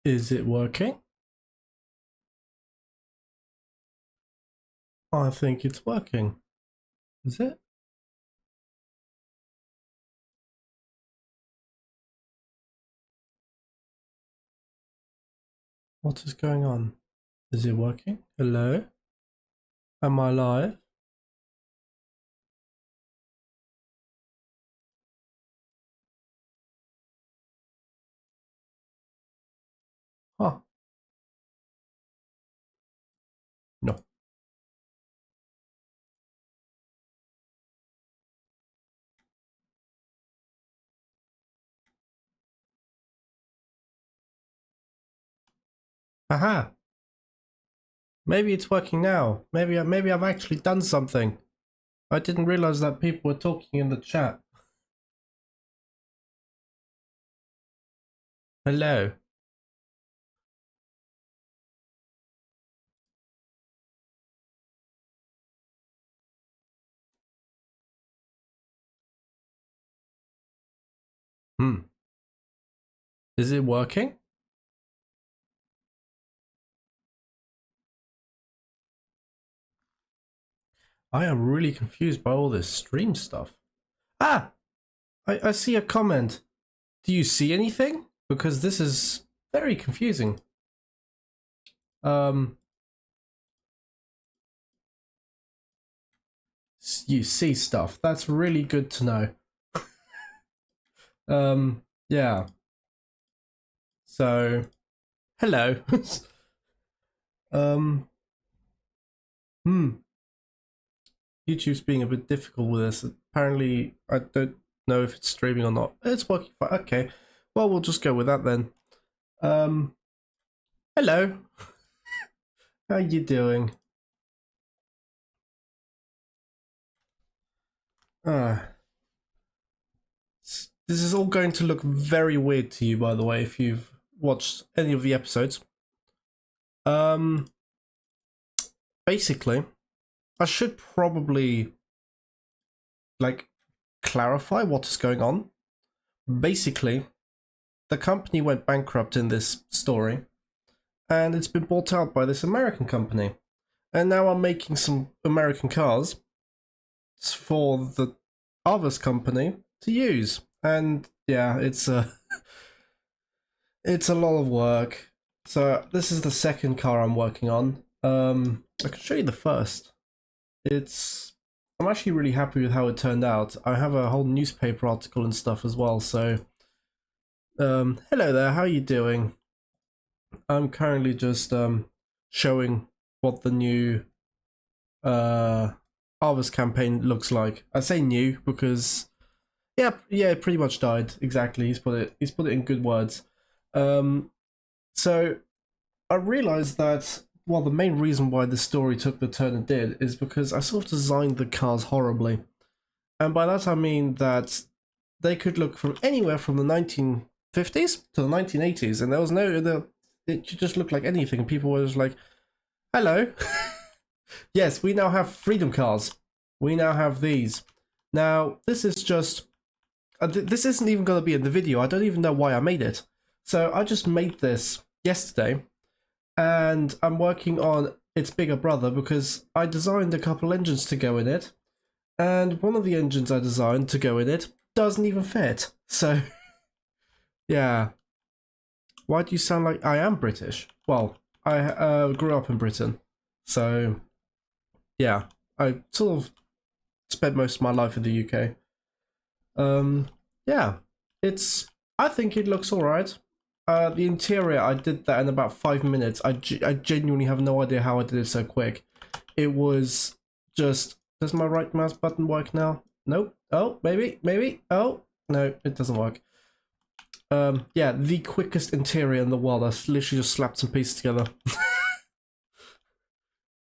Is it working? I think it's working. Is it? What is going on? Is it working? Hello? Am I live? Huh. No. Aha! Maybe it's working now. Maybe I've actually done something. I didn't realize that people were talking in the chat. Hello. Hmm. Is it working? I am really confused by all this stream stuff. Ah! I see a comment. Do you see anything? Because this is very confusing. You see stuff. That's really good to know. Yeah. So, hello. um, hmm. YouTube's being a bit difficult with this. Apparently, I don't know if it's streaming or not. It's working fine. Okay. Well, we'll just go with that then. Um, hello. How you doing? This is all going to look very weird to you, by the way, if you've watched any of the episodes. Basically, I should probably like clarify what is going on. Basically, the company went bankrupt in this story, and it's been bought out by this American company. And now I'm making some American cars for the other company to use. And yeah, it's it's a lot of work. So this is the second car I'm working on. I can show you the first. I'm actually really happy with how it turned out. I have a whole newspaper article and stuff as well. So hello there, how are you doing? I'm currently just showing what the new Harvest campaign looks like. I say new because yeah, it pretty much died. Exactly. He's put it in good words. So I realized that the main reason why this story took the turn it did is because I sort of designed the cars horribly. And by that I mean that they could look from anywhere from the 1950s to the 1980s, and there was it just looked like anything, and people were just like, hello. Yes, we now have freedom cars. We now have these. Now, this is just... this isn't even going to be in the video. I don't even know why I made it. So I just made this yesterday, and I'm working on its bigger brother because I designed a couple engines to go in it, and one of the engines I designed to go in it doesn't even fit. So, yeah. Why do you sound like I am British? Well, I grew up in Britain, so yeah, I sort of spent most of my life in the UK. Yeah, I think it looks alright. The interior, I did that in about 5 minutes. I genuinely have no idea how I did it so quick. It was just... Does my right mouse button work now? Nope. Oh, maybe. Oh, no, it doesn't work. Yeah, the quickest interior in the world. I literally just slapped some pieces together.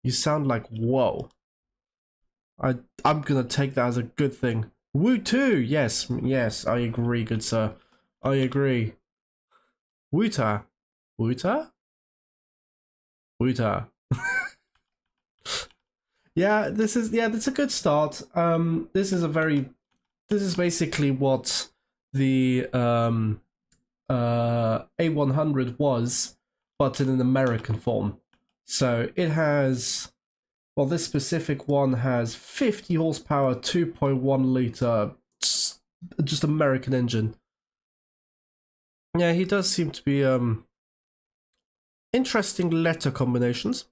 You sound like, whoa. I'm gonna take that as a good thing. Woo too! Yes, I agree, good sir. I agree. Woota. Woota? Woota. Yeah, this is a good start. This is basically what the A100 was, but in an American form. So it has, well, this specific one has 50 horsepower, 2.1 liter, just American engine. Yeah, he does seem to be interesting letter combinations.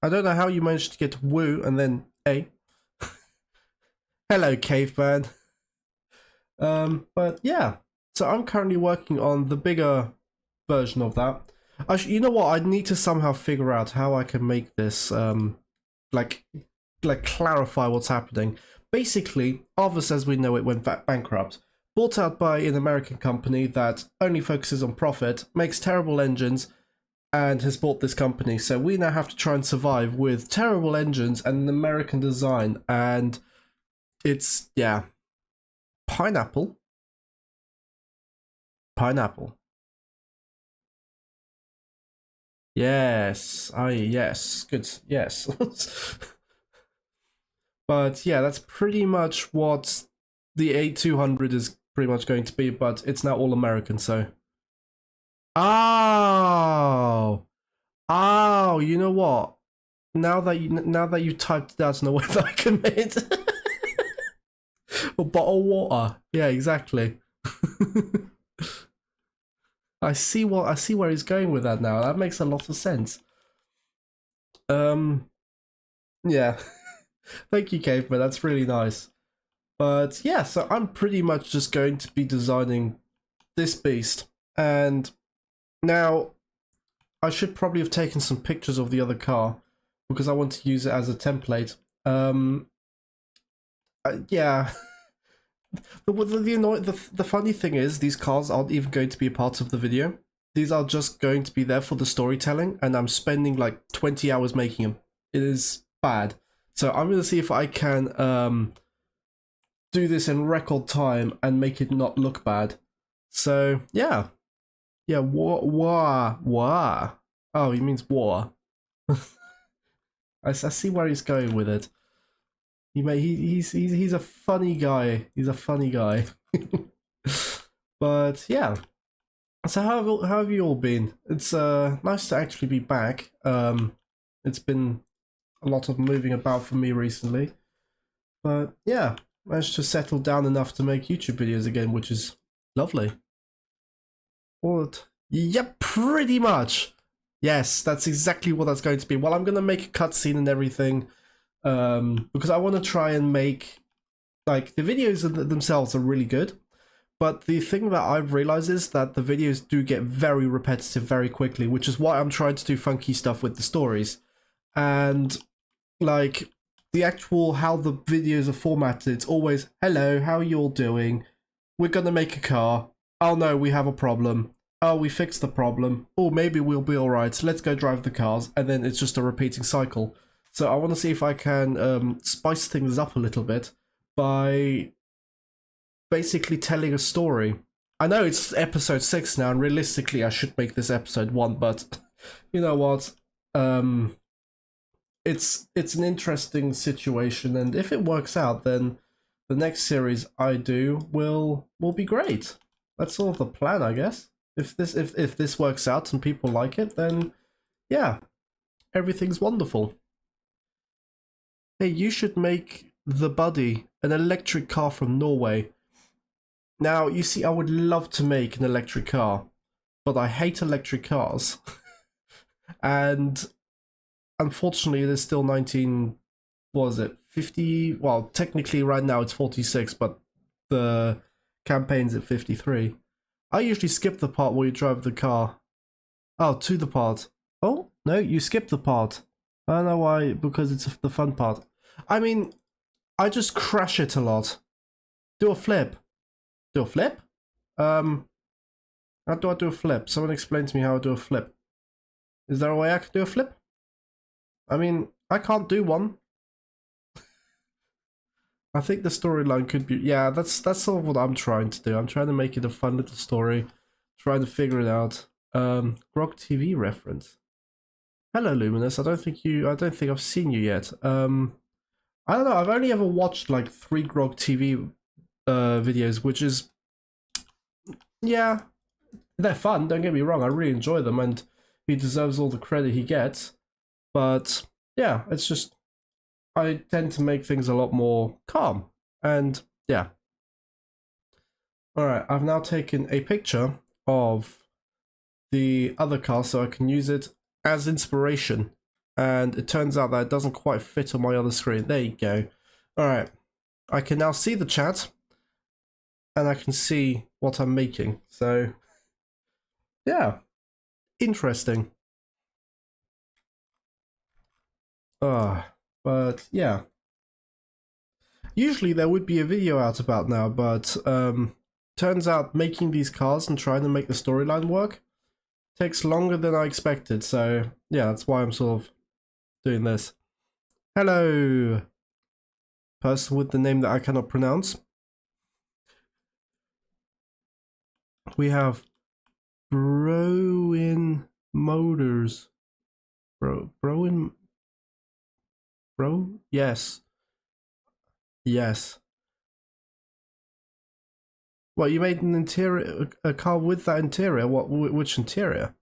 I don't know how you managed to get woo and then A. Hello, caveman. But yeah, so I'm currently working on the bigger version of that. You know what? I need to somehow figure out how I can make this like clarify what's happening. Basically, Arvis as we know it went bankrupt, bought out by an American company that only focuses on profit, makes terrible engines, and has bought this company. So we now have to try and survive with terrible engines and an American design, and it's, yeah, pineapple. Yes, yes, good, yes. But yeah, that's pretty much what the A200 is pretty much going to be, but it's now all American, so. Oh, you know what? Now that you typed it out in a way that I can make a bottle of water. Yeah, exactly. I see where he's going with that now. That makes a lot of sense. Yeah. Thank you, Caveman. That's really nice. But yeah, so I'm pretty much just going to be designing this beast. And now I should probably have taken some pictures of the other car because I want to use it as a template. Yeah. The funny thing is, these cars aren't even going to be a part of the video. These are just going to be there for the storytelling, and I'm spending like 20 hours making them. It is bad. So I'm going to see if I can do this in record time and make it not look bad. So, yeah. Yeah, war. Oh, he means war. I see where he's going with it. He's a funny guy. He's a funny guy. But yeah. So how have you all been? It's nice to actually be back. It's been a lot of moving about for me recently. But yeah, managed to settle down enough to make YouTube videos again, which is lovely. What? Yep, pretty much. Yes, that's exactly what that's going to be. Well, I'm gonna make a cutscene and everything. Because I want to try and make, like, the videos themselves are really good, but the thing that I've realized is that the videos do get very repetitive very quickly, which is why I'm trying to do funky stuff with the stories. And like the actual how the videos are formatted, it's always, hello, how are you all doing? We're gonna make a car. Oh no, we have a problem. Oh, we fixed the problem. Oh, maybe we'll be alright. Let's go drive the cars. And then it's just a repeating cycle. So I want to see if I can spice things up a little bit by basically telling a story. I know it's episode 6 now, and realistically I should make this episode 1, but you know what? It's an interesting situation, and if it works out, then the next series I do will be great. That's sort of the plan, I guess. If this works out and people like it, then yeah, everything's wonderful. Hey, you should make the Buddy, an electric car from Norway. Now, you see, I would love to make an electric car, but I hate electric cars. And unfortunately, there's still 19, what was it, 50? Well, technically right now it's 46, but the campaign's at 53. I usually skip the part where you drive the car. Oh, to the part. Oh, no, you skip the part. I don't know why, because it's the fun part. I mean, I just crash it a lot. Do a flip. Do a flip? How do I do a flip? Someone explain to me how I do a flip. Is there a way I can do a flip? I mean, I can't do one. I think the storyline could be... Yeah, that's sort of what I'm trying to do. I'm trying to make it a fun little story. Trying to figure it out. Grog TV reference. Hello, Luminous. I don't think I've seen you yet. I don't know. I've only ever watched like 3 Grog TV videos, which is Yeah, they're fun, don't get me wrong, I really enjoy them, and he deserves all the credit he gets. But yeah, it's just, I tend to make things a lot more calm. And yeah. Alright, I've now taken a picture of the other car so I can use it as inspiration. And it turns out that it doesn't quite fit on my other screen. There you go. Alright, I can now see the chat, and I can see what I'm making. So, yeah, interesting. But yeah. Usually there would be a video out about now, but turns out making these cars and trying to make the storyline work takes longer than I expected. So yeah, that's why I'm sort of doing this. Hello, person with the name that I cannot pronounce. We have Broin Motors. Broin. Bro? Yes. Yes. What, you made an interior, a car with that interior? What? Which interior?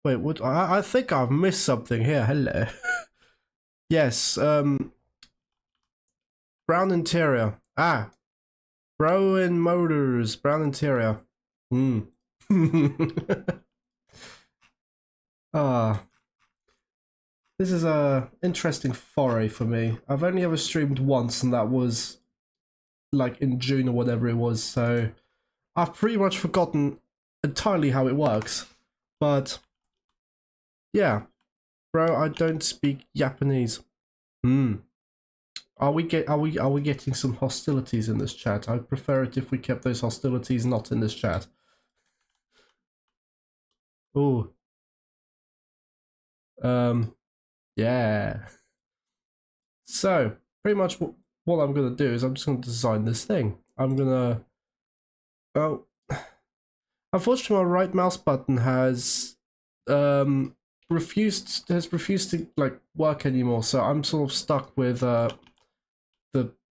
Wait, what? I think I've missed something here. Hello. Yes. Brown interior. Ah, Brown Motors. Brown interior. Hmm. Ah, this is a interesting foray for me. I've only ever streamed once, and that was like in June or whatever it was. So I've pretty much forgotten entirely how it works. But yeah, bro, I don't speak Japanese. Hmm. Are we getting some hostilities in this chat? I'd prefer it if we kept those hostilities not in this chat. Ooh. Yeah. So pretty much what I'm gonna do is I'm just gonna design this thing. I'm gonna, oh, unfortunately my right mouse button has refused to like work anymore, so I'm sort of stuck with the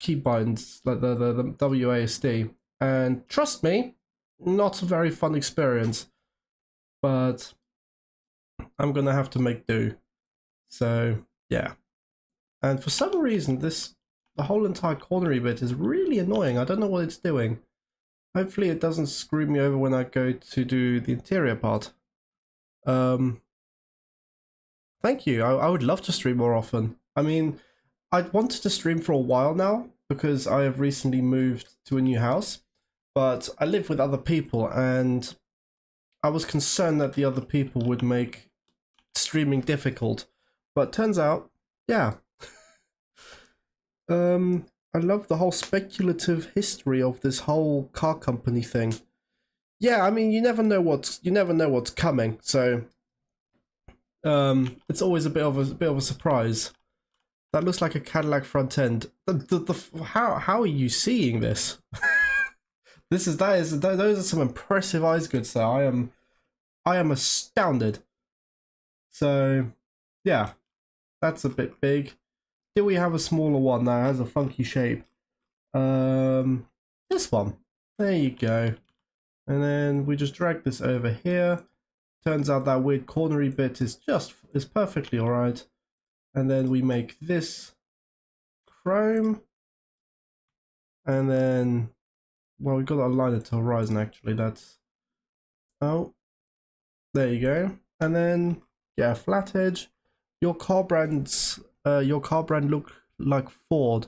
keybinds, like the WASD, and trust me, not a very fun experience, but I'm gonna have to make do. So yeah, and for some reason the whole entire cornery bit is really annoying. I don't know what it's doing. Hopefully it doesn't screw me over when I go to do the interior part. Thank you. I would love to stream more often. I mean, I'd wanted to stream for a while now because I have recently moved to a new house, but I live with other people and I was concerned that the other people would make streaming difficult. But turns out, yeah. I love the whole speculative history of this whole car company thing. Yeah, I mean, you never know what's coming, so it's always a bit of a surprise. That looks like a Cadillac front end. How are you seeing this? Those are some impressive eyes, good sir. I am astounded. So yeah, that's a bit big. Do we have a smaller one that has a funky shape? This one. There you go. And then we just drag this over here. Turns out that weird cornery bit is perfectly alright. And then we make this chrome. And then, well, we've got to align it to horizon actually. That's, oh, there you go. And then, yeah, flat edge. Your car brand look like Ford.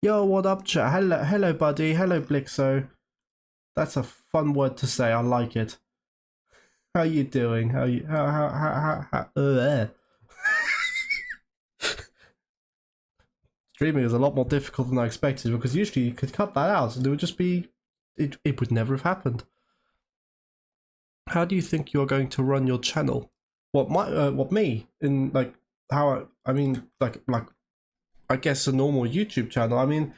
Yo, what up, chat? Hello, buddy. Hello, Blixo. That's a fun word to say. I like it. How you doing? Streaming is a lot more difficult than I expected because usually you could cut that out and it would just be, it would never have happened. How do you think you're going to run your channel? What me? In like how I mean like I guess a normal YouTube channel. I mean,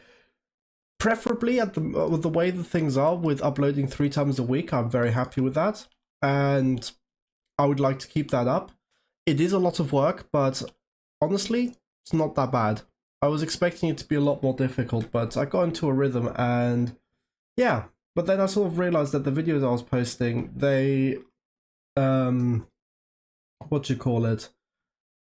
preferably at the way the things are with uploading 3 times a week. I'm very happy with that, and I would like to keep that up. It is a lot of work, but honestly, it's not that bad. I was expecting it to be a lot more difficult, but I got into a rhythm, and yeah, But then I sort of realized that the videos I was posting, they, what do you call it?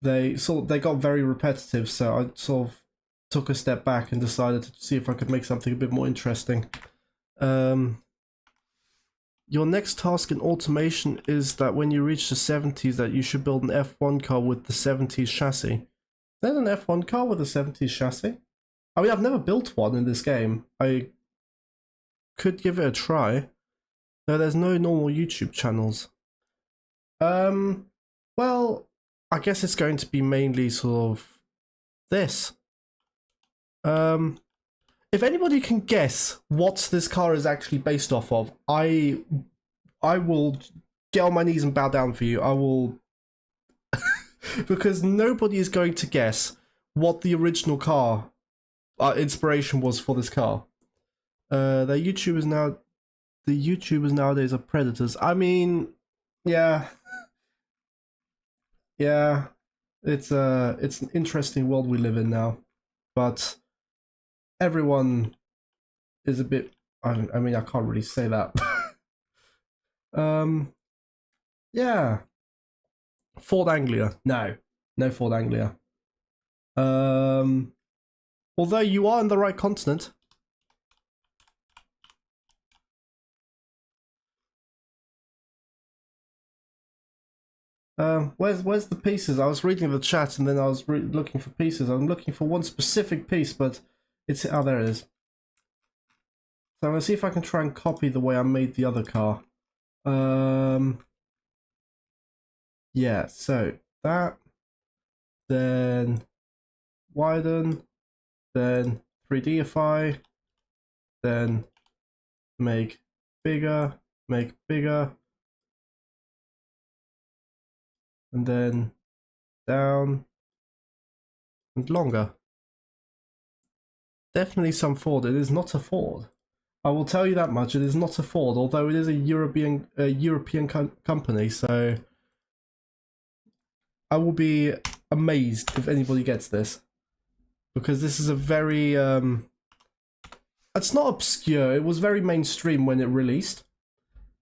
They got very repetitive, so I sort of took a step back and decided to see if I could make something a bit more interesting. Your next task in automation is that when you reach the 70s that you should build an F1 car with the 70s chassis. There's an F1 car with a 70s chassis? I mean, I've never built one in this game. I could give it a try. No, there's no normal YouTube channels. Well, I guess it's going to be mainly sort of this. If anybody can guess what this car is actually based off of, I will get on my knees and bow down for you. I will... because nobody is going to guess what the original car inspiration was for this car. The YouTubers nowadays are predators. I mean, yeah. Yeah. It's an interesting world we live in now. But everyone is a bit... I mean, I can't really say that. Yeah. Ford Anglia. No Ford Anglia. Although you are in the right continent. Where's the pieces? I was reading the chat and then I was looking for pieces. I'm looking for one specific piece, but it's... oh, there it is. So I'm gonna see if I can try and copy the way I made the other car. Yeah, so that, then widen, then 3Dify, then make bigger, and then down and longer. Definitely some Ford. It is not a Ford. I will tell you that much. It is not a Ford, although it is a European company. So I will be amazed if anybody gets this, because this is a very it's not obscure. It was very mainstream when it released,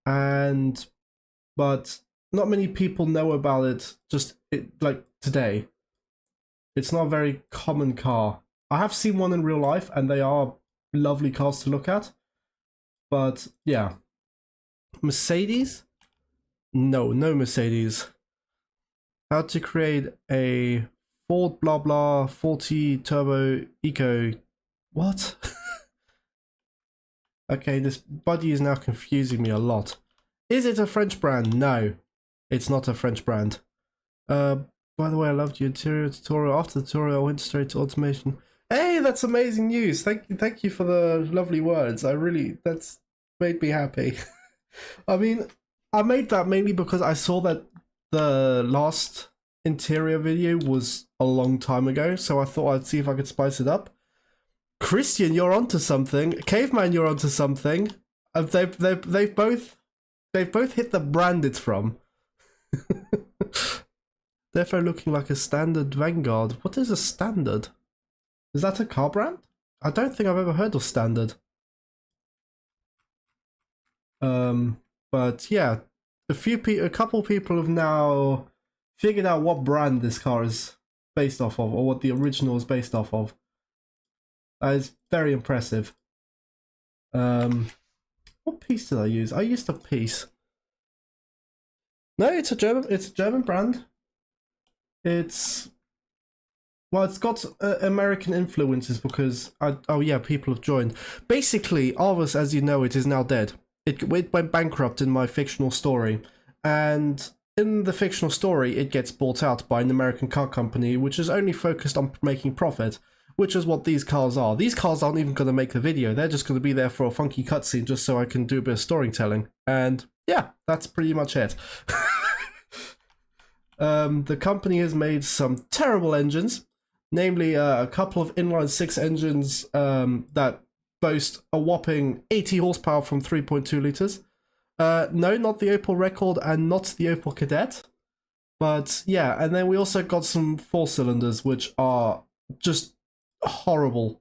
but not many people know about it. Like today, it's not a very common car. I have seen one in real life, and they are lovely cars to look at. But yeah, Mercedes? No Mercedes. How to create a Ford blah blah 40 turbo eco? What? Okay, this buddy is now confusing me a lot. Is it a French brand? No, it's not a French brand. By the way, I loved your interior tutorial. After the tutorial, I went straight to automation. Hey, that's amazing news. Thank you for the lovely words. That's made me happy. I mean, I made that mainly because I saw that the last interior video was a long time ago, so I thought I'd see if I could spice it up. Christian, you're onto something. Caveman, you're onto something. They've both hit the brand it's from. Therefore, looking like a standard Vanguard. What is a standard? Is that a car brand? I don't think I've ever heard of Standard. But yeah, a couple people have now figured out what brand this car is based off of, or what the original is based off of. That is very impressive. What piece did I use? I used a piece. No, it's a German brand. Well, it's got American influences because oh yeah, people have joined. Basically, Arvis, as you know, it is now dead. It went bankrupt in my fictional story, and in the fictional story, it gets bought out by an American car company, which is only focused on making profit, which is what these cars are. These cars aren't even going to make the video. They're just going to be there for a funky cutscene just so I can do a bit of storytelling. And yeah, that's pretty much it. The company has made some terrible engines, namely a couple of inline-six engines that boast a whopping 80 horsepower from 3.2 litres. No, not the Opel Record and not the Opel Kadett. But yeah, and then we also got some 4-cylinders, which are just horrible.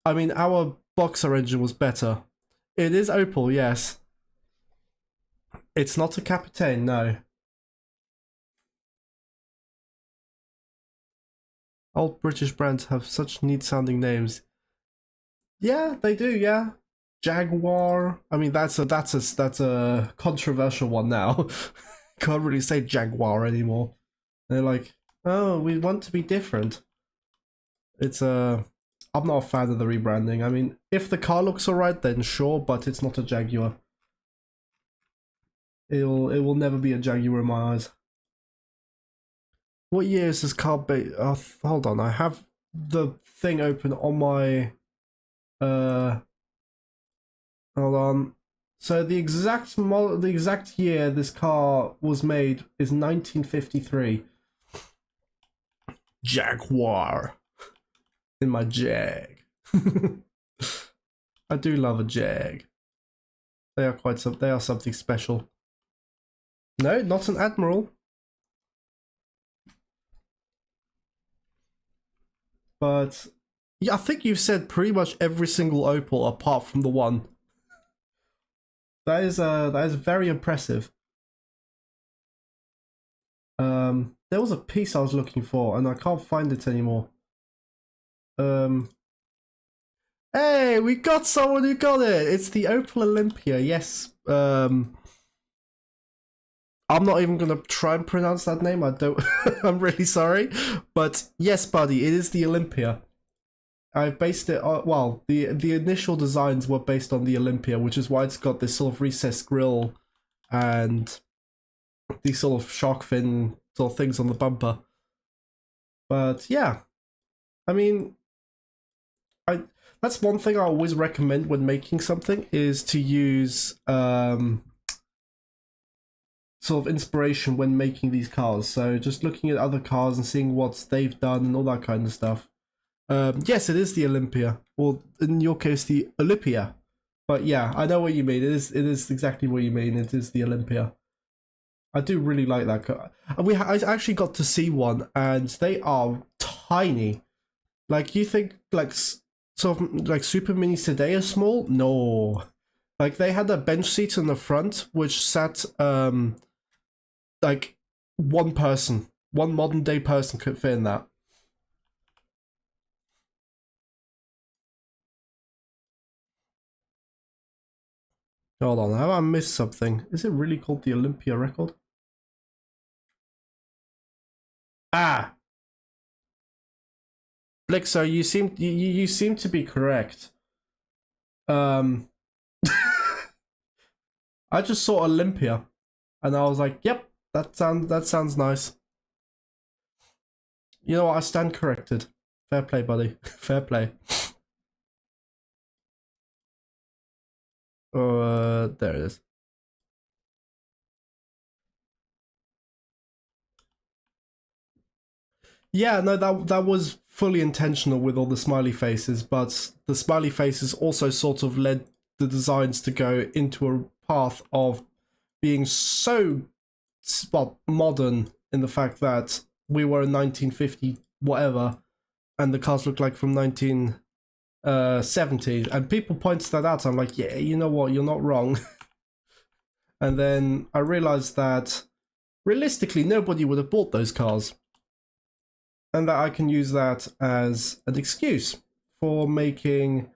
I mean, our Boxer engine was better. It is Opel, yes. It's not a Capitaine, no. Old British brands have such neat sounding names. Yeah, they do, yeah. Jaguar. I mean, that's a controversial one now. Can't really say Jaguar anymore. They're like, oh, we want to be different. It's I'm not a fan of the rebranding. I mean, if the car looks alright, then sure, but it's not a Jaguar. It will never be a Jaguar in my eyes. What year is this car based? Hold on, I have the thing open on my hold on. So the exact year this car was made is 1953. Jaguar in my Jag. I do love a Jag. They are something special. No, not an Admiral. But yeah, I think you've said pretty much every single Opel apart from the one. That is very impressive. There was a piece I was looking for and I can't find it anymore. Hey, we got someone who got it. It's the Opel Olympia. Yes. I'm not even gonna try and pronounce that name. I don't. I'm really sorry, but yes, buddy, it is the Olympia. I based it on, well, the initial designs were based on the Olympia, which is why it's got this sort of recessed grille and these sort of shark fin sort of things on the bumper. But yeah, I mean, that's one thing I always recommend when making something is to use sort of inspiration when making these cars. So just looking at other cars and seeing what they've done and all that kind of stuff. Yes, it is the Olympia, or in your case, the Olympia. But yeah, I know what you mean. It is exactly what you mean. It is the Olympia. I do really like that car. I actually got to see one, and they are tiny. Like, you think like sort of like super mini sedan are small? No, like they had a bench seat in the front, which sat like one modern day person could fit in that. Hold on, have I missed something? Is it really called the Olympia record? Ah, Blixer, you seem to be correct. I just saw Olympia, and I was like, "Yep, that sounds nice." You know what? I stand corrected. Fair play, buddy. Fair play. There it is. Yeah, no, that was fully intentional with all the smiley faces, but the smiley faces also sort of led the designs to go into a path of being so, well, modern in the fact that we were in 1950 whatever, and the cars look like from 1970s, and people pointed that out. I'm like, yeah, you know what, you're not wrong. And then I realized that realistically nobody would have bought those cars, and that I can use that as an excuse for making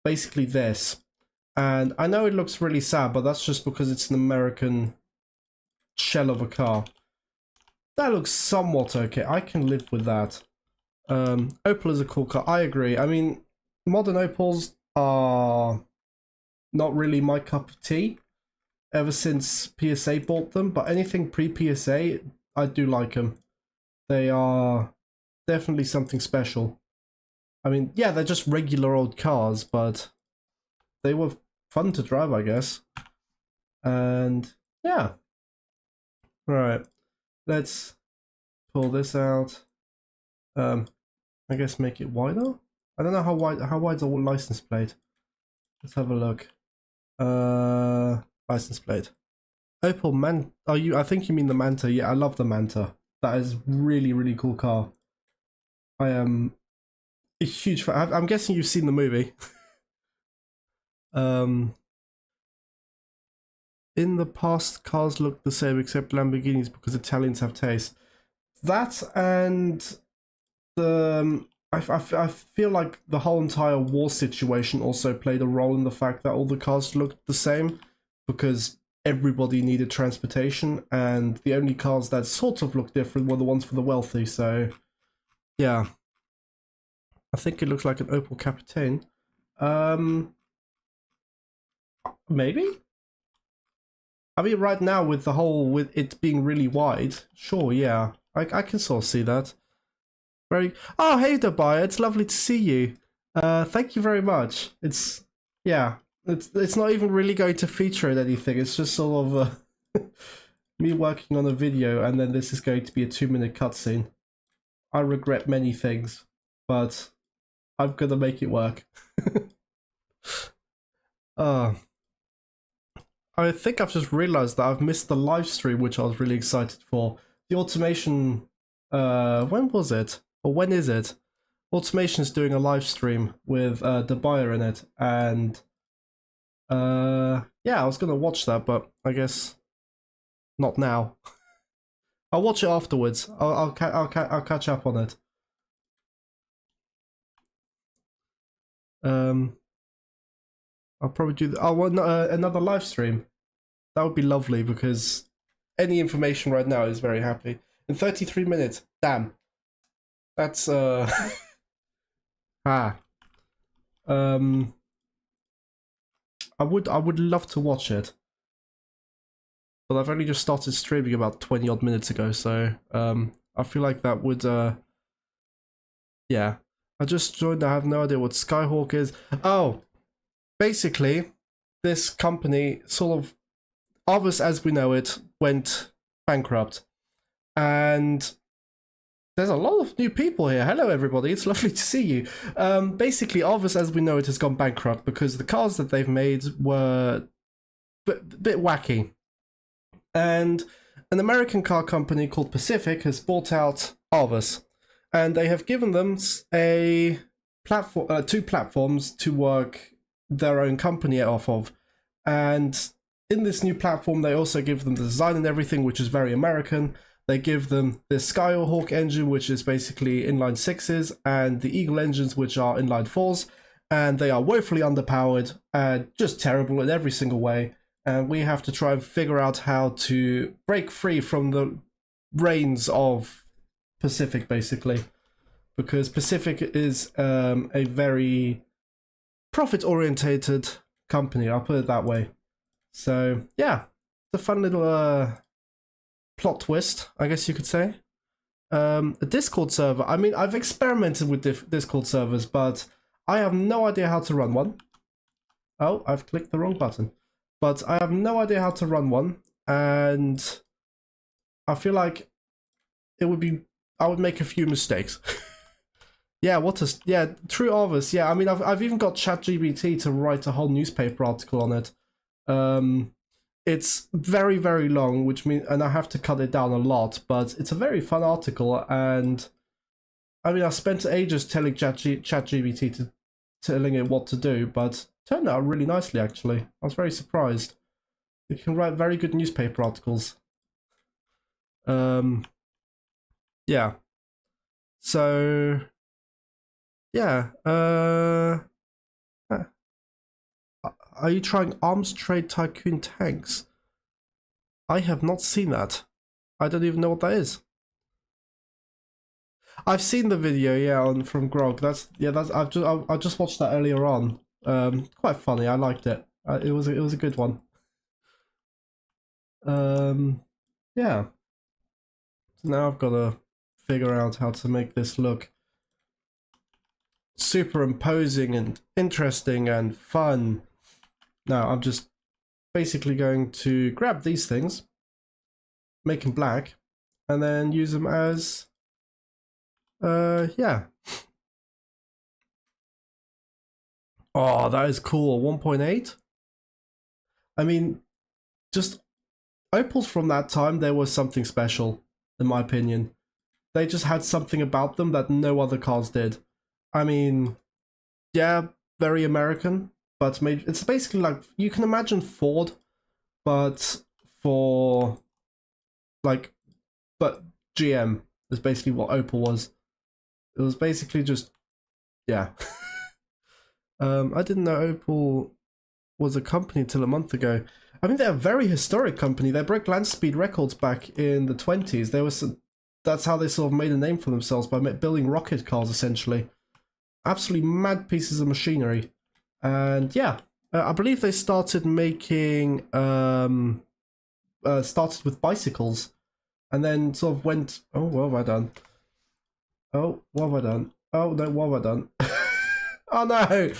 basically this. And I know it looks really sad, but that's just because it's an American shell of a car. That looks somewhat okay. I can live with that. Opel is a cool car. I agree. I mean, modern Opels are not really my cup of tea ever since PSA bought them, but anything pre-PSA, I do like them. They are definitely something special. I mean, yeah, they're just regular old cars, but they were fun to drive, I guess. And yeah. Right. Let's pull this out. I guess make it wider. I don't know how wide's a license plate. Let's have a look. License plate. Opel Man. Oh, I think you mean the Manta. Yeah, I love the Manta. That is really, really cool car. I am a huge fan. I'm guessing you've seen the movie. Um, in the past, cars look the same except Lamborghinis because Italians have taste. That and the I feel like the whole entire war situation also played a role in the fact that all the cars looked the same because everybody needed transportation, and the only cars that sort of looked different were the ones for the wealthy. So yeah, I think it looks like an Opel Capitaine. Maybe. I mean, right now with the whole with it being really wide, sure, yeah, I can sort of see that. Very. Oh, hey, Dubai, it's lovely to see you. Thank you very much. It's yeah, it's not even really going to feature in anything. It's just sort of me working on a video, and then this is going to be a 2-minute cutscene. I regret many things, but I'm gonna make it work. uh, I think I've just realized that I've missed the live stream, which I was really excited for. The automation, when was it? Or when is it? Automation's doing a live stream with the buyer in it, and yeah, I was gonna watch that, but I guess not now. I'll watch it afterwards. I'll catch up on it. I'll probably do. I want another live stream. That would be lovely because any information right now is very happy. In 33 minutes, damn. That's ah. I would love to watch it, but I've only just started streaming about 20 odd minutes ago, so I feel like that would yeah. I just joined. I have no idea what Skyhawk is. Oh, basically, this company sort of, Arvis as we know it, went bankrupt, and there's a lot of new people here. Hello, everybody. It's lovely to see you. Basically, Arvis as we know it has gone bankrupt because the cars that they've made were a bit wacky. And an American car company called Pacific has bought out Arvis, and they have given them a platform, 2 platforms to work their own company off of. And in this new platform, they also give them the design and everything, which is very American. They give them the Skyhawk engine, which is basically inline 6s, and the Eagle engines, which are inline 4s, and they are woefully underpowered and just terrible in every single way. And we have to try and figure out how to break free from the reins of Pacific, basically, because Pacific is a very profit-orientated company, I'll put it that way. So yeah, it's a fun little plot twist, I guess you could say. A Discord server. I mean, I've experimented with Discord servers, but I have no idea how to run one. Oh, I've clicked the wrong button. But I have no idea how to run one, and I feel like it would be, I would make a few mistakes. Yeah, yeah, true Arvis. Yeah, I mean, I've even got ChatGPT to write a whole newspaper article on it. It's very, very long, which means, and I have to cut it down a lot, but it's a very fun article, and I mean, I spent ages telling ChatGPT to telling it what to do, but it turned out really nicely, actually. I was very surprised. It can write very good newspaper articles. Yeah. So, yeah. Are you trying Arms Trade Tycoon tanks? I have not seen that. I don't even know what that is. I've seen the video, yeah, from Grog. I just watched that earlier on. Quite funny. I liked it. It was a good one. Yeah. So now I've got to figure out how to make this look super imposing and interesting and fun. Now I'm just basically going to grab these things, make them black, and then use them as yeah. Oh, that is cool. 1.8. I mean, just Opals from that time, there was something special, in my opinion. They just had something about them that no other cars did. I mean, yeah, very American, but made, it's basically like, you can imagine Ford, but for like, but GM is basically what Opel was. It was basically just, yeah. I didn't know Opel was a company till a month ago. I mean, they're a very historic company. They broke land speed records back in the 20s. There was that's how they sort of made a name for themselves, by building rocket cars, essentially. Absolutely mad pieces of machinery. And yeah, I believe they started making, started with bicycles, and then sort of went, oh, what have I done? Oh, what have I done? Oh, no, what have I done? Oh, no!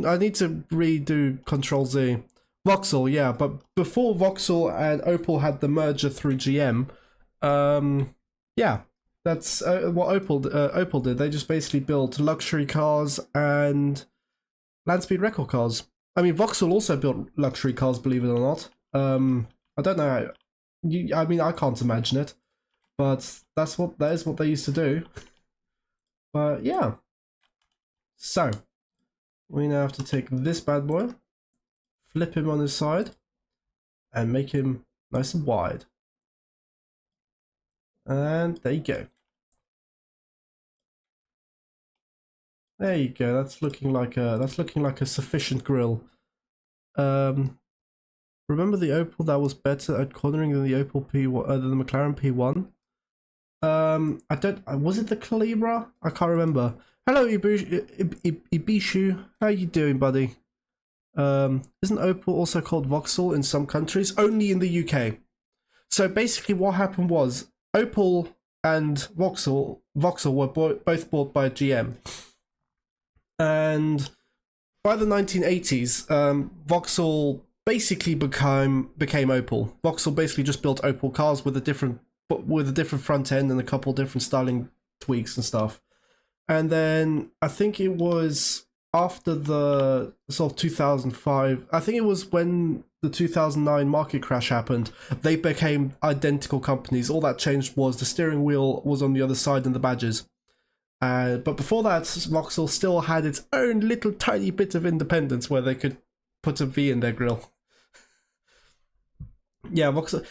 I need to redo Control Z. Vauxhall, yeah, but before Vauxhall and Opel had the merger through GM, yeah, that's what Opel did. They just basically built luxury cars and land speed record cars. I mean, Vauxhall also built luxury cars, believe it or not. I don't know. I mean, I can't imagine it, but that is what they used to do. But yeah. So we now have to take this bad boy, flip him on his side, and make him nice and wide. And there you go. There you go. That's looking like a sufficient grill. Remember the Opel that was better at cornering than the Opel P1, than the McLaren P1? I don't. Was it the Calibra? I can't remember. Hello, Ibishu. How you doing, buddy? Isn't Opel also called Vauxhall in some countries? Only in the UK. So basically, what happened was Opel and Vauxhall were both bought by GM, and by the 1980s, Vauxhall basically became Opel. Vauxhall basically just built Opel cars with a different front end and a couple different styling tweaks and stuff. And then I think it was after the sort of 2005, I think it was when the 2009 market crash happened, they became identical companies. All that changed was the steering wheel was on the other side and the badges. But before that, Vauxhall still had its own little tiny bit of independence where they could put a V in their grille. Yeah, Vauxhall.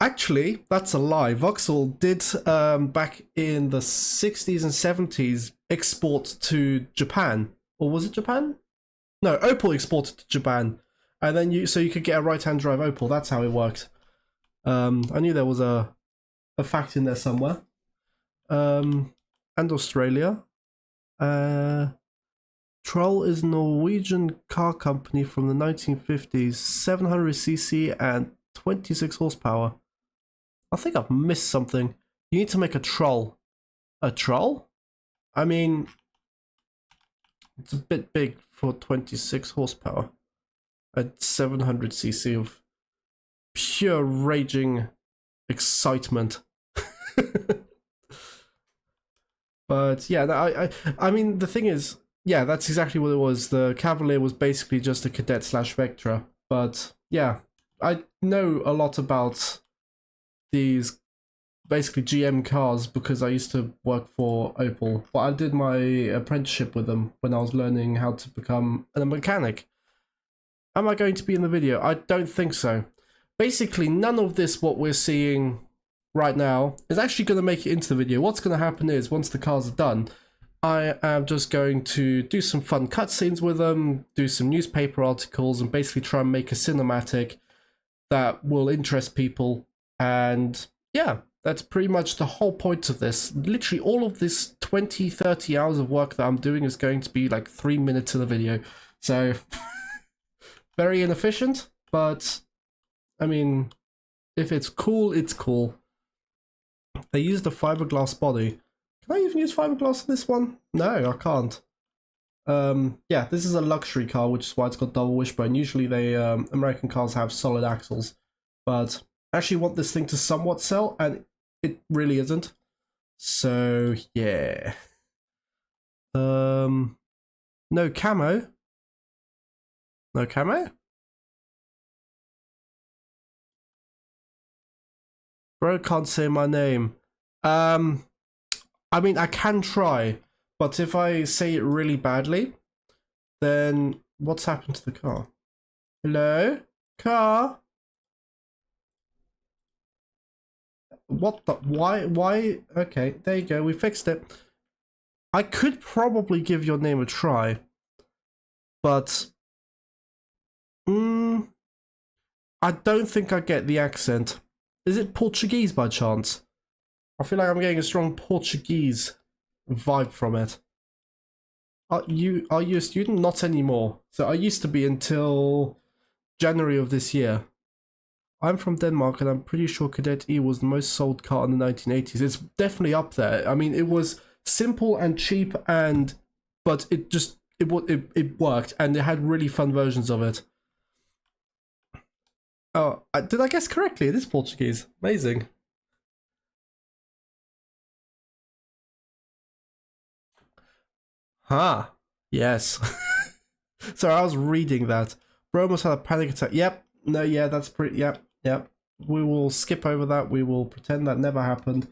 Actually, that's a lie. Vauxhall did, back in the 60s and 70s, export to Japan. Or was it Japan? No, Opel exported to Japan. And then so you could get a right-hand drive Opel. That's how it worked. I knew there was a fact in there somewhere. And Australia. Troll is a Norwegian car company from the 1950s, 700cc and 26 horsepower. I think I've missed something. You need to make a Troll. A Troll? I mean, it's a bit big for 26 horsepower. At 700cc of pure raging excitement. But yeah, I mean, the thing is, yeah, that's exactly what it was. The Cavalier was basically just a Cadet / Vectra. But yeah, I know a lot about these basically GM cars because I used to work for Opel. But I did my apprenticeship with them when I was learning how to become a mechanic. Am I going to be in the video? I don't think so. Basically, none of this, what we're seeing right now, is actually going to make it into the video. What's going to happen is, once the cars are done, I am just going to do some fun cutscenes with them, do some newspaper articles, and basically try and make a cinematic that will interest people. And yeah, that's pretty much the whole point of this. Literally all of this 20-30 hours of work that I'm doing is going to be like 3 minutes of the video. So very inefficient, but I mean, if it's cool, it's cool. They used a fiberglass body. Can I even use fiberglass on this one? No, I can't. Yeah, this is a luxury car, which is why it's got double wishbone. Usually they American cars have solid axles, but I actually want this thing to somewhat sell, and it really isn't. So yeah. No camo. No camo? Bro can't say my name. I mean, I can try, but if I say it really badly, then What's happened to the car? Hello? Car? What the? Why? Okay, there you go. We fixed it. I could probably give your name a try, but I don't think I get the accent. Is it Portuguese by chance? I feel like I'm getting a strong Portuguese vibe from it. Are you a student? Not anymore. So I used to be until January of this year. I'm from Denmark and I'm pretty sure Cadet E was the most sold car in the 1980s. It's definitely up there. I mean, it was simple and cheap but it worked and it had really fun versions of it. Oh, did I guess correctly? It is Portuguese. Amazing. Huh. Yes. Sorry, I was reading that. Bro almost had a panic attack. Yep. No, yeah, that's pretty... Yep. Yep. We will skip over that. We will pretend that never happened.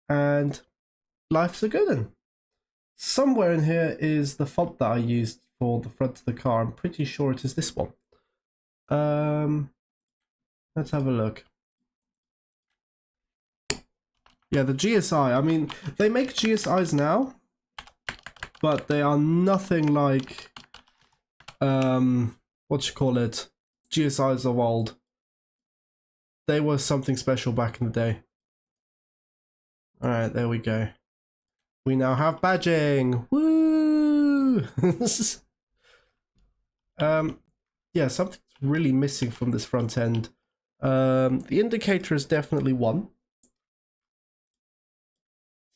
And life's a good one. Somewhere in here is the font that I used for the front of the car. I'm pretty sure it is this one. Let's have a look. Yeah, the GSI. I mean, they make GSIs now, but they are nothing like what you call it, GSIs of old. They were something special back in the day. All right, there we go. We now have badging. Woo! Yeah, something's really missing from this front end. The indicator is definitely one.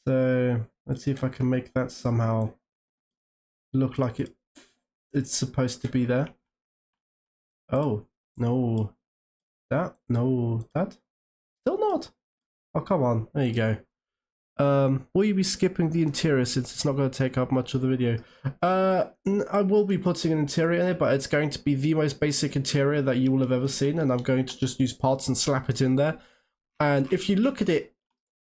So let's see if I can make that somehow look like it's supposed to be there. Oh, no. That? No. That? Still not. Oh, come on. There you go. Will you be skipping the interior since it's not going to take up much of the video? I will be putting an interior in it, but it's going to be the most basic interior that you will have ever seen, and I'm going to just use parts and slap it in there. And if you look at it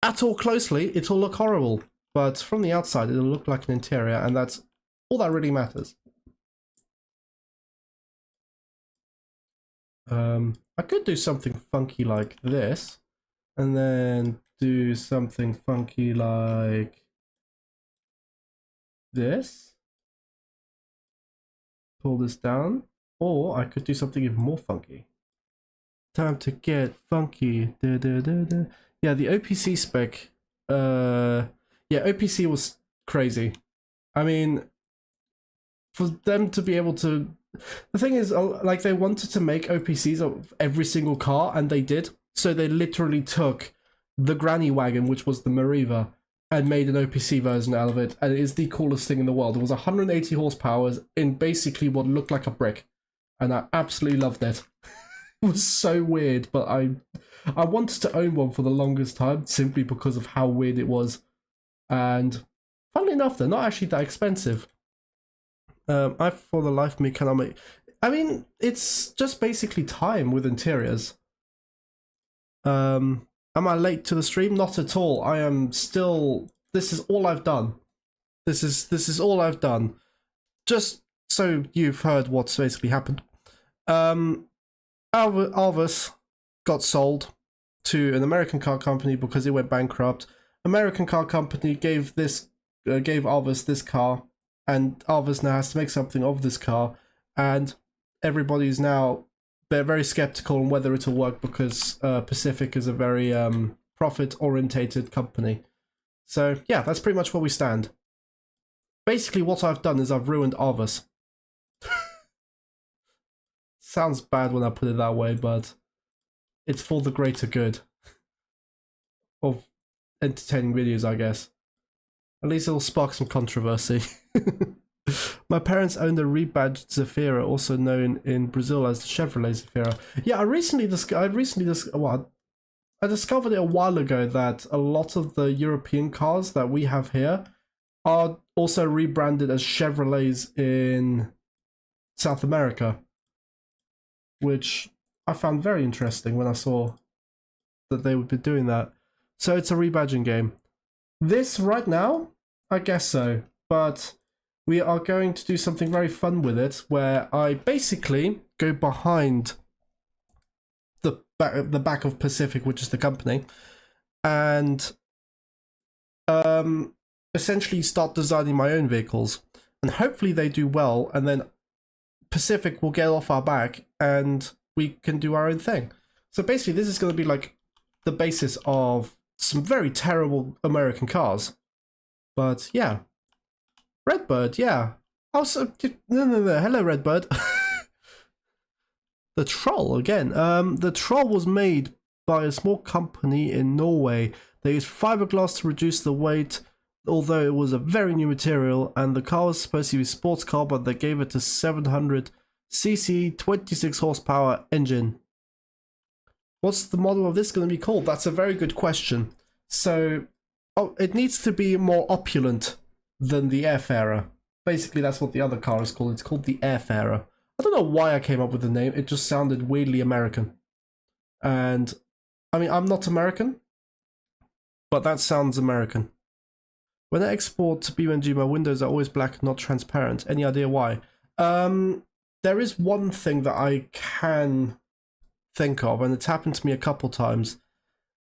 at all closely, it'll look horrible. But from the outside, it'll look like an interior, and that's all that really matters. I could do something funky like this, and then do something funky like this. Pull this down, or I could do something even more funky. Time to get funky. Da, da, da, da. Yeah, the OPC spec. Yeah, OPC was crazy. I mean, for them to be able to, the thing is, like, they wanted to make OPCs of every single car, and they did. So they literally took the granny wagon, which was the Mariva, and made an OPC version out of it, and it is the coolest thing in the world. It was 180 horsepower in basically what looked like a brick, and I absolutely loved it. It was so weird, but I wanted to own one for the longest time simply because of how weird it was. And funnily enough, they're not actually that expensive. I for the life of me cannot make. I mean, it's just basically time with interiors. Am I late to the stream? Not at all. I am still. This is all I've done. This is all I've done. Just so you've heard what's basically happened. Alvis got sold to an American car company because it went bankrupt. American car company gave Alvis this car, and Alvis now has to make something of this car, and everybody's now, they're very skeptical on whether it'll work because Pacific is a very profit-orientated company. So yeah, that's pretty much where we stand. Basically what I've done is I've ruined Alvis. Sounds bad when I put it that way, but it's for the greater good of entertaining videos, I guess. At least it'll spark some controversy. My parents owned a rebadged Zafira, also known in Brazil as the Chevrolet Zafira. Yeah, I discovered it a while ago that a lot of the European cars that we have here are also rebranded as Chevrolets in South America, which I found very interesting when I saw that they would be doing that. So it's a rebadging game. This right now, I guess so, but we are going to do something very fun with it, where I basically go behind the back of Pacific, which is the company, and essentially start designing my own vehicles, and hopefully they do well, and then Pacific will get off our back and we can do our own thing. So basically this is going to be like the basis of some very terrible American cars. But yeah. Redbird, yeah. Also, no. Hello, Redbird. The Troll, again. The Troll was made by a small company in Norway. They used fiberglass to reduce the weight, although it was a very new material, and the car was supposed to be a sports car, but they gave it a 700cc, 26 horsepower engine. What's the model of this going to be called? That's a very good question. So, it needs to be more opulent than the Airfarer. Basically, that's what the other car is called. It's called the Airfarer. I don't know why I came up with the name. It just sounded weirdly American. And, I mean, I'm not American, but that sounds American. When I export to BeamNG, my windows are always black and not transparent. Any idea why? There is one thing that I can think of, and it's happened to me a couple times.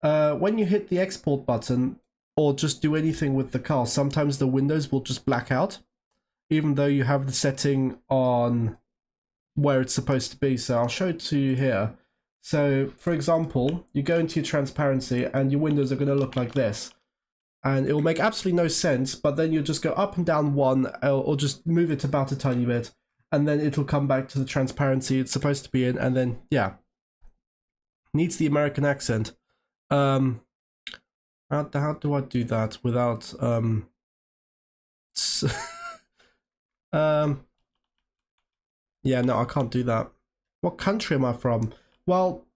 When you hit the export button, or just do anything with the car, sometimes the windows will just black out, even though you have the setting on where it's supposed to be. So I'll show it to you here. So, for example, you go into your transparency and your windows are going to look like this. And it will make absolutely no sense, but then you'll just go up and down one, or just move it about a tiny bit, and then it'll come back to the transparency it's supposed to be in, and then, yeah. Needs the American accent. How do I do that without, yeah, no, I can't do that. What country am I from? Well,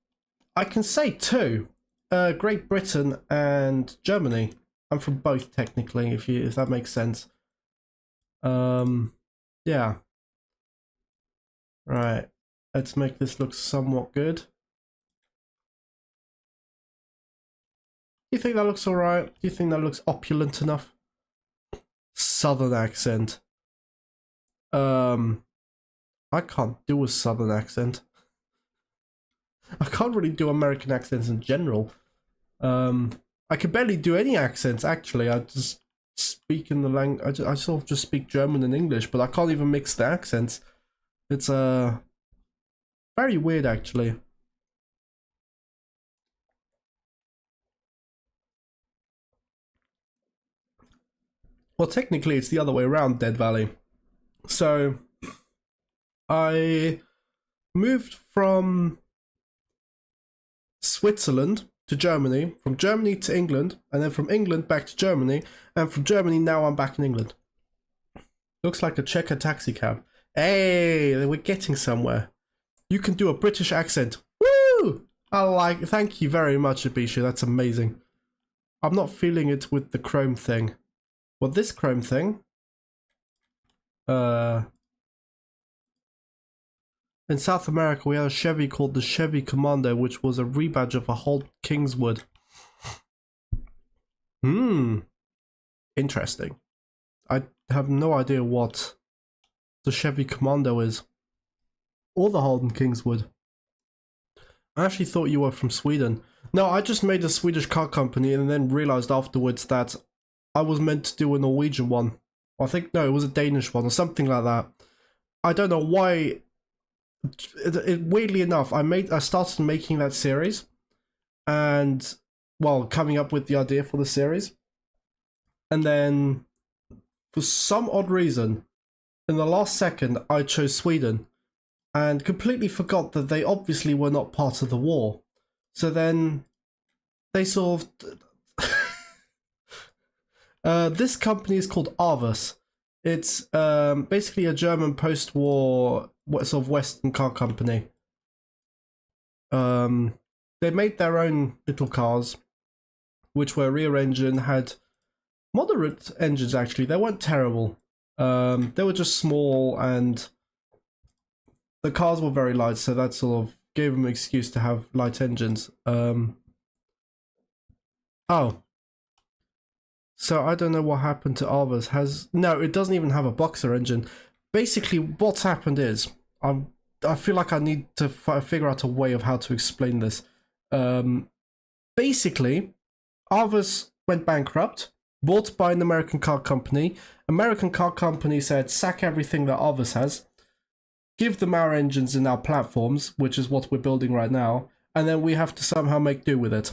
I can say two. Great Britain and Germany. I'm from both, technically, if that makes sense. Yeah. Right. Let's make this look somewhat good. Do you think that looks alright? Do you think that looks opulent enough? Southern accent. I can't do a southern accent. I can't really do American accents in general. I can barely do any accents, actually. I just speak in the language. I sort of just speak German and English, but I can't even mix the accents. It's very weird, actually. Well, technically, it's the other way around, Dead Valley. So, I moved from Switzerland to Germany, from Germany to England, and then from England back to Germany, and from Germany now I'm back in England. Looks like a checker taxi cab. Hey, we're getting somewhere. You can do a British accent. Woo! Thank you very much, Abisha, that's amazing. I'm not feeling it with the chrome thing. Well, this chrome thing, in South America, we had a Chevy called the Chevy Commando, which was a rebadge of a Holt Kingswood. Interesting. I have no idea what the Chevy Commando is. Or the Holden Kingswood. I actually thought you were from Sweden. No, I just made a Swedish car company and then realized afterwards that I was meant to do a Norwegian one. I think, no, it was a Danish one or something like that. I don't know why. Weirdly enough, I started making that series, and well, coming up with the idea for the series, and then for some odd reason, in the last second, I chose Sweden, and completely forgot that they obviously were not part of the war. So then, they sort of this company is called Arvus. It's basically a German post-war sort of Western car company. They made their own little cars, which were rear engine, had moderate engines actually. They weren't terrible. They were just small, and the cars were very light, so that sort of gave them an excuse to have light engines. Oh. So I don't know what happened to Arva's. No, it doesn't even have a boxer engine. Basically, what's happened is I feel like I need to figure out a way of how to explain this. Basically, Arva's went bankrupt, bought by an American car company. American car company said, sack everything that Arva's has, give them our engines and our platforms, which is what we're building right now, and then we have to somehow make do with it.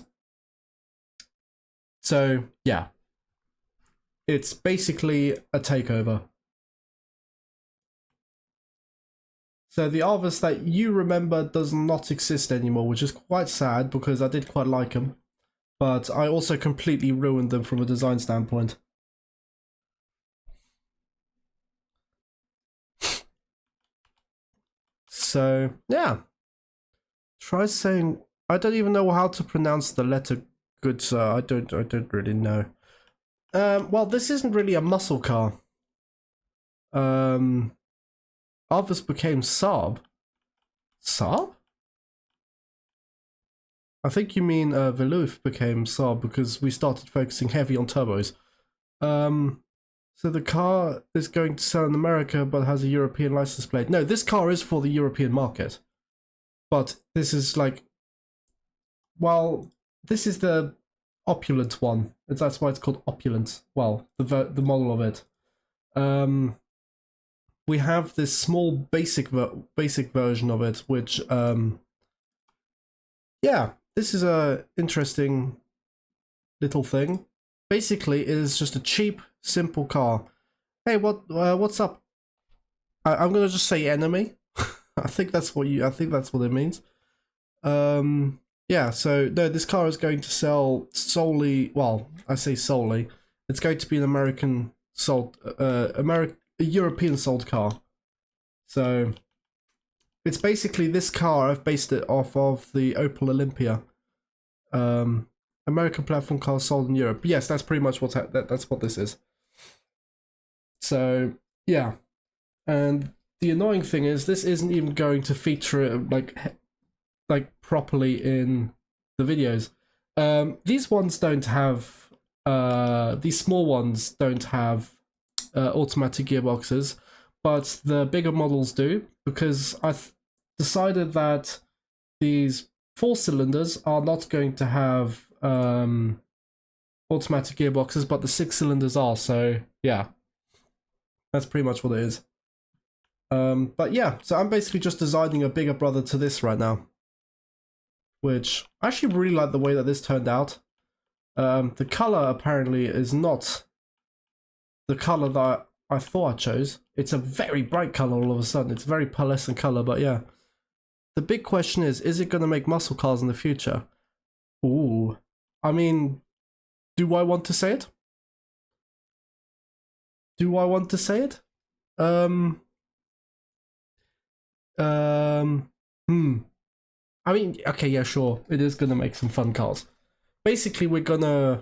So, yeah. It's basically a takeover. So the Arvas that you remember does not exist anymore, which is quite sad because I did quite like them. But I also completely ruined them from a design standpoint. So, yeah. Try saying... I don't even know how to pronounce the letter good, sir. I don't really know. Well, this isn't really a muscle car. Arvas became Saab. Saab? I think you mean Velouf became Saab because we started focusing heavy on turbos. So the car is going to sell in America but has a European license plate. No, this car is for the European market. But this is like... Well, this is the opulent one. That's why it's called opulent. Well, the model of it. We have this small basic version of it, which yeah, this is a interesting little thing. Basically, it is just a cheap, simple car. Hey, what's up? I'm gonna just say enemy. I think that's what it means. Yeah, so no, this car is going to sell solely. Well, I say solely. It's going to be an American sold, a European sold car. So it's basically this car. I've based it off of the Opel Olympia. American platform car sold in Europe. Yes, that's pretty much that's what this is. So yeah, and the annoying thing is this isn't even going to feature like properly in the videos. These ones don't have these small ones don't have automatic gearboxes, but the bigger models do, because I've decided that these 4 cylinders are not going to have automatic gearboxes, but the 6 cylinders are. So yeah, that's pretty much what it is. But yeah, so I'm basically just designing a bigger brother to this right now, which I actually really like the way that this turned out. The color apparently is not the color that I thought I chose. It's a very bright color all of a sudden. It's a very pearlescent color, but yeah. The big question is it going to make muscle cars in the future? Ooh. I mean, do I want to say it? Do I want to say it? I mean, okay, yeah, sure. It is going to make some fun cars. Basically, we're going to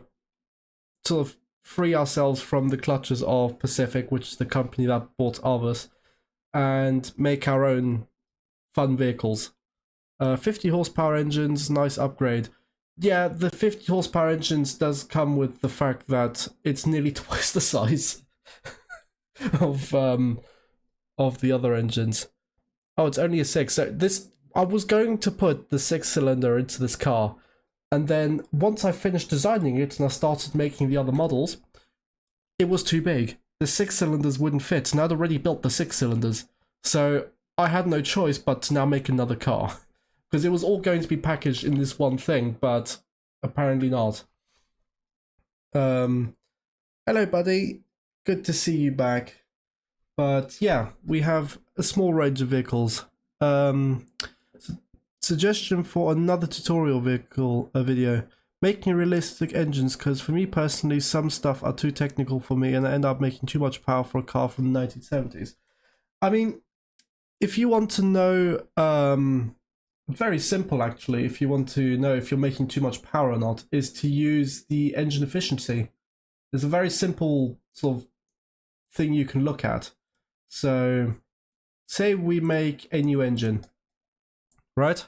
sort of free ourselves from the clutches of Pacific, which is the company that bought Arvas, and make our own fun vehicles. 50 horsepower engines, nice upgrade. Yeah, the 50 horsepower engines does come with the fact that it's nearly twice the size of the other engines. Oh, it's only a 6. So this, I was going to put the 6-cylinder into this car, and then once I finished designing it and I started making the other models, it was too big. The 6 cylinders wouldn't fit, and I'd already built the 6 cylinders. So I had no choice but to now make another car. Because it was all going to be packaged in this one thing, but apparently not. Hello, buddy. Good to see you back. But yeah, we have a small range of vehicles. Suggestion for another tutorial video. Making realistic engines, because for me personally, some stuff are too technical for me and I end up making too much power for a car from the 1970s. I mean, if you want to know, very simple actually, if you want to know if you're making too much power or not, is to use the engine efficiency. There's a very simple sort of thing you can look at. So, say we make a new engine, right?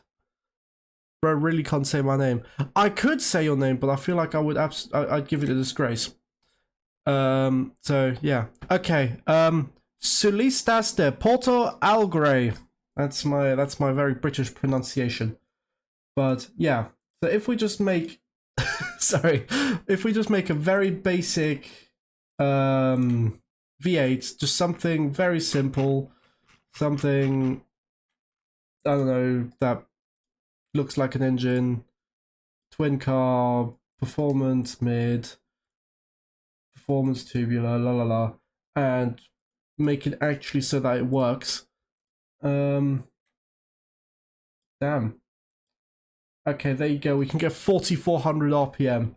Bro, really can't say my name. I could say your name, but I feel like I'd give it a disgrace. So yeah. Okay. Sulistaste Porto Algre. That's my very British pronunciation. But yeah. So if we just make sorry, if we just make a very basic V8, just something very simple, something I don't know that looks like an engine, twin car, performance mid, performance tubular, la la la, and make it actually so that it works. Damn. Okay, there you go. We can get 4,400 RPM.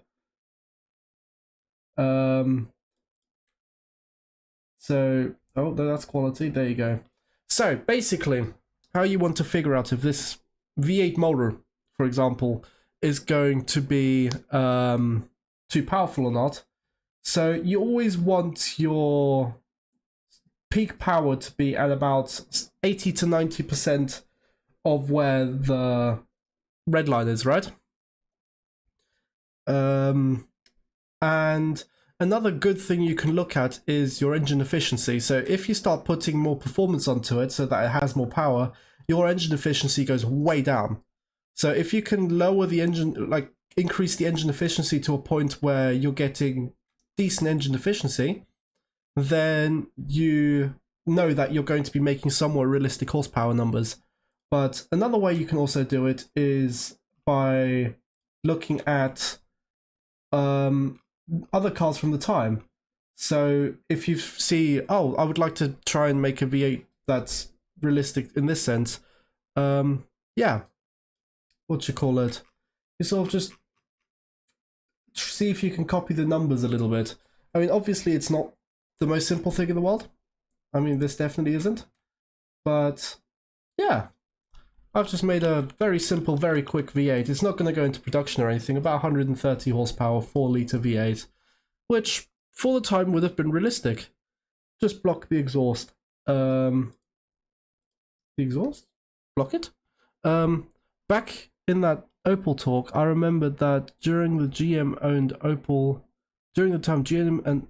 So, oh, that's quality. There you go. So, basically, how you want to figure out if this V8 motor, for example, is going to be too powerful or not. So, you always want your peak power to be at about 80 to 90% of where the red line is, right? And another good thing you can look at is your engine efficiency. So if you start putting more performance onto it so that it has more power, your engine efficiency goes way down. So if you can lower the engine, like increase the engine efficiency to a point where you're getting decent engine efficiency, then you know that you're going to be making somewhat realistic horsepower numbers. But another way you can also do it is by looking at other cars from the time. So if you see, oh, I would like to try and make a V8 that's realistic in this sense, yeah, what you call it? You sort of just see if you can copy the numbers a little bit. I mean, obviously it's not the most simple thing in the world. I mean, this definitely isn't. But yeah, I've just made a very simple, very quick V8. It's not going to go into production or anything. About 130 horsepower, 4-litre V8, which for the time would have been realistic. Just block the exhaust. The exhaust? Block it? Back in that Opel talk, I remembered that during the GM-owned Opel, during the time GM and,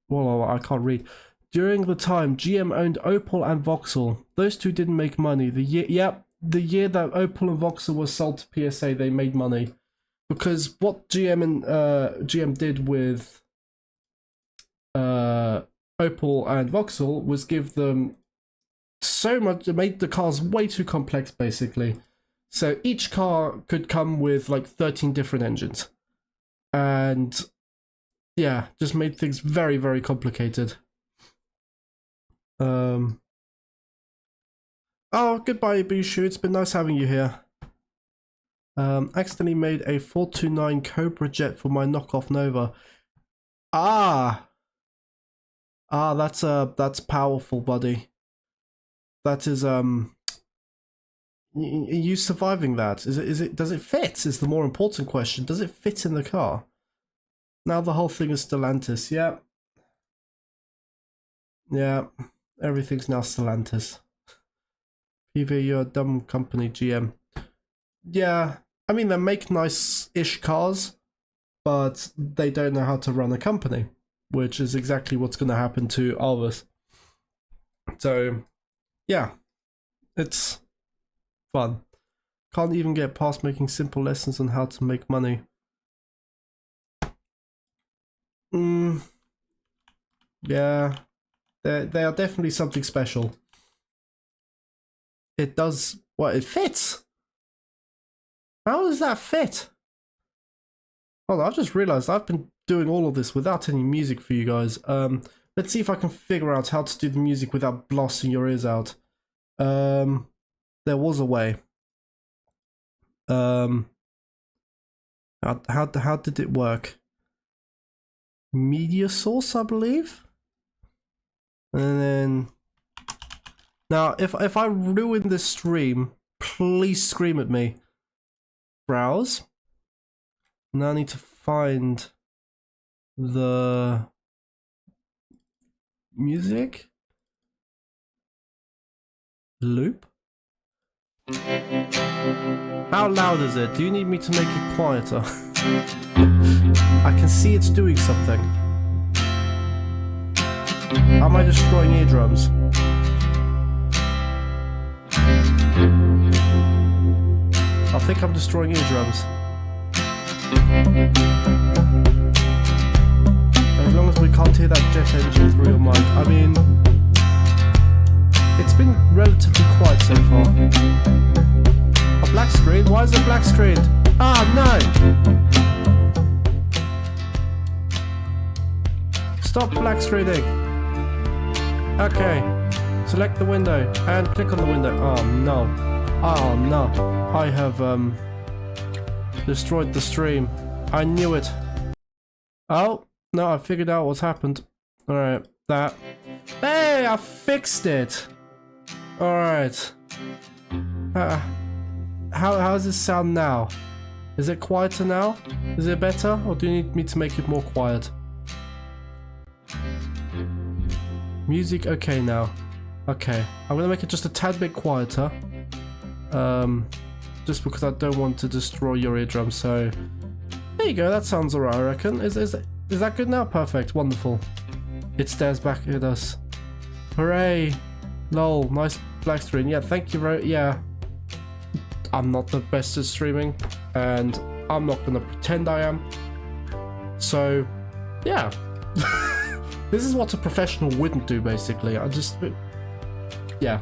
well, I can't read. During the time GM owned Opel and Vauxhall, those two didn't make money. The year that Opel and Vauxhall was sold to PSA, they made money, because what GM did with Opel and Vauxhall was give them so much. It made the cars way too complex, basically. So each car could come with like 13 different engines, and yeah, just made things very, very complicated. Oh, goodbye, Bishu. It's been nice having you here. Accidentally made a 429 Cobra jet for my knockoff Nova. That's powerful, buddy. That is you surviving that? Is it does it fit? Is the more important question. Does it fit in the car? Now the whole thing is Stellantis. Yeah. Everything's now Stellantis. PV, you're a dumb company, GM. Yeah, I mean, they make nice-ish cars, but they don't know how to run a company, which is exactly what's going to happen to Alvis. So, yeah, it's fun. Can't even get past making simple lessons on how to make money. Yeah. They are definitely something special. It does what? It fits. How does that fit? Hold on, I've just realized I've been doing all of this without any music for you guys. Let's see if I can figure out how to do the music without blasting your ears out. There was a way. How did it work? Media source, I believe. And then now if I ruin this stream, please scream at me. Browse. Now I need to find the music loop. How loud is it? Do you need me to make it quieter? I can see it's doing something. Am I destroying eardrums? I think I'm destroying eardrums. As long as we can't hear that jet engine through your mic. I mean, it's been relatively quiet so far. A black screen? Why is it black screened? Ah, no! Stop black screening. Okay. Select the window and click on the window. Oh no. Oh no. I have destroyed the stream. I knew it. Oh, no, I figured out what's happened. Alright, that. Hey, I fixed it! Alright. How does it sound now? Is it quieter now? Is it better? Or do you need me to make it more quiet? Music okay now. Okay, I'm gonna make it just a tad bit quieter. Just because I don't want to destroy your eardrum, so... There you go, that sounds alright, I reckon. Is that good now? Perfect, wonderful. It stares back at us. Hooray! Lol, nice black screen. Yeah, thank you very... Yeah. I'm not the best at streaming, and I'm not gonna pretend I am. So, yeah. This is what a professional wouldn't do, basically. I just... Yeah.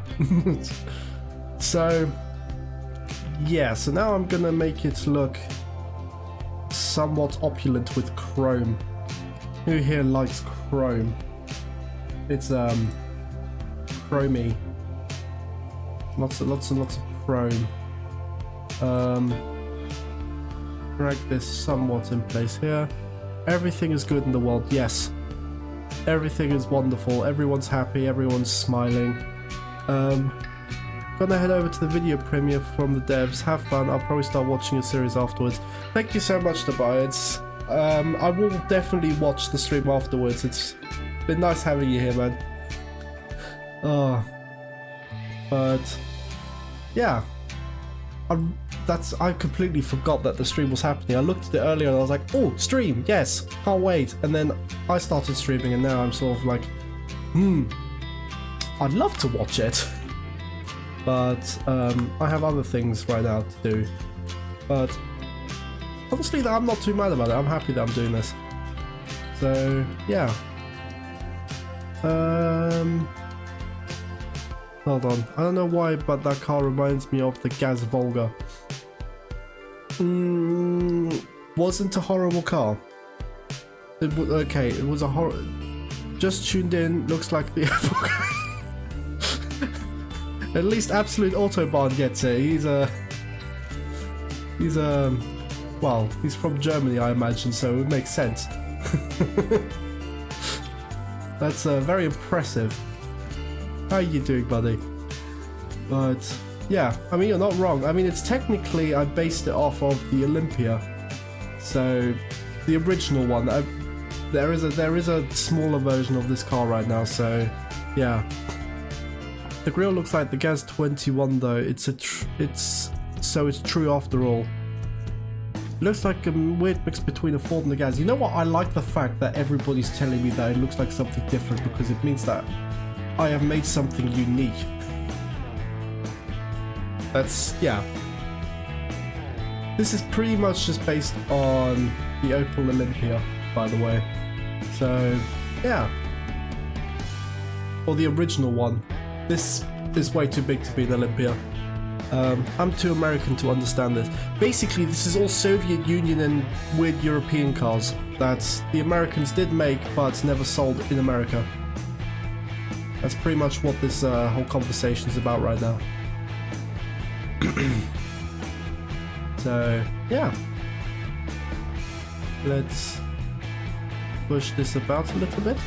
So... Yeah, so now I'm gonna make it look somewhat opulent with chrome. Who here likes chrome? It's chromey. Lots and lots of chrome. Drag this somewhat in place here. Everything is good in the world, yes. Everything is wonderful, everyone's happy, everyone's smiling. Gonna head over to the video premiere from the devs. Have fun. I'll probably start watching a series afterwards. Thank you so much, Tobias. I will definitely watch the stream afterwards. It's been nice having you here, man. But yeah, I completely forgot that the stream was happening. I looked at it earlier and I was like, oh, stream, yes, can't wait. And then I started streaming and now I'm sort of like, I'd love to watch it. But I have other things right now to do. But honestly, I'm not too mad about it. I'm happy that I'm doing this. So yeah. Hold on. I don't know why, but that car reminds me of the Gaz Volga. Wasn't a horrible car. Okay, it was a horror. Just tuned in. Looks like the. At least Absolute Autobahn gets it. Well, he's from Germany, I imagine, so it makes sense. That's very impressive. How are you doing, buddy? But yeah, I mean, you're not wrong. I mean, it's technically, I based it off of the Olympia, so the original one. There is a smaller version of this car right now, so yeah. The grille looks like the Gaz 21 though. It's true after all. It looks like a weird mix between a Ford and a Gaz. You know what? I like the fact that everybody's telling me that it looks like something different because it means that I have made something unique. That's, yeah. This is pretty much just based on the Opel Olympia, by the way. So, yeah. Or the original one. This is way too big to be an Olympia. I'm too American to understand this. Basically, this is all Soviet Union and weird European cars that the Americans did make but never sold in America. That's pretty much what this whole conversation is about right now. So, yeah. Let's push this about a little bit.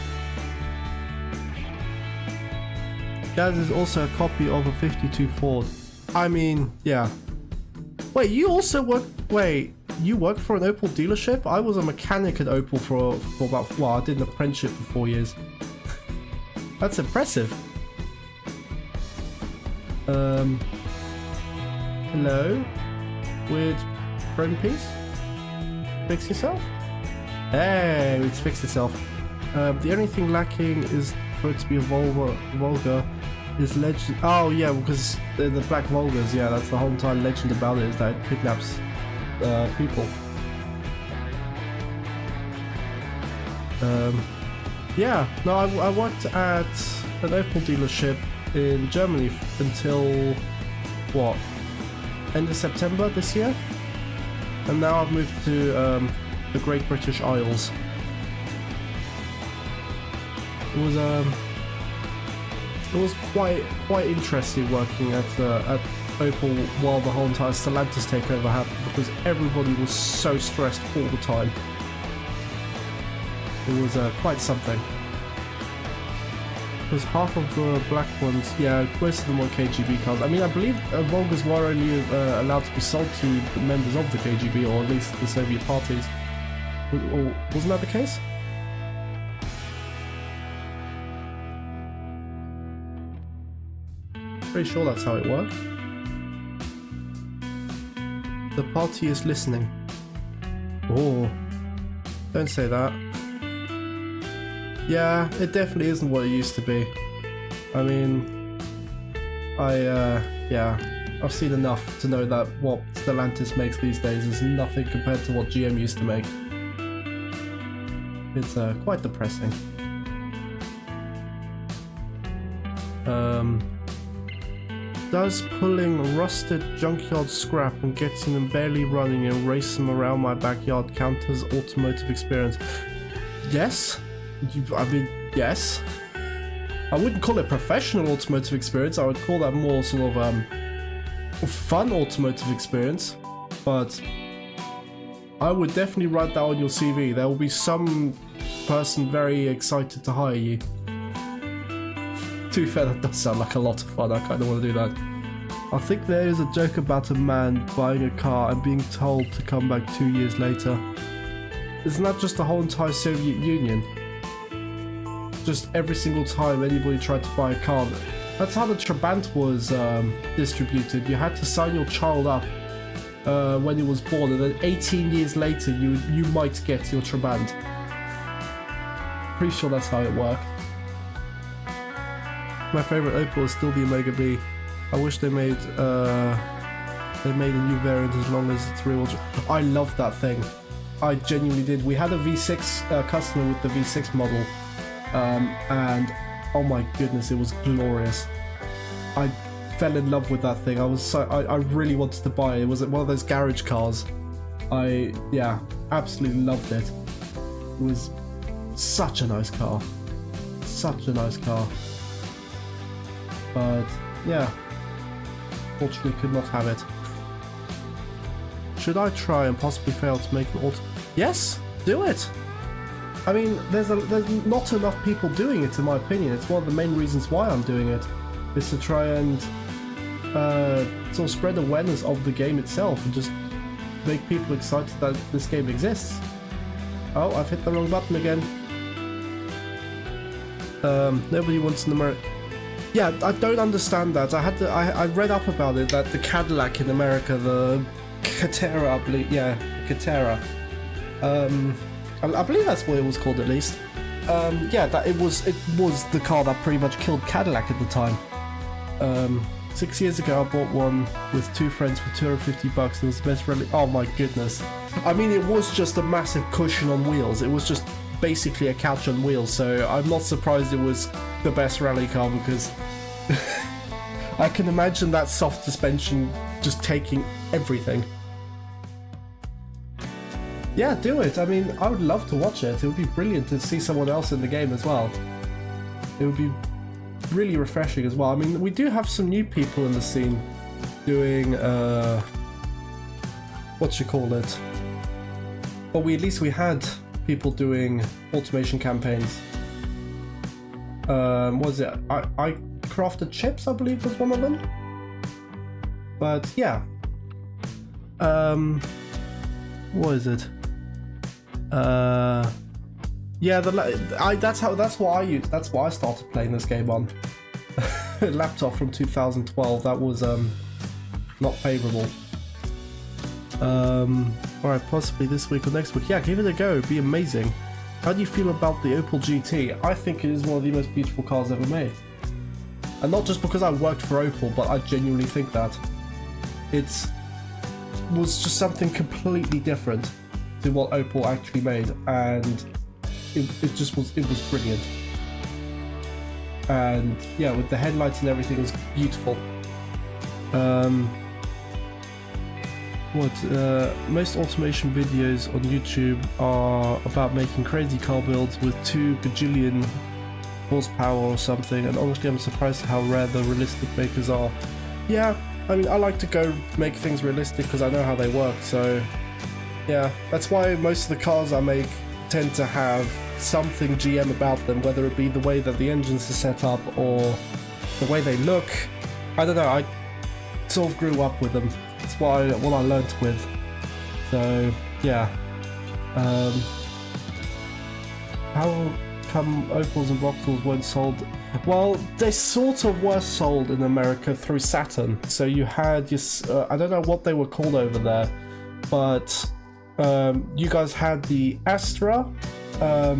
Gaz is also a copy of a 52 Ford. I mean, yeah. Wait, you also work... Wait, you worked for an Opel dealership? I was a mechanic at Opel for about... Well, I did an apprenticeship for 4 years. That's impressive. Hello? Weird chrome piece? Fix yourself? Hey, it's fixed itself. The only thing lacking is for it to be a Volga is legend. Oh yeah, because the Black Volgas, yeah, that's the whole entire legend about it, is that it kidnaps people. Yeah, no, I worked at an Opel dealership in Germany until, what, end of September this year? And now I've moved to the Great British Isles. It was quite interesting working at Opel while the whole entire Stellantis takeover happened, because everybody was so stressed all the time. It was quite something. Because half of the black ones, yeah, most of them were KGB cars. I mean, I believe Volgas were only allowed to be sold to members of the KGB, or at least the Soviet parties. Or wasn't that the case? Pretty sure that's how it worked. The party is listening. Oh, don't say that. Yeah, it definitely isn't what it used to be. I mean, yeah, I've seen enough to know that what Stellantis makes these days is nothing compared to what GM used to make. It's quite depressing. Does pulling rusted junkyard scrap and getting them barely running and race them around my backyard count as automotive experience? Yes. I mean, yes. I wouldn't call it professional automotive experience. I would call that more sort of fun automotive experience. But I would definitely write that on your CV. There will be some person very excited to hire you. To be fair, that does sound like a lot of fun. I kind of want to do that. I think there is a joke about a man buying a car and being told to come back 2 years later. Isn't that just the whole entire Soviet Union? Just every single time anybody tried to buy a car. That's how the Trabant was distributed. You had to sign your child up when he was born, and then 18 years later you might get your Trabant. Pretty sure that's how it worked. My favourite Opel is still the Omega B. I wish they made a new variant as long as it's real. I loved that thing. I genuinely did. We had a V6 customer with the V6 model, and oh my goodness, it was glorious. I fell in love with that thing. I really wanted to buy it. It was one of those garage cars. Yeah, absolutely loved it. It was such a nice car. Such a nice car. But yeah, fortunately could not have it. Should I try and possibly fail to make an auto? Yes, do it. I mean, there's not enough people doing it, in my opinion. It's one of the main reasons why I'm doing it, is to try and sort of spread awareness of the game itself and just make people excited that this game exists. Oh, I've hit the wrong button again. Nobody wants an American. Yeah, I don't understand that. I read up about it, that the Cadillac in America, the Catera, I believe, yeah, Catera. I believe that's what it was called, at least. Yeah, that it was the car that pretty much killed Cadillac at the time. 6 years ago, I bought one with two friends for $250. It was the best rally. Oh my goodness! I mean, it was just a massive cushion on wheels. It was just basically a couch on wheels. So I'm not surprised it was the best rally car, because I can imagine that soft suspension just taking everything. Yeah, do it. I mean, I would love to watch it. It would be brilliant to see someone else in the game as well. It would be really refreshing as well. I mean, we do have some new people in the scene doing what you call it. But at least we had people doing automation campaigns. What was it? I crafted chips, I believe, was one of them. But yeah. What is it? Yeah, that's what I used. That's why I started playing this game on. Laptop from 2012. That was not favourable. Alright, possibly this week or next week. Yeah, give it a go. It'd be amazing. How do you feel about the Opel GT? I think it is one of the most beautiful cars ever made. And not just because I worked for Opel, but I genuinely think that. It was just something completely different to what Opel actually made, and it was brilliant. And yeah, with the headlights and everything, it was beautiful. Most automation videos on YouTube are about making crazy car builds with 2 gajillion horsepower or something, and honestly I'm surprised how rare the realistic makers are. Yeah, I mean, I like to go make things realistic because I know how they work, so yeah, that's why most of the cars I make tend to have something GM about them, whether it be the way that the engines are set up or the way they look. I don't know, I sort of grew up with them. That's what I learnt with. So yeah. How come Opels and Vauxhalls weren't sold? Well, they sort of were sold in America through Saturn. So you had your, I don't know what they were called over there, but you guys had the Astra. I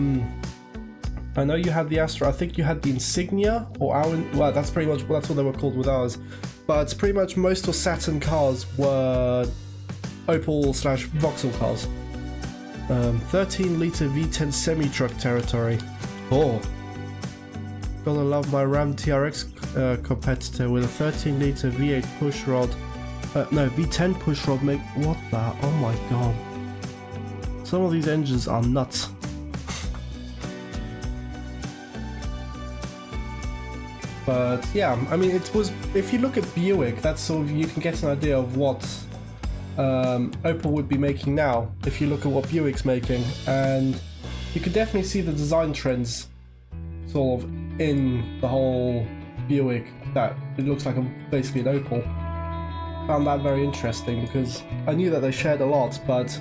know you had the Astra. I think you had the Insignia, or our, well, that's pretty much, that's what they were called with ours. But pretty much most of Saturn cars were Opel/Vauxhall cars. 13-litre V10 semi-truck territory. Oh, gotta love my Ram TRX competitor with a 13-litre V8 pushrod. No, V10 pushrod. Make what the? Oh my god! Some of these engines are nuts. But yeah, I mean, it was. If you look at Buick, that's sort of, you can get an idea of what Opel would be making now. If you look at what Buick's making, and you can definitely see the design trends, sort of in the whole Buick. That it looks like basically an Opel. Found that very interesting because I knew that they shared a lot, but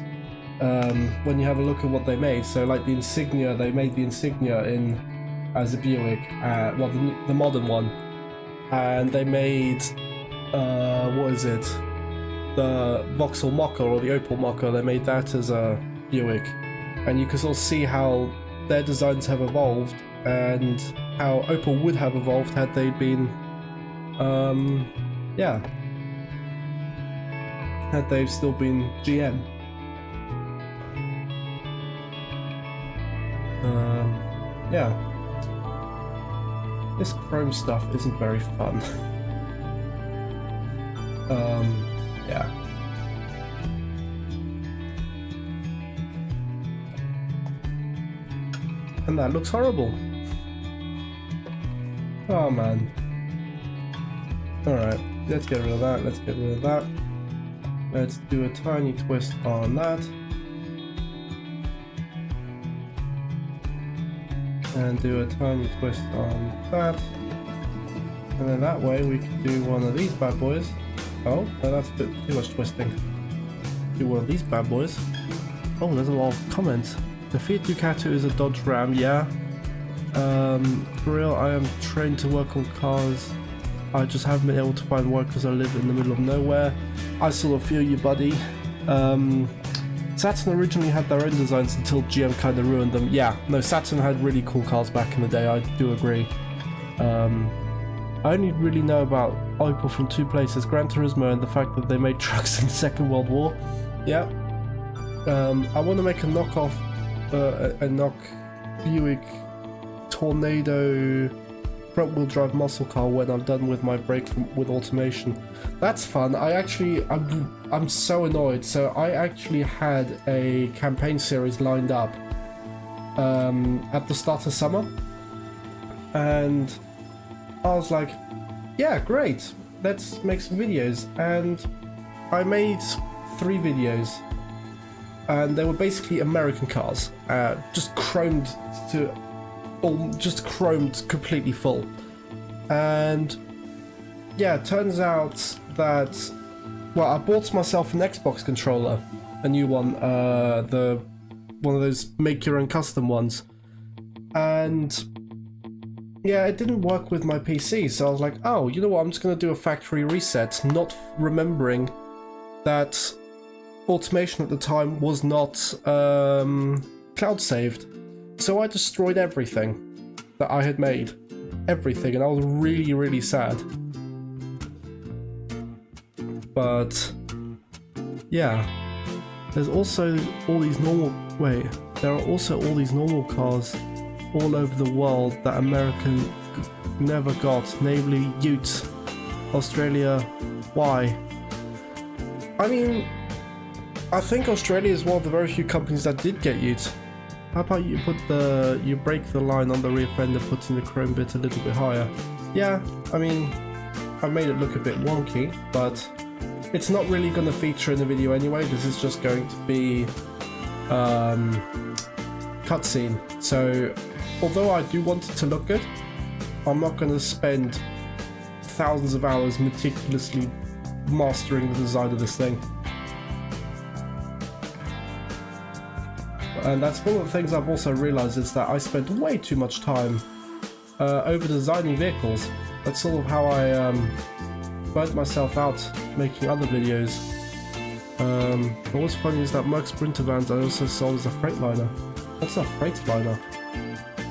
when you have a look at what they made, so like the Insignia, they made the Insignia in as a Buick, well, the modern one, and they made what is it, the Vauxhall Mocha or the Opel Mocha, they made that as a Buick, and you can sort of see how their designs have evolved and how Opel would have evolved had they been yeah, had they still been GM. Yeah. This chrome stuff isn't very fun. Yeah. And that looks horrible. Oh man. Alright, let's get rid of that, let's get rid of that. Let's do a tiny twist on that. And do a tiny twist on that, and then that way we can do one of these bad boys. Oh, no, that's a bit too much twisting. Do one of these bad boys. Oh, there's a lot of comments. The Fiat Ducato is a Dodge Ram, yeah. For real, I am trained to work on cars. I just haven't been able to find work because I live in the middle of nowhere. I sort of feel you, buddy. Saturn originally had their own designs until GM kind of ruined them. Yeah, no, Saturn had really cool cars back in the day, I do agree. I only really know about Opel from 2 places, Gran Turismo and the fact that they made trucks in the Second World War. Yeah. I want to make a knockoff, Buick Tornado front-wheel drive muscle car when I'm done with my break with automation. That's fun. I'm so annoyed. So I actually had a campaign series lined up at the start of summer, and I was like, yeah, great, let's make some videos. And I made 3 videos, and they were basically American cars, just chromed completely full. And yeah, it turns out that, well, I bought myself an Xbox controller, a new one, one of those make your own custom ones, and yeah, it didn't work with my PC. So I was like, oh, you know what, I'm just gonna do a factory reset, not remembering that automation at the time was not cloud saved. So I destroyed everything that I had made. Everything, and I was really, really sad. But yeah, there's also all these normal, there are also all these normal cars all over the world that America never got, namely Utes. Australia, why? I mean, I think Australia is one of the very few companies that did get Utes. How about you you break the line on the rear fender, putting the chrome bit a little bit higher? Yeah, I mean, I've made it look a bit wonky, but it's not really going to feature in the video anyway. This is just going to be cutscene. So, although I do want it to look good, I'm not going to spend thousands of hours meticulously mastering the design of this thing. And that's one of the things I've also realized, is that I spent way too much time over designing vehicles. That's sort of how I burnt myself out making other videos. But what's funny is that Merc Sprinter vans I also sold as a Freightliner. What's a Freightliner?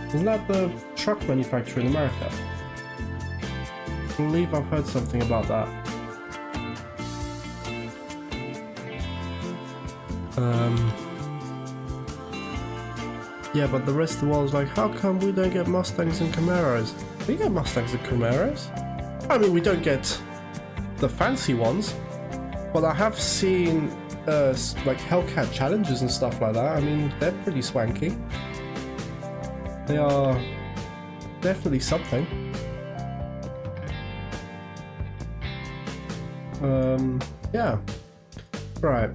Isn't that the truck manufacturer in America? I believe I've heard something about that. Yeah, but the rest of the world is like, how come we don't get Mustangs and Camaros? We get Mustangs and Camaros. I mean, we don't get the fancy ones, but I have seen like Hellcat Challengers and stuff like that. I mean, they're pretty swanky. They are definitely something. Yeah. Right.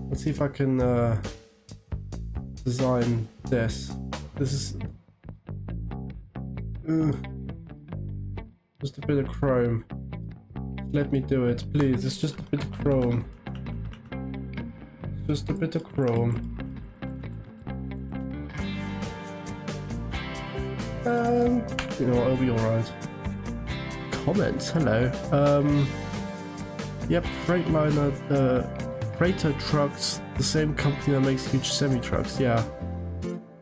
Let's see if I can design this. This is just a bit of chrome. Let me do it, please. It's just a bit of chrome. Just a bit of chrome. You know what, it'll be alright. Comments, hello. Yep, Freightliner, Freighter Trucks, the same company that makes huge semi-trucks, yeah.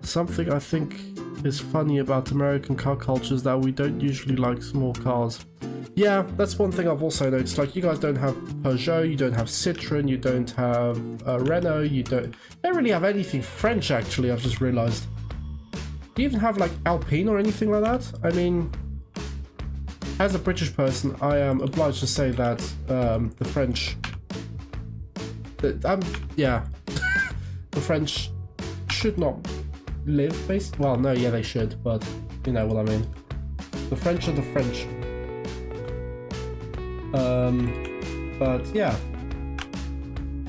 Something I think is funny about American car culture is that we don't usually like small cars. Yeah, that's one thing I've also noticed. Like, you guys don't have Peugeot, you don't have Citroen, you don't have Renault, you don't really have anything French, actually, I've just realized. Do you even have, like, Alpine or anything like that? I mean, as a British person, I am obliged to say that the French... yeah. The French should not live, based. Well, no, yeah, they should, but you know what I mean. The French are the French. But yeah,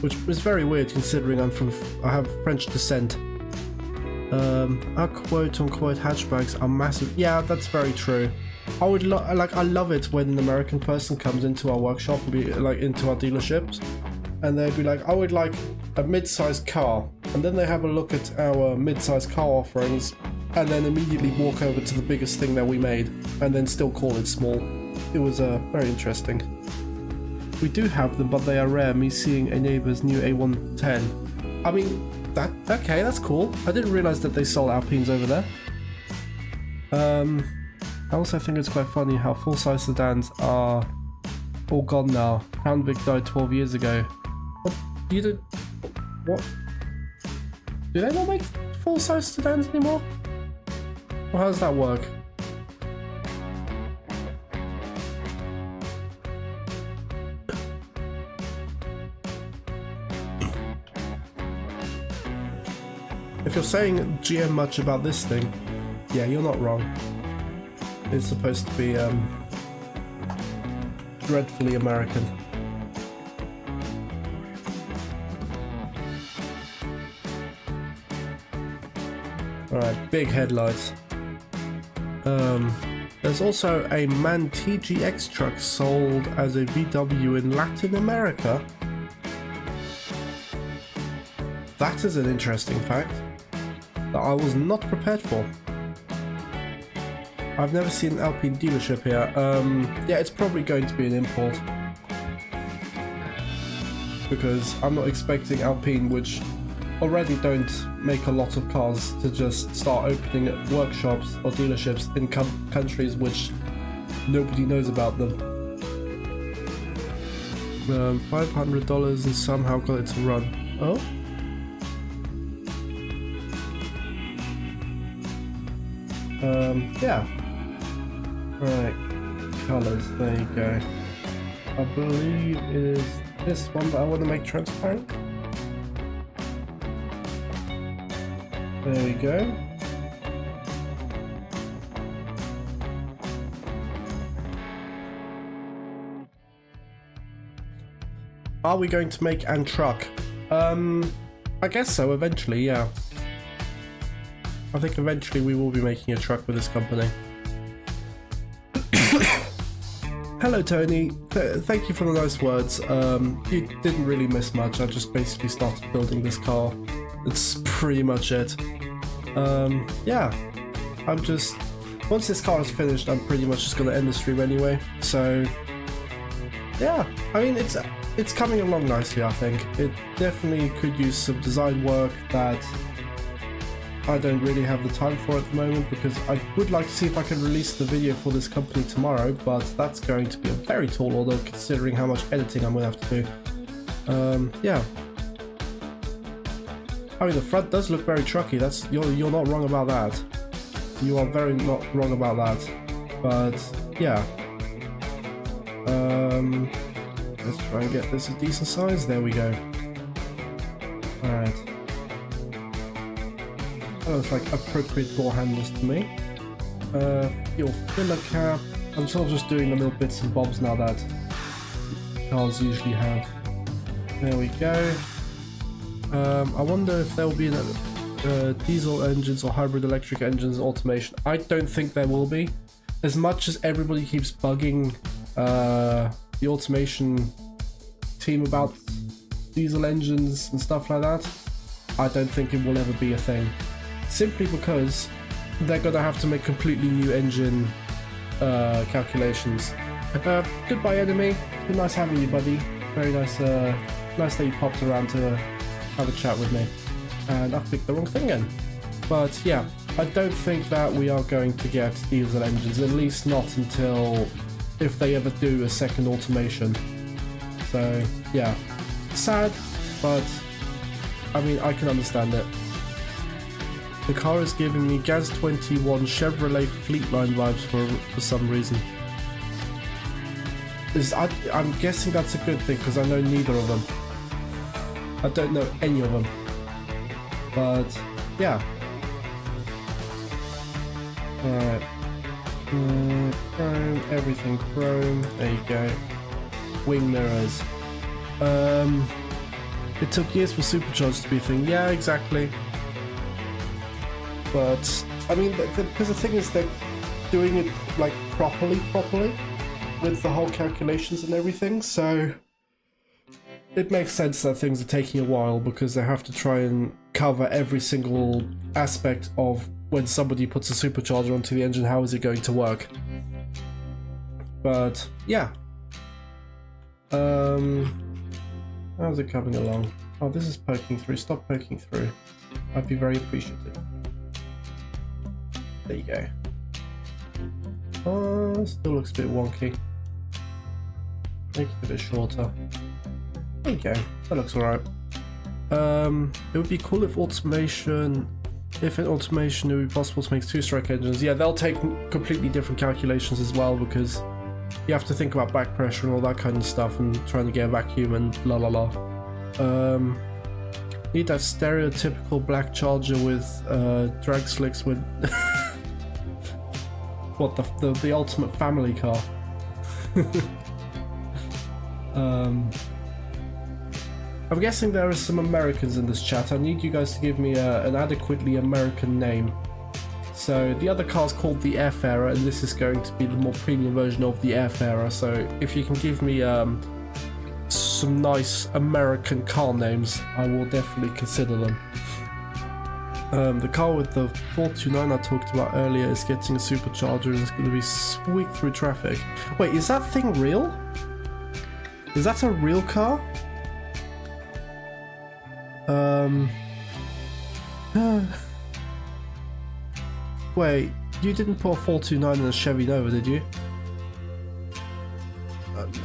which is very weird considering I have French descent. Our quote-unquote hatchbacks are massive. Yeah, that's very true. I would I love it when an American person comes into our workshop, and be like into our dealerships, and they'd be like, I would like a mid-sized car, and then they have a look at our mid-sized car offerings, and then immediately walk over to the biggest thing that we made, and then still call it small. It was very interesting. We do have them, but they are rare. Me seeing a neighbor's new A110. I mean, okay, that's cool. I didn't realize that they sold Alpines over there. I also think it's quite funny how full-size sedans are all gone now. Crown Vic died 12 years ago. What? You did... What? Do they not make full-size sedans anymore? Or how does that work? If you're saying GM much about this thing, yeah, you're not wrong. It's supposed to be dreadfully American. Alright, big headlights. There's also a MAN TGX truck sold as a VW in Latin America. That is an interesting fact that I was not prepared for. I've never seen an Alpine dealership here. Yeah, it's probably going to be an import, because I'm not expecting Alpine, which already don't make a lot of cars to just start opening workshops or dealerships in countries which nobody knows about them. $500 and somehow got it to run. Oh? Yeah. Right. Colors, there you go. I believe it is this one that I want to make transparent. There we go. Are we going to make an truck? I guess so, eventually, yeah. I think eventually we will be making a truck with this company. Hello Tony, thank you for the nice words. You didn't really miss much, I just basically started building this car. That's pretty much it. Yeah, I'm just... Once this car is finished, I'm pretty much just going to end the stream anyway, so... Yeah, I mean, it's coming along nicely, I think. It definitely could use some design work that I don't really have the time for at the moment, because I would like to see if I can release the video for this company tomorrow, but that's going to be a very tall order considering how much editing I'm going to have to do. Yeah. I mean, the front does look very trucky. That's you're not wrong about that. You are very not wrong about that. But yeah. Let's try and get this a decent size. There we go. Alright. That looks like appropriate door handles to me. Your filler cap. I'm sort of just doing the little bits and bobs now that cars usually have. There we go. I wonder if there will be diesel engines or hybrid electric engines automation. I don't think there will be. As much as everybody keeps bugging the automation team about diesel engines and stuff like that, I don't think it will ever be a thing. Simply because they're gonna have to make completely new engine calculations. Goodbye enemy, been nice having you buddy. Very nice, nice that you popped around to have a chat with me. And I picked the wrong thing again. But yeah, I don't think that we are going to get diesel engines, at least not until if they ever do a second automation. So yeah, sad, but I mean, I can understand it. The car is giving me Gaz 21 Chevrolet Fleetline vibes for some reason. I'm guessing that's a good thing because I know neither of them. I don't know any of them. But yeah. Alright. Chrome, everything chrome. There you go. Wing mirrors. It took years for supercharged to be a thing. Yeah, exactly. But I mean, because the thing is, they're doing it like properly with the whole calculations and everything. So it makes sense that things are taking a while because they have to try and cover every single aspect of when somebody puts a supercharger onto the engine. How is it going to work? But yeah. How's it coming along? Oh, this is poking through. Stop poking through. I'd be very appreciative. There you go. Oh, still looks a bit wonky. Make it a bit shorter. There you go. That looks alright. It would be cool if in automation it would be possible to make two-stroke engines. Yeah, they'll take completely different calculations as well because you have to think about back pressure and all that kind of stuff and trying to get a vacuum and la la la. Need that stereotypical black Charger with drag slicks with what the ultimate family car. I'm guessing there are some Americans in this chat. I need you guys to give me an adequately American name. So the other car's called the Airfarer, and this is going to be the more premium version of the Airfarer. So if you can give me some nice American car names, I will definitely consider them. The car with the 429 I talked about earlier is getting a supercharger and it's going to be sweet through traffic. Wait, is that thing real? Is that a real car? Wait, you didn't put a 429 in a Chevy Nova, did you?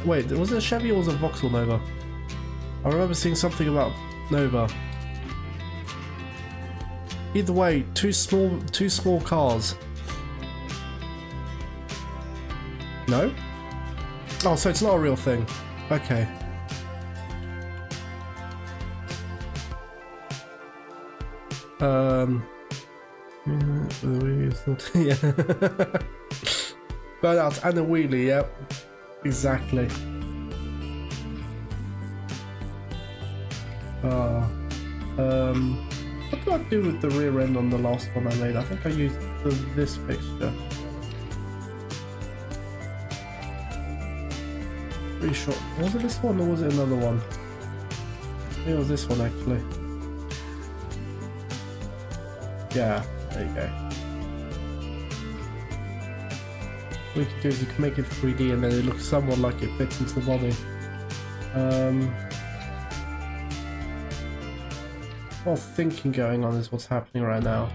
Wait, was it a Chevy or was it a Vauxhall Nova? I remember seeing something about Nova. Either way, two small cars. No? Oh, so it's not a real thing. Okay. Yeah. Burnout and a wheelie, yep. Exactly. What do I do with the rear end on the last one I made? I think I used this fixture. Pretty sure. Was it this one or was it another one? It was this one actually. Yeah, there you go. What you can do is you can make it 3D and then it looks somewhat like it fits into the body. More thinking going on is what's happening right now.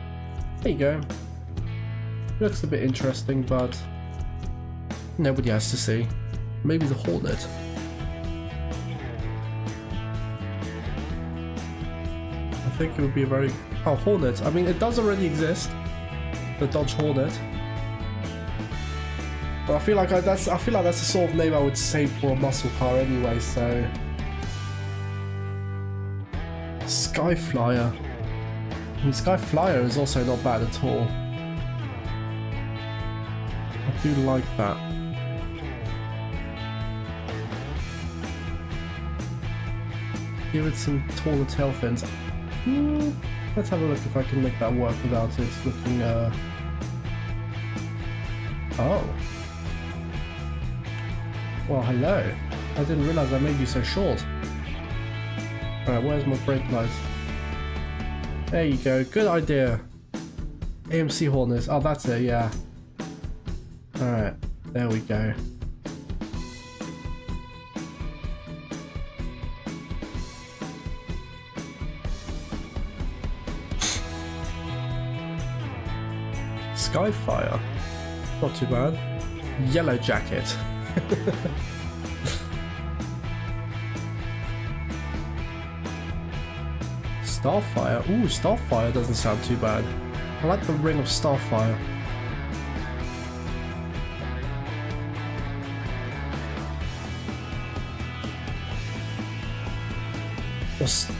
There you go. Looks a bit interesting, but nobody has to see. Maybe the Hornet. I think it would be a very... Oh, Hornet. I mean, it does already exist. The Dodge Hornet. But I feel like that's the sort of name I would say for a muscle car anyway, so... Skyflyer. And Skyflyer is also not bad at all. I do like that. Give it some taller tail fins. Let's have a look if I can make that work without it looking, Oh. Well, hello. I didn't realize I made you so short. Alright, where's my brake lights? There you go, good idea. AMC Hornets. Oh, that's it, yeah. Alright, there we go. Skyfire. Not too bad. Yellow Jacket. Starfire. Ooh, Starfire doesn't sound too bad. I like the ring of Starfire.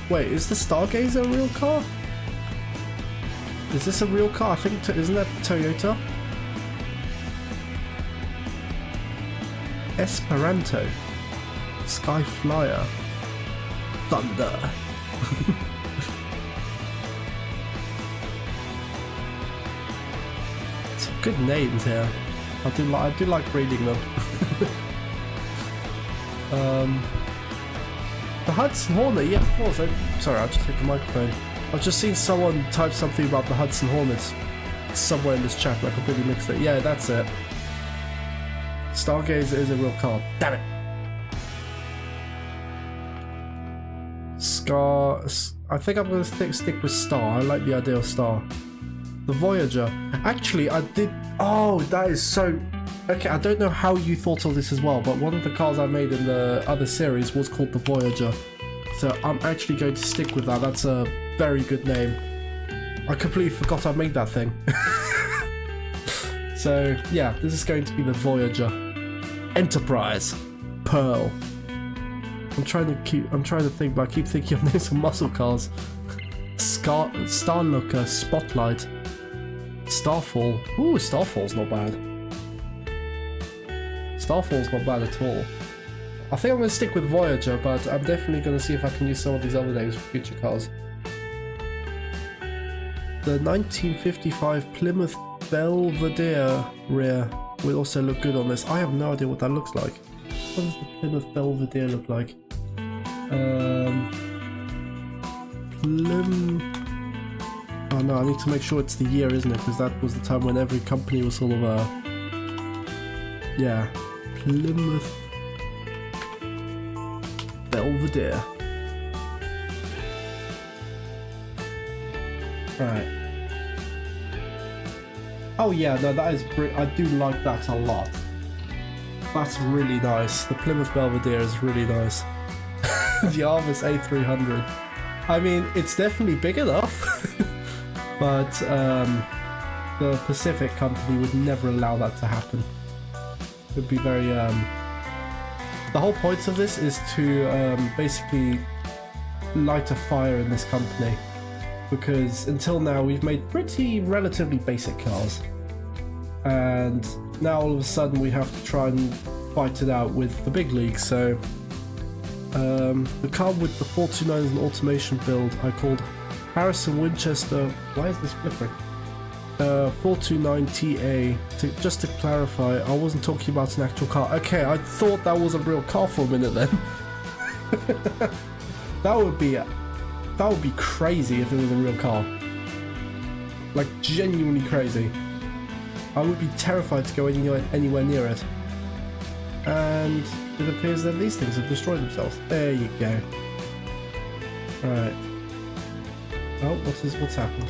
Wait, is the Stargazer a real car? Is this a real car? I think, isn't that Toyota? Esperanto. Skyflyer. Thunder. Some good names here. I do like reading them. The Hudson Hornet, yeah, of course. Sorry, I just hit the microphone. I've just seen someone type something about the Hudson Hornets somewhere in this chat, and I completely mixed it. Yeah, that's it. Stargazer is a real car. Damn it. Scar. I think I'm going to stick with Star. I like the idea of Star. The Voyager. Actually, I did... Oh, that is so... Okay, I don't know how you thought of this as well, but one of the cars I made in the other series was called the Voyager. So I'm actually going to stick with that. That's a very good name. I completely forgot I made that thing. So yeah, this is going to be the Voyager. Enterprise. Pearl. I'm trying to think, but I keep thinking of names of muscle cars. Starlooker, Spotlight, Starfall. Ooh, Starfall's not bad. Starfall's not bad at all. I think I'm going to stick with Voyager, but I'm definitely going to see if I can use some of these other names for future cars. The 1955 Plymouth Belvedere rear will also look good on this. I have no idea what that looks like. What does the Plymouth Belvedere look like? Oh no, I need to make sure it's the year, isn't it? Because that was the time when every company was sort of yeah, Plymouth Belvedere. Right. Oh yeah, no, that is I do like that a lot. That's really nice. The Plymouth Belvedere is really nice. The Arvis A300. I mean, it's definitely big enough, but the Pacific company would never allow that to happen. It would be very... The whole point of this is to basically light a fire in this company, because until now we've made pretty relatively basic cars, and now all of a sudden we have to try and fight it out with the big leagues. So the car with the 429 is an automation build I called Harrison Winchester. Why is this flipping? 429 TA. Just to clarify, I wasn't talking about an actual car. Okay, I thought that was a real car for a minute then. That would be crazy if it was a real car. Like, genuinely crazy. I would be terrified to go anywhere near it. And it appears that these things have destroyed themselves. There you go. Alright. Oh, what's happened?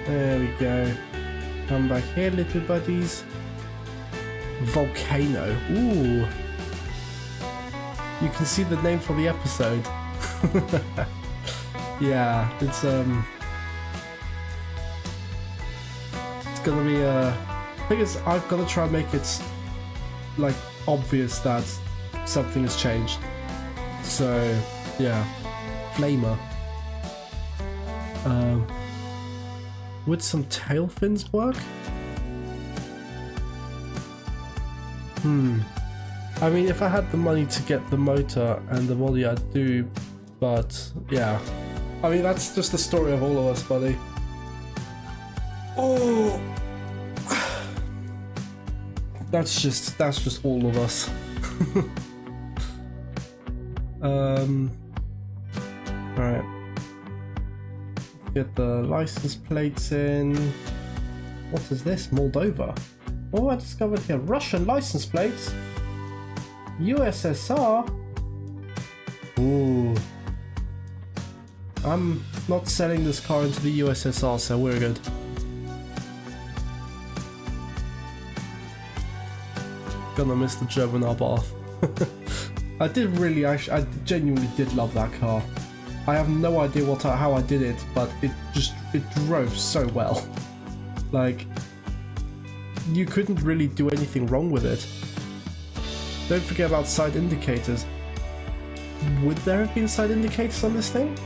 There we go. Come back here, little buddies. Volcano. Ooh. You can see the name for the episode. Yeah, it's gonna be I think I've got to try and make it like obvious that something has changed. So yeah, flamer. Would some tail fins work? I mean, if I had the money to get the motor and the body, I'd do, but yeah. I mean, that's just the story of all of us, buddy. Oh, that's just all of us. Alright. Get the license plates in. What is this? Moldova. Oh, I discovered here Russian license plates. USSR. Ooh. I'm not selling this car into the USSR, so we're good. Gonna miss the German Abarth. I genuinely did love that car. I have no idea how I did it, but it drove so well. Like, you couldn't really do anything wrong with it. Don't forget about side indicators. Would there have been side indicators on this thing?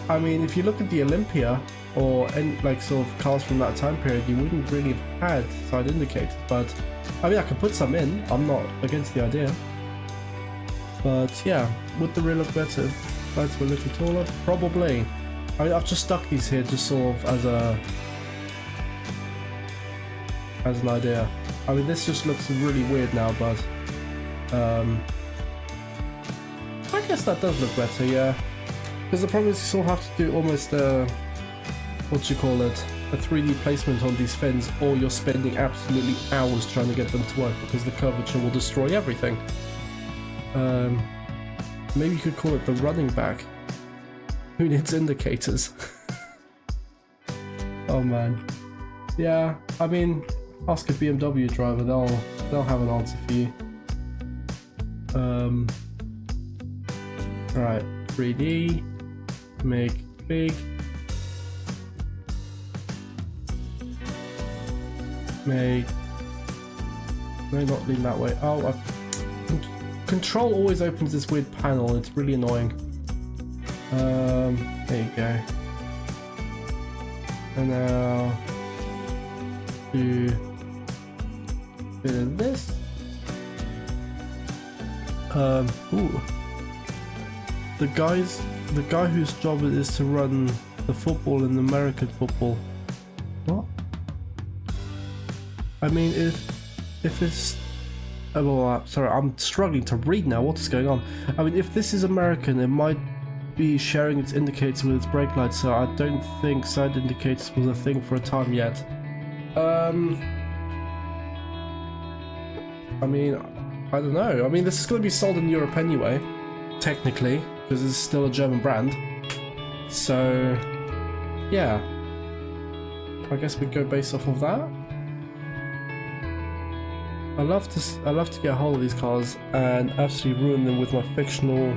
I mean, if you look at the Olympia or any like sort of cars from that time period, you wouldn't really have had side indicators. But I mean, I could put some in. I'm not against the idea. But yeah, would the rear look better? Lights were a little taller? Probably. I mean, I've just stuck these here just sort of as an idea. I mean, this just looks really weird now, but I guess that does look better, yeah. Because the problem is you sort of have to do almost what you call it, a 3D placement on these fins, or you're spending absolutely hours trying to get them to work because the curvature will destroy everything. Maybe you could call it the running back. Who needs indicators? Oh man. Yeah, I mean, ask a BMW driver, they'll have an answer for you. Alright, 3D, make big, make, no, not lean that way. Oh, Control always opens this weird panel, it's really annoying. There you go. And now do a bit of this. Ooh. The guy whose job it is to run the football in American football. What? I mean, if it's sorry, I'm struggling to read now. What is going on? I mean, if this is American, it might be sharing its indicators with its brake lights, so I don't think side indicators was a thing for a time yet. I mean, I don't know. I mean, this is going to be sold in Europe anyway, technically, because it's still a German brand. So yeah, I guess we go based off of that. I love to get a hold of these cars and absolutely ruin them with my fictional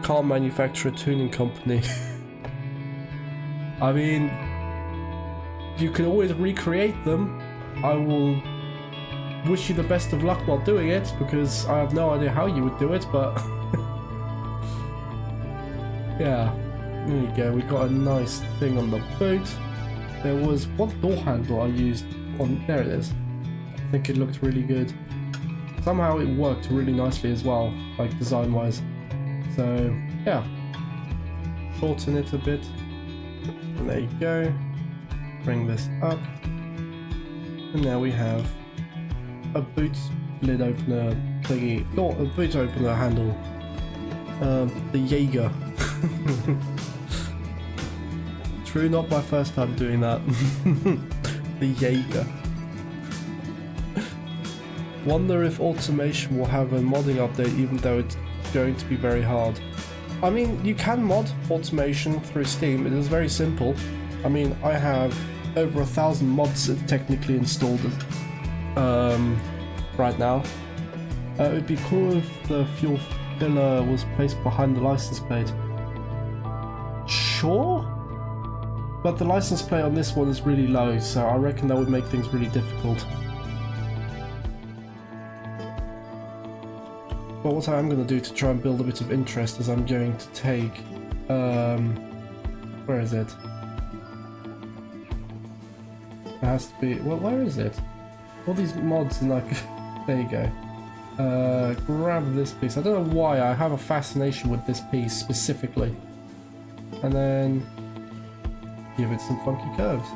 car manufacturer tuning company. I mean, you can always recreate them. I will wish you the best of luck while doing it, because I have no idea how you would do it, but yeah, there you go. We got a nice thing on the boot. There was one door handle I used on, there it is. I think it looked really good. Somehow it worked really nicely as well, like design wise. So yeah, shorten it a bit, and there you go. Bring this up, and now we have a boot lid opener thingy, not a boot opener handle, the Jaeger. True, not my first time doing that. The Jaeger. Wonder if automation will have a modding update, even though it's going to be very hard. I mean, you can mod automation through Steam. It is very simple. I mean, I have over 1,000 mods technically installed right now. It would be cool if the fuel filler was placed behind the license plate. Sure, but the license plate on this one is really low, so I reckon that would make things really difficult. But what I am going to do to try and build a bit of interest is I'm going to take, where is it? It has to be, well, where is it? All these mods and like, there you go. Grab this piece. I don't know why I have a fascination with this piece specifically. And then give it some funky curves.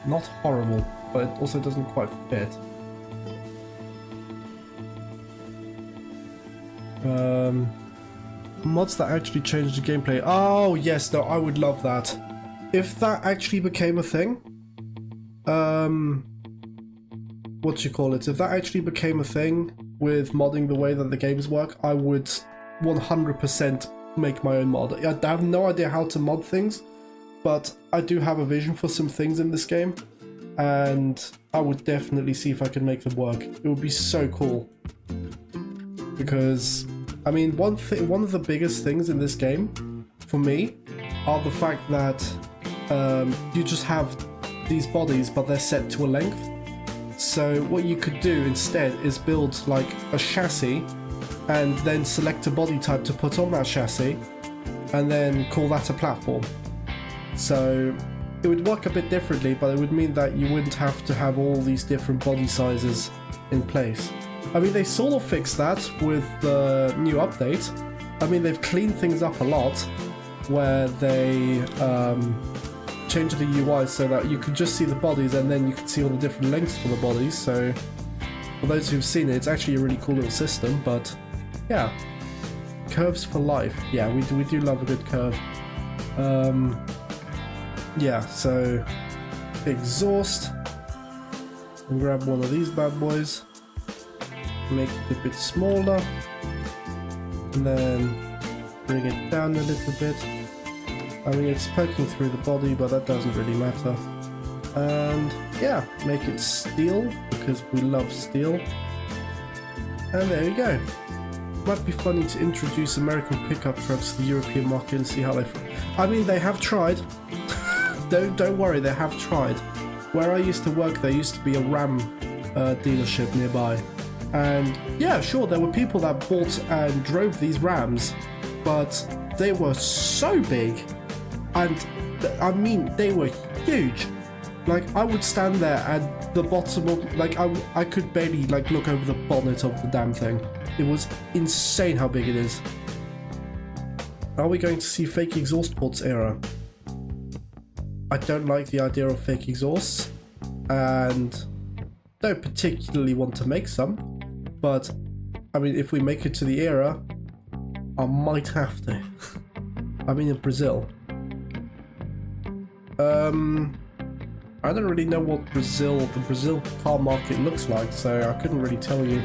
Not horrible, but it also doesn't quite fit. Mods that actually change the gameplay. Oh yes, no, I would love that. If that actually became a thing, what you call it? If that actually became a thing with modding the way that the games work, I would 100% make my own mod. I have no idea how to mod things, but I do have a vision for some things in this game, and I would definitely see if I can make them work. It would be so cool. Because, I mean, one of the biggest things in this game, for me, are the fact that you just have these bodies, but they're set to a length. So what you could do instead is build like a chassis, and then select a body type to put on that chassis, and then call that a platform. So it would work a bit differently, but it would mean that you wouldn't have to have all these different body sizes in place. I mean, they sort of fixed that with the new update. I mean, they've cleaned things up a lot, where they changed the UI so that you could just see the bodies, and then you could see all the different lengths for the bodies. So for those who've seen it, it's actually a really cool little system. But yeah, curves for life. Yeah, we do love a good curve. Yeah, so exhaust, and grab one of these bad boys, make it a bit smaller, and then bring it down a little bit. I mean, it's poking through the body, but that doesn't really matter. And yeah, make it steel, because we love steel. And there you go. Might be funny to introduce American pickup trucks to the European market and see how they... I mean, they have tried. Don't worry, they have tried. Where I used to work, there used to be a Ram dealership nearby. And yeah, sure, there were people that bought and drove these Rams, but they were so big, and I mean, they were huge. Like, I would stand there at the bottom of, like, I could barely, like, look over the bonnet of the damn thing. It was insane how big it is. Are we going to see fake exhaust ports era? I don't like the idea of fake exhausts, and don't particularly want to make some, but I mean, if we make it to the era, I might have to. I mean, in Brazil. I don't really know what the Brazil car market looks like, so I couldn't really tell you.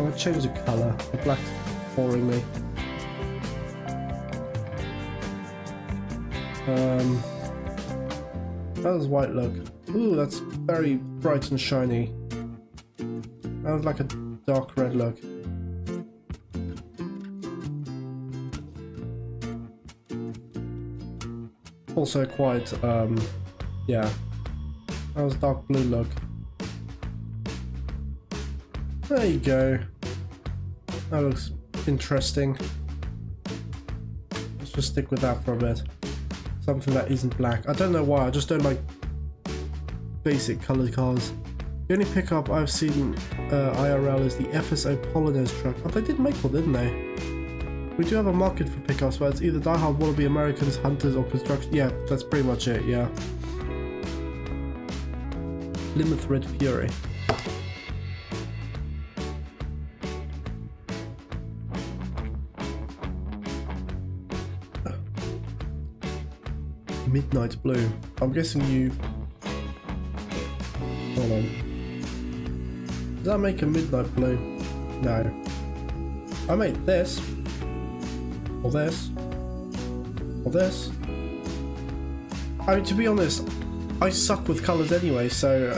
I'm gonna change the color. The black's boring me. How does white look? Ooh, that's very bright and shiny. That was like a dark red look. Also quite, yeah. That was dark blue look. There you go. That looks interesting. Let's just stick with that for a bit. Something that isn't black. I don't know why, I just don't like basic colored cars. The only pickup I've seen IRL is the FSO Polonez truck. Oh, they did make one, didn't they? We do have a market for pickups, but it's either diehard wannabe Americans, hunters, or construction. Yeah, that's pretty much it, yeah. Plymouth Red Fury. Midnight Blue. I'm guessing you... Hold on. Does that make a midnight blue? No. I made this. Or this. Or this. I mean, to be honest, I suck with colours anyway, so...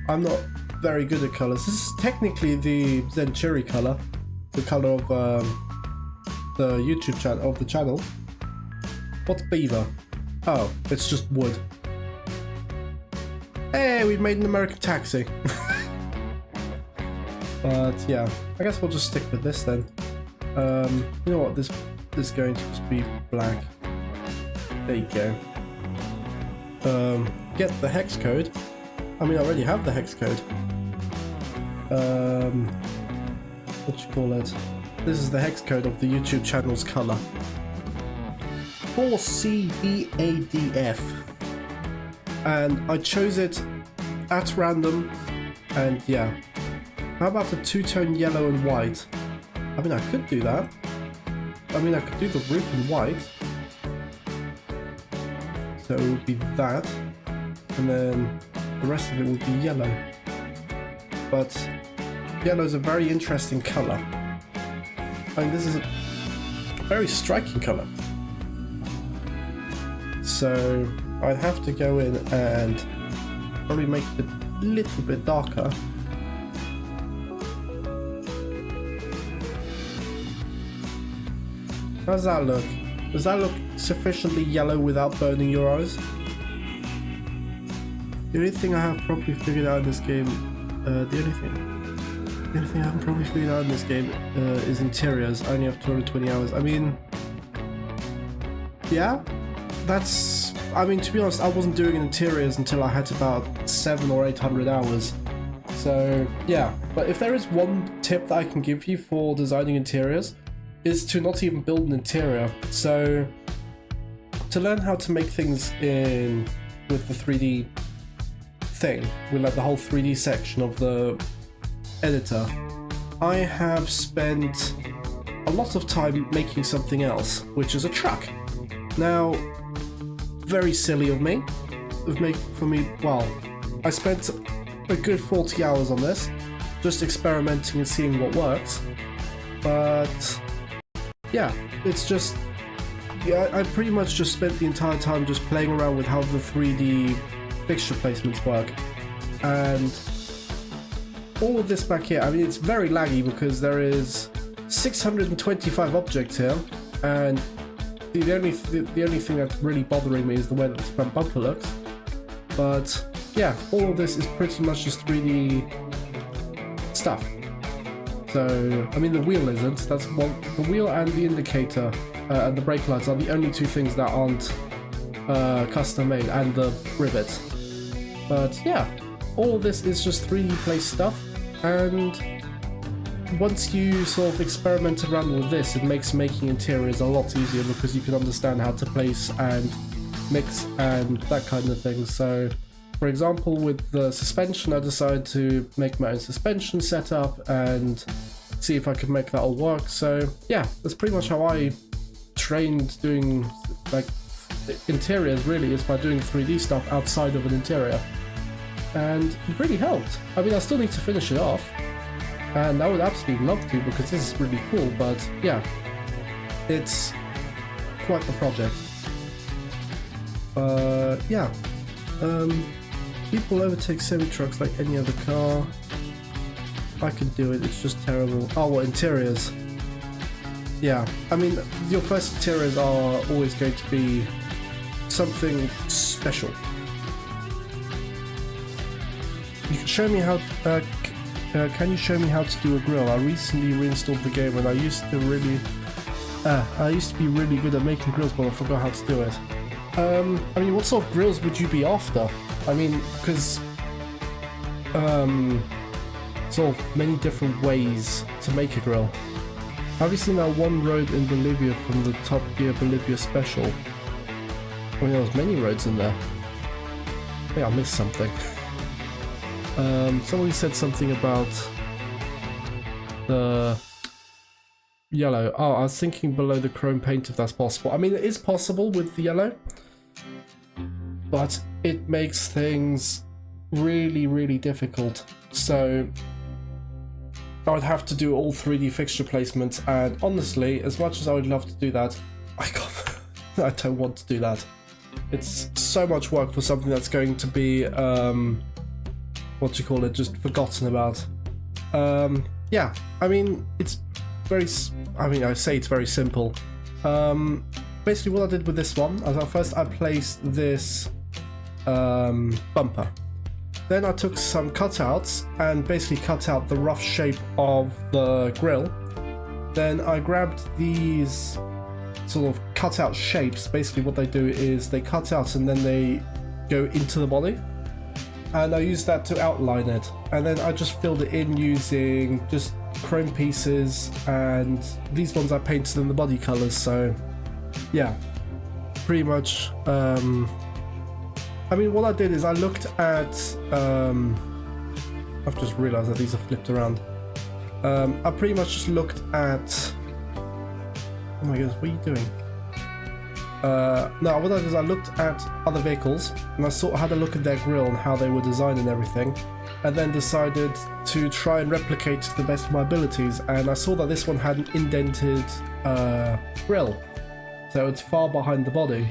I'm not very good at colours. This is technically the Zenchiri colour. The colour of the YouTube channel, of the channel. What's beaver? Oh, it's just wood. Hey, we've made an American taxi. But yeah, I guess we'll just stick with this then. You know what? This is going to just be black. There you go. Get the hex code. I mean, I already have the hex code. What you call it? This is the hex code of the YouTube channel's color. 4CBADF, and I chose it at random, and yeah. How about a two-tone yellow and white? I mean, I could do that. I mean, I could do the roof in white, so it would be that, and then the rest of it would be yellow. But yellow is a very interesting color. I mean, this is a very striking color. So I'd have to go in and probably make it a little bit darker. How does that look? Does that look sufficiently yellow without burning your eyes? The only thing I have probably figured out in this game, the only thing I haven't probably figured out in this game is interiors. I only have 220 hours. I mean, yeah. That's, I mean, to be honest, I wasn't doing interiors until I had about 700 or 800 hours. So, yeah. But if there is one tip that I can give you for designing interiors, is to not even build an interior. So, to learn how to make things in with the 3D thing, with like the whole 3D section of the editor, I have spent a lot of time making something else, which is a truck. Now, very silly of me. Well, I spent a good 40 hours on this, just experimenting and seeing what works. But yeah, it's just, yeah, I pretty much just spent the entire time just playing around with how the 3D fixture placements work. And all of this back here, I mean, it's very laggy because there is 625 objects here, and the only thing that's really bothering me is the way that this front bumper looks. But yeah, all of this is pretty much just 3D stuff. So, I mean, the wheel isn't. That's one. The wheel and the indicator and the brake lights are the only two things that aren't custom made, and the rivets. But yeah, all of this is just 3D placed stuff, and once you sort of experiment around with this, it makes making interiors a lot easier because you can understand how to place and mix and that kind of thing. So, for example, with the suspension, I decided to make my own suspension setup and see if I could make that all work. So yeah, that's pretty much how I trained doing like interiors, really, is by doing 3D stuff outside of an interior. And it really helped. I mean, I still need to finish it off, And I would absolutely love to, because this is really cool, but yeah, it's quite the project. Yeah. People overtake semi-trucks like any other car. I can do it, it's just terrible. Oh, well, interiors. Yeah, I mean, your first interiors are always going to be something special. You can show me how. Can you show me how to do a grill? I recently reinstalled the game, and I used to be really good at making grills, but I forgot how to do it. I mean, what sort of grills would you be after? I mean, because sort of many different ways to make a grill. Have you seen that one road in Bolivia from the Top Gear Bolivia special? I mean, there was many roads in there. I think I missed something. Somebody said something about the yellow. Oh, I was thinking below the chrome paint, if that's possible. I mean, it is possible with the yellow, but it makes things really, really difficult. So I would have to do all 3D fixture placements, and honestly, as much as I would love to do that, I don't want to do that. It's so much work for something that's going to be, what do you call it, just forgotten about. Yeah, I mean, it's very, I say it's very simple. Basically what I did with this one is first I placed this bumper. Then I took some cutouts and basically cut out the rough shape of the grill. Then I grabbed these sort of cutout shapes. Basically what they do is they cut out and then they go into the body. And I used that to outline it. And then I just filled it in using just chrome pieces, and these ones I painted in the body colors. So yeah, pretty much. I mean, what I did is I looked at, I've just realized that these are flipped around. I pretty much just looked at, oh my goodness, what are you doing? No, what I did is I looked at other vehicles, and I sort of had a look at their grille and how they were designed and everything, and then decided to try and replicate to the best of my abilities. And I saw that this one had an indented grille, so it's far behind the body.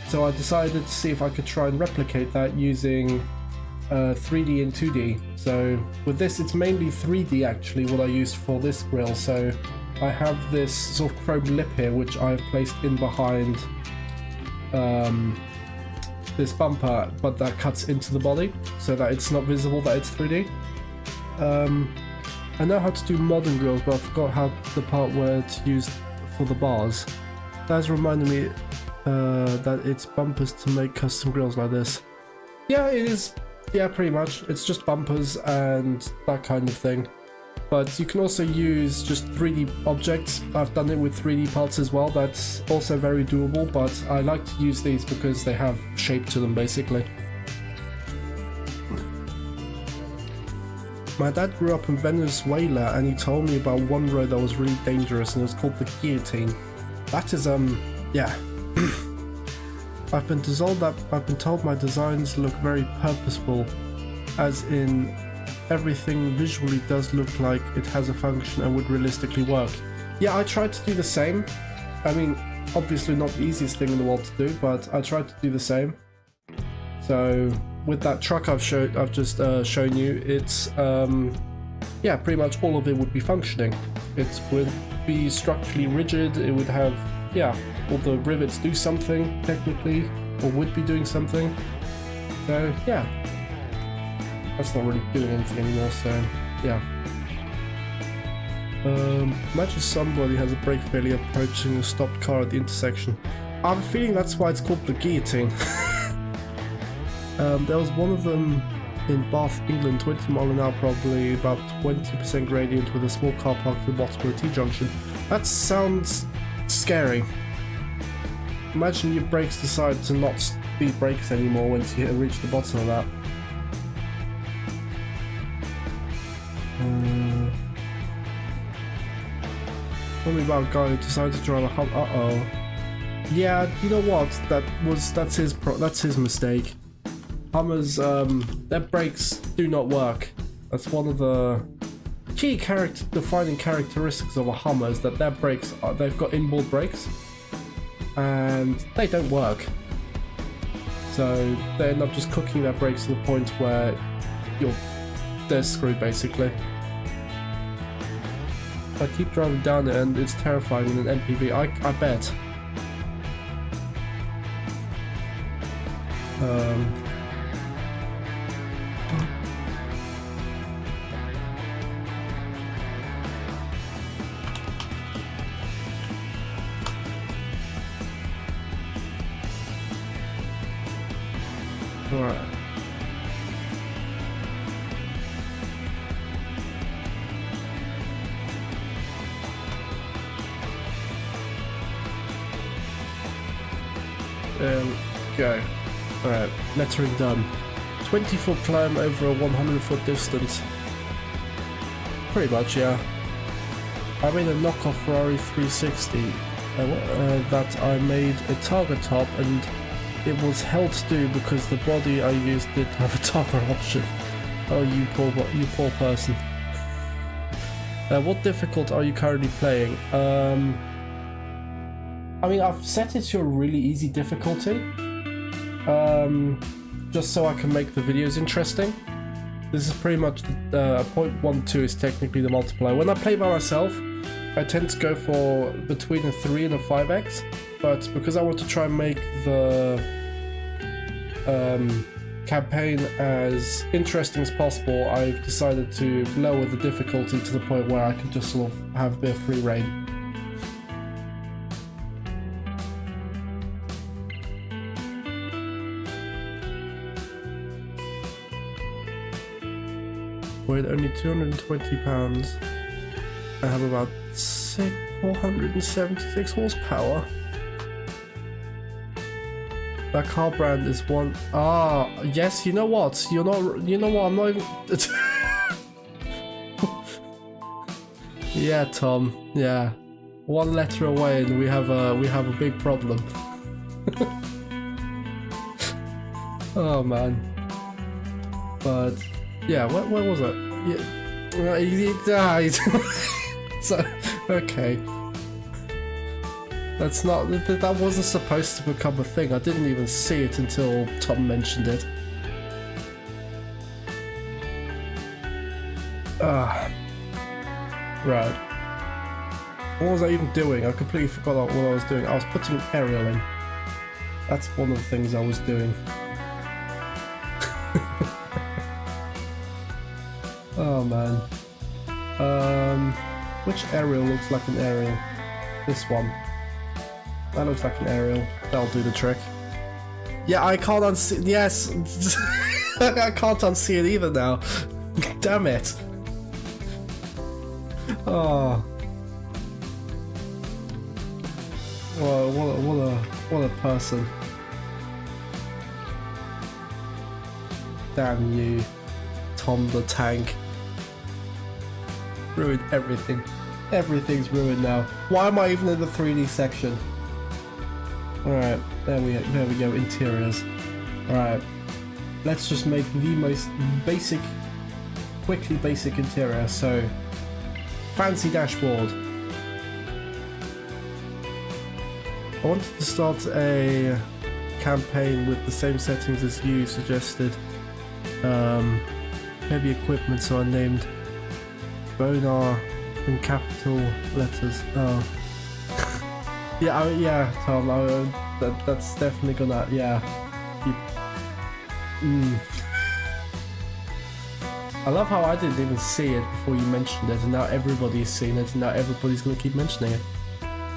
So I decided to see if I could try and replicate that using 3D and 2D. So with this, it's mainly 3D actually what I used for this grille. So I have this sort of chrome lip here, which I've placed in behind this bumper, but that cuts into the body so that it's not visible that it's 3D. I know how to do modern grills, but I forgot how the part where it's used for the bars. That has reminded me that it's bumpers to make custom grills like this. Yeah, it is. Yeah, pretty much. It's just bumpers and that kind of thing. But you can also use just 3D objects. I've done it with 3D parts as well. That's also very doable, but I like to use these because they have shape to them, basically. My dad grew up in Venezuela, and he told me about one road that was really dangerous, and it was called the Guillotine. That is, yeah. I've been told my designs look very purposeful, as in everything visually does look like it has a function and would realistically work. Yeah, I tried to do the same. I mean, obviously not the easiest thing in the world to do, but I tried to do the same. So with that truck I've just shown you, it's yeah, pretty much all of it would be functioning. It would be structurally rigid. It would have, yeah, all the rivets do something technically, or would be doing something. So yeah, that's not really doing anything anymore. So yeah. Imagine somebody has a brake failure approaching a stopped car at the intersection. I have a feeling that's why it's called the Guillotine. There was one of them in Bath, England, 20 mile an hour, probably about 20% gradient with a small car park at the bottom of a T-junction. That sounds scary. Imagine your brakes decide to not be brakes anymore once you reach the bottom of that. Tell me about a guy who decided to drive a Hummer. Uh-oh. Yeah, you know what? That's his mistake. Hummers, their brakes do not work. That's one of the key defining characteristics of a Hummer is that their brakes they've got inboard brakes, and they don't work. So they end up just cooking their brakes to the point where they're screwed basically. I keep driving down it and it's terrifying in an MPV. I bet. Alright. Go. Alright, lettering done. 20-foot climb over a 100-foot distance. Pretty much, yeah. I made a knockoff Ferrari 360 that I made a target top, and it was hell to do because the body I used didn't have a topper option. Oh, you poor person. What difficult are you currently playing? I mean, I've set it to a really easy difficulty, just so I can make the videos interesting. This is pretty much the 0.12 is technically the multiplier. When I play by myself, I tend to go for between a 3 and a 5x, but because I want to try and make the campaign as interesting as possible, I've decided to lower the difficulty to the point where I can just sort of have a bit of free reign. Weighed only 220 pounds. I have about 476 horsepower. That car brand is one. Ah, yes. You know what? You're not. You know what? I'm not even. Yeah, Tom. Yeah, one letter away, and we have a big problem. Oh man. But yeah, where was it? Yeah, he died. So okay. That's not. That wasn't supposed to become a thing. I didn't even see it until Tom mentioned it. Right. What was I even doing? I completely forgot what I was doing. I was putting aerial in. That's one of the things I was doing. Oh man. Which aerial looks like an aerial? This one. That looks like an aerial. That'll do the trick. Yeah, I can't unsee. Yes, I can't unsee it either now. Damn it. Oh. Well, what a person. Damn you, Tom the Tank. Ruined everything. Everything's ruined now. Why am I even in the 3D section? Alright, there we go, interiors. Alright, let's just make the most basic, quickly basic interior. So, fancy dashboard. I wanted to start a campaign with the same settings as you suggested. Heavy equipment, so I named Bonar in capital letters. Oh. Yeah, Tom, that's definitely gonna, yeah. I love how I didn't even see it before you mentioned it, and now everybody's seen it, and now everybody's gonna keep mentioning it.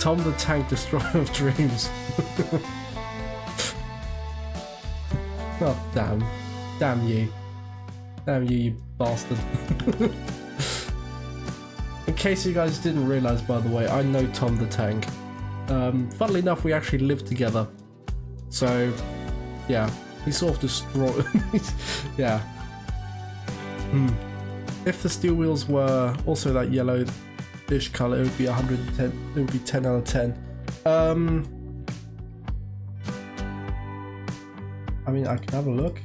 Tom the Tank, Destroyer of Dreams. Oh, damn. Damn you. Damn you, you bastard. In case you guys didn't realise, by the way, I know Tom the Tank. Funnily enough, we actually lived together. So, yeah, he sort of destroyed. Yeah. If the steel wheels were also that yellow-ish colour, it would be 110. It would be 10 out of 10. I mean, I can have a look.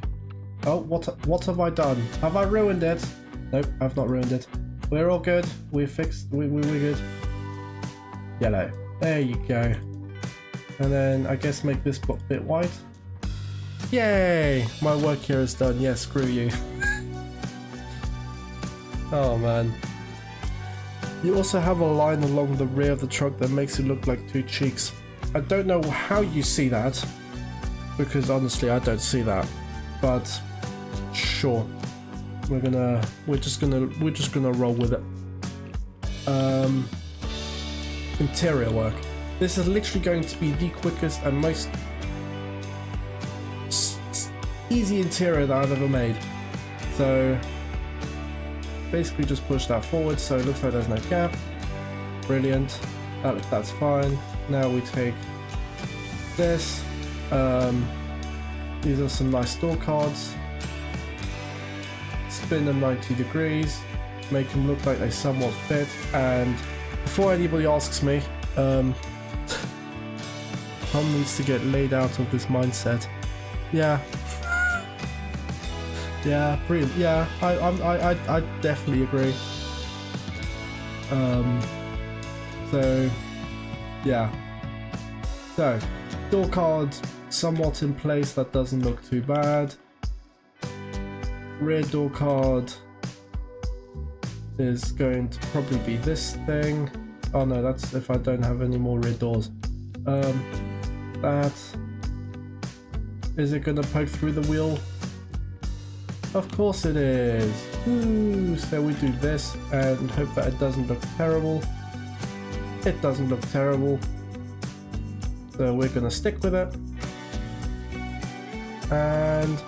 Oh, what have I done? Have I ruined it? Nope, I've not ruined it. We're all good. We're fixed. We're good. Yellow. There you go. And then I guess make this bit white. Yay! My work here is done. Yeah, screw you. Oh man. You also have a line along the rear of the truck that makes it look like two cheeks. I don't know how you see that, because honestly I don't see that. But sure. We're just gonna roll with it. Interior work. This is literally going to be the quickest and most easy interior that I've ever made. So basically just push that forward so it looks like there's no gap. Brilliant. That's fine. Now we take this. These are some nice door cards. Spin them 90 degrees. Make them look like they somewhat fit. And before anybody asks me, Tom needs to get laid out of this mindset. Yeah. Yeah, brilliant. Yeah, I definitely agree. So yeah. So door card somewhat in place, that doesn't look too bad. Rear door card is going to probably be this thing. Oh no, that's if I don't have any more rear doors. That is it gonna poke through the wheel? Of course it is. Ooh, so we do this and hope that it doesn't look terrible. It doesn't look terrible. So we're gonna stick with it. And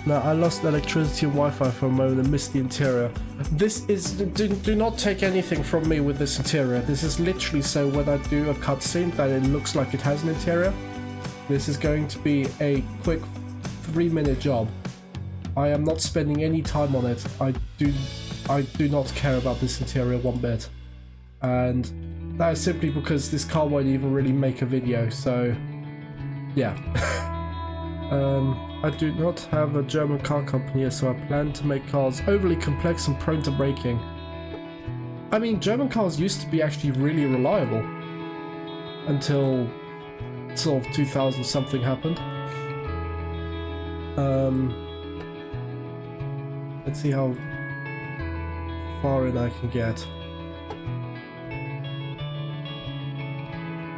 no, I lost electricity and Wi-Fi for a moment and missed the interior. This is do not take anything from me with this interior. This is literally so when I do a cutscene that it looks like it has an interior. This is going to be a quick 3-minute job. I am not spending any time on it. I do not care about this interior one bit. And that is simply because this car won't even really make a video, so yeah. I do not have a German car company, so I plan to make cars overly complex and prone to breaking. I mean, German cars used to be actually really reliable until sort of 2000 something happened. Let's see how far in I can get.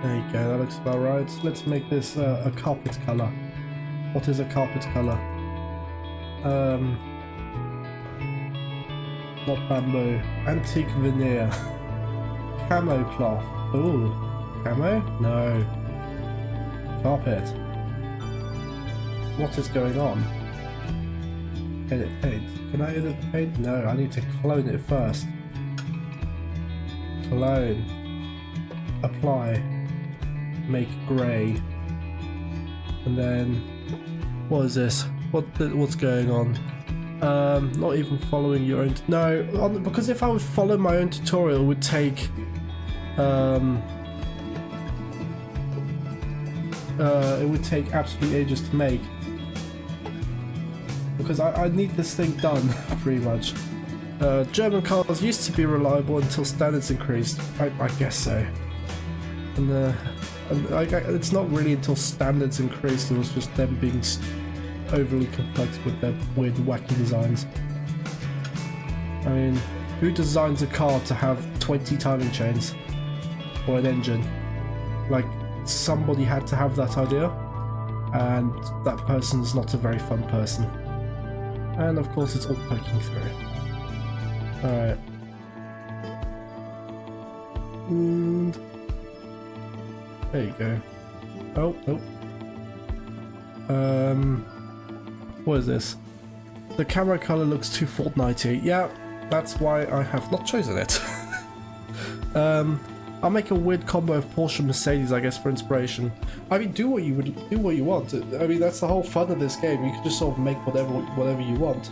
There you go, that looks about right. Let's make this a carpet color. What is a carpet color? Not bamboo. Antique veneer. Camo cloth. Ooh. Camo? No. Carpet. What is going on? Edit paint. Can I edit the paint? No, I need to clone it first. Clone. Apply. Make grey. And then what is this? What's going on? Not even following your own. No, because if I would follow my own tutorial, it would take absolute ages to make. Because I need this thing done pretty much. German cars used to be reliable until standards increased. I guess so. And it's not really until standards increased, it was just them being overly complex with their weird wacky designs. I mean, who designs a car to have 20 timing chains? Or an engine? Like, somebody had to have that idea, and that person's not a very fun person. And of course it's all poking through. Alright. And there you go. Oh. What is this? The camera color looks too Fortnitey. Yeah, that's why I have not chosen it. I'll make a weird combo of Porsche and Mercedes, I guess, for inspiration. I mean, do what you want. I mean, that's the whole fun of this game. You can just sort of make whatever you want.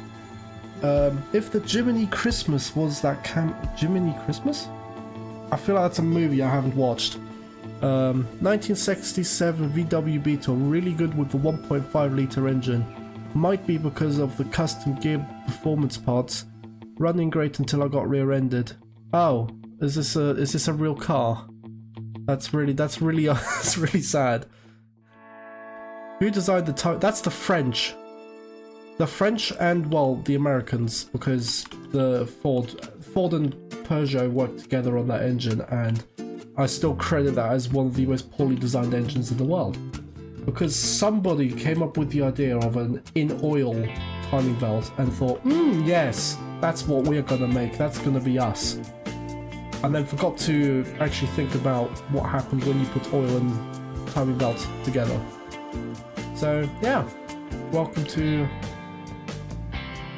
If the Jiminy Christmas was that Jiminy Christmas? I feel like that's a movie I haven't watched. 1967 VW Beetle, really good with the 1.5 litre engine. Might be because of the custom gear performance parts, Running great until I got rear-ended. Oh, is this a real car? That's really that's really sad. Who designed the type? That's the French. The French and, well, the Americans, because the Ford and Peugeot worked together on that engine, and I still credit that as one of the most poorly designed engines in the world. Because somebody came up with the idea of an in-oil timing belt and thought, yes, that's what we're gonna make, that's gonna be us. And then forgot to actually think about what happens when you put oil and timing belt together. So, yeah, welcome to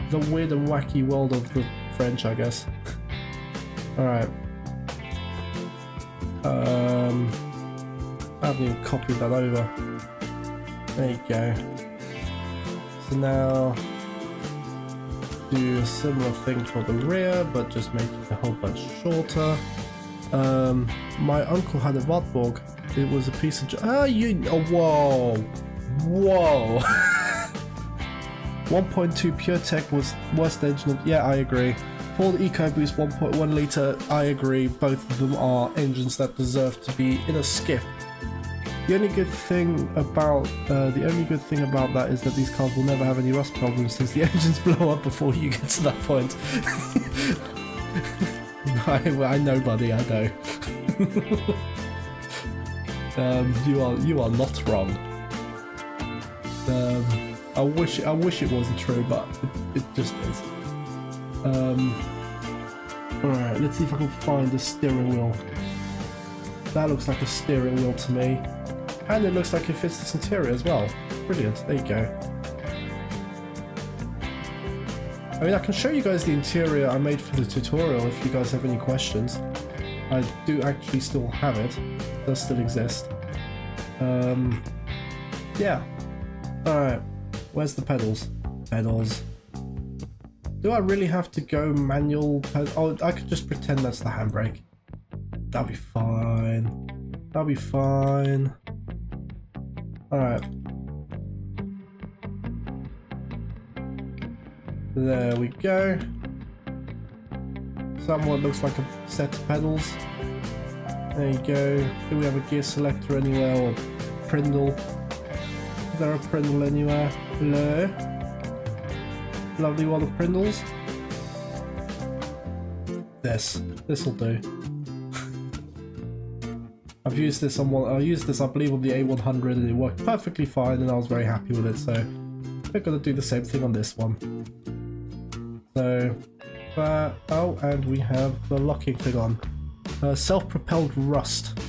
the weird and wacky world of the French, I guess. Alright. I haven't even copied that over. There you go. So now, do a similar thing for the rear, but just make it a whole bunch shorter. My uncle had a Wartburg. It was a piece of... whoa! Whoa! 1.2 PureTech was worst engine. Yeah, I agree. Ford EcoBoost 1.1 litre. I agree. Both of them are engines that deserve to be in a skip. The only good thing about that is that these cars will never have any rust problems since the engines blow up before you get to that point. I know, buddy. I know. You are not wrong. I wish it wasn't true, but it just is. Alright, let's see if I can find the steering wheel. That looks like a steering wheel to me. And it looks like it fits this interior as well. Brilliant, there you go. I mean, I can show you guys the interior I made for the tutorial if you guys have any questions. I do actually still have it. It does still exist. Yeah. Alright. Where's the pedals? Pedals. Do I really have to go manual? Oh, I could just pretend that's the handbrake. That'll be fine. That'll be fine. Alright. There we go. Somewhat looks like a set of pedals. There you go. Do we have a gear selector anywhere or Prindle? Is there a Prindle anywhere? Hello? Lovely one of Prindles. This'll do. I've used this on one. I used this, I believe, on the A100, and it worked perfectly fine, and I was very happy with it. So we're gonna do the same thing on this one. So, oh, and we have the locking thing on. Self-propelled rust.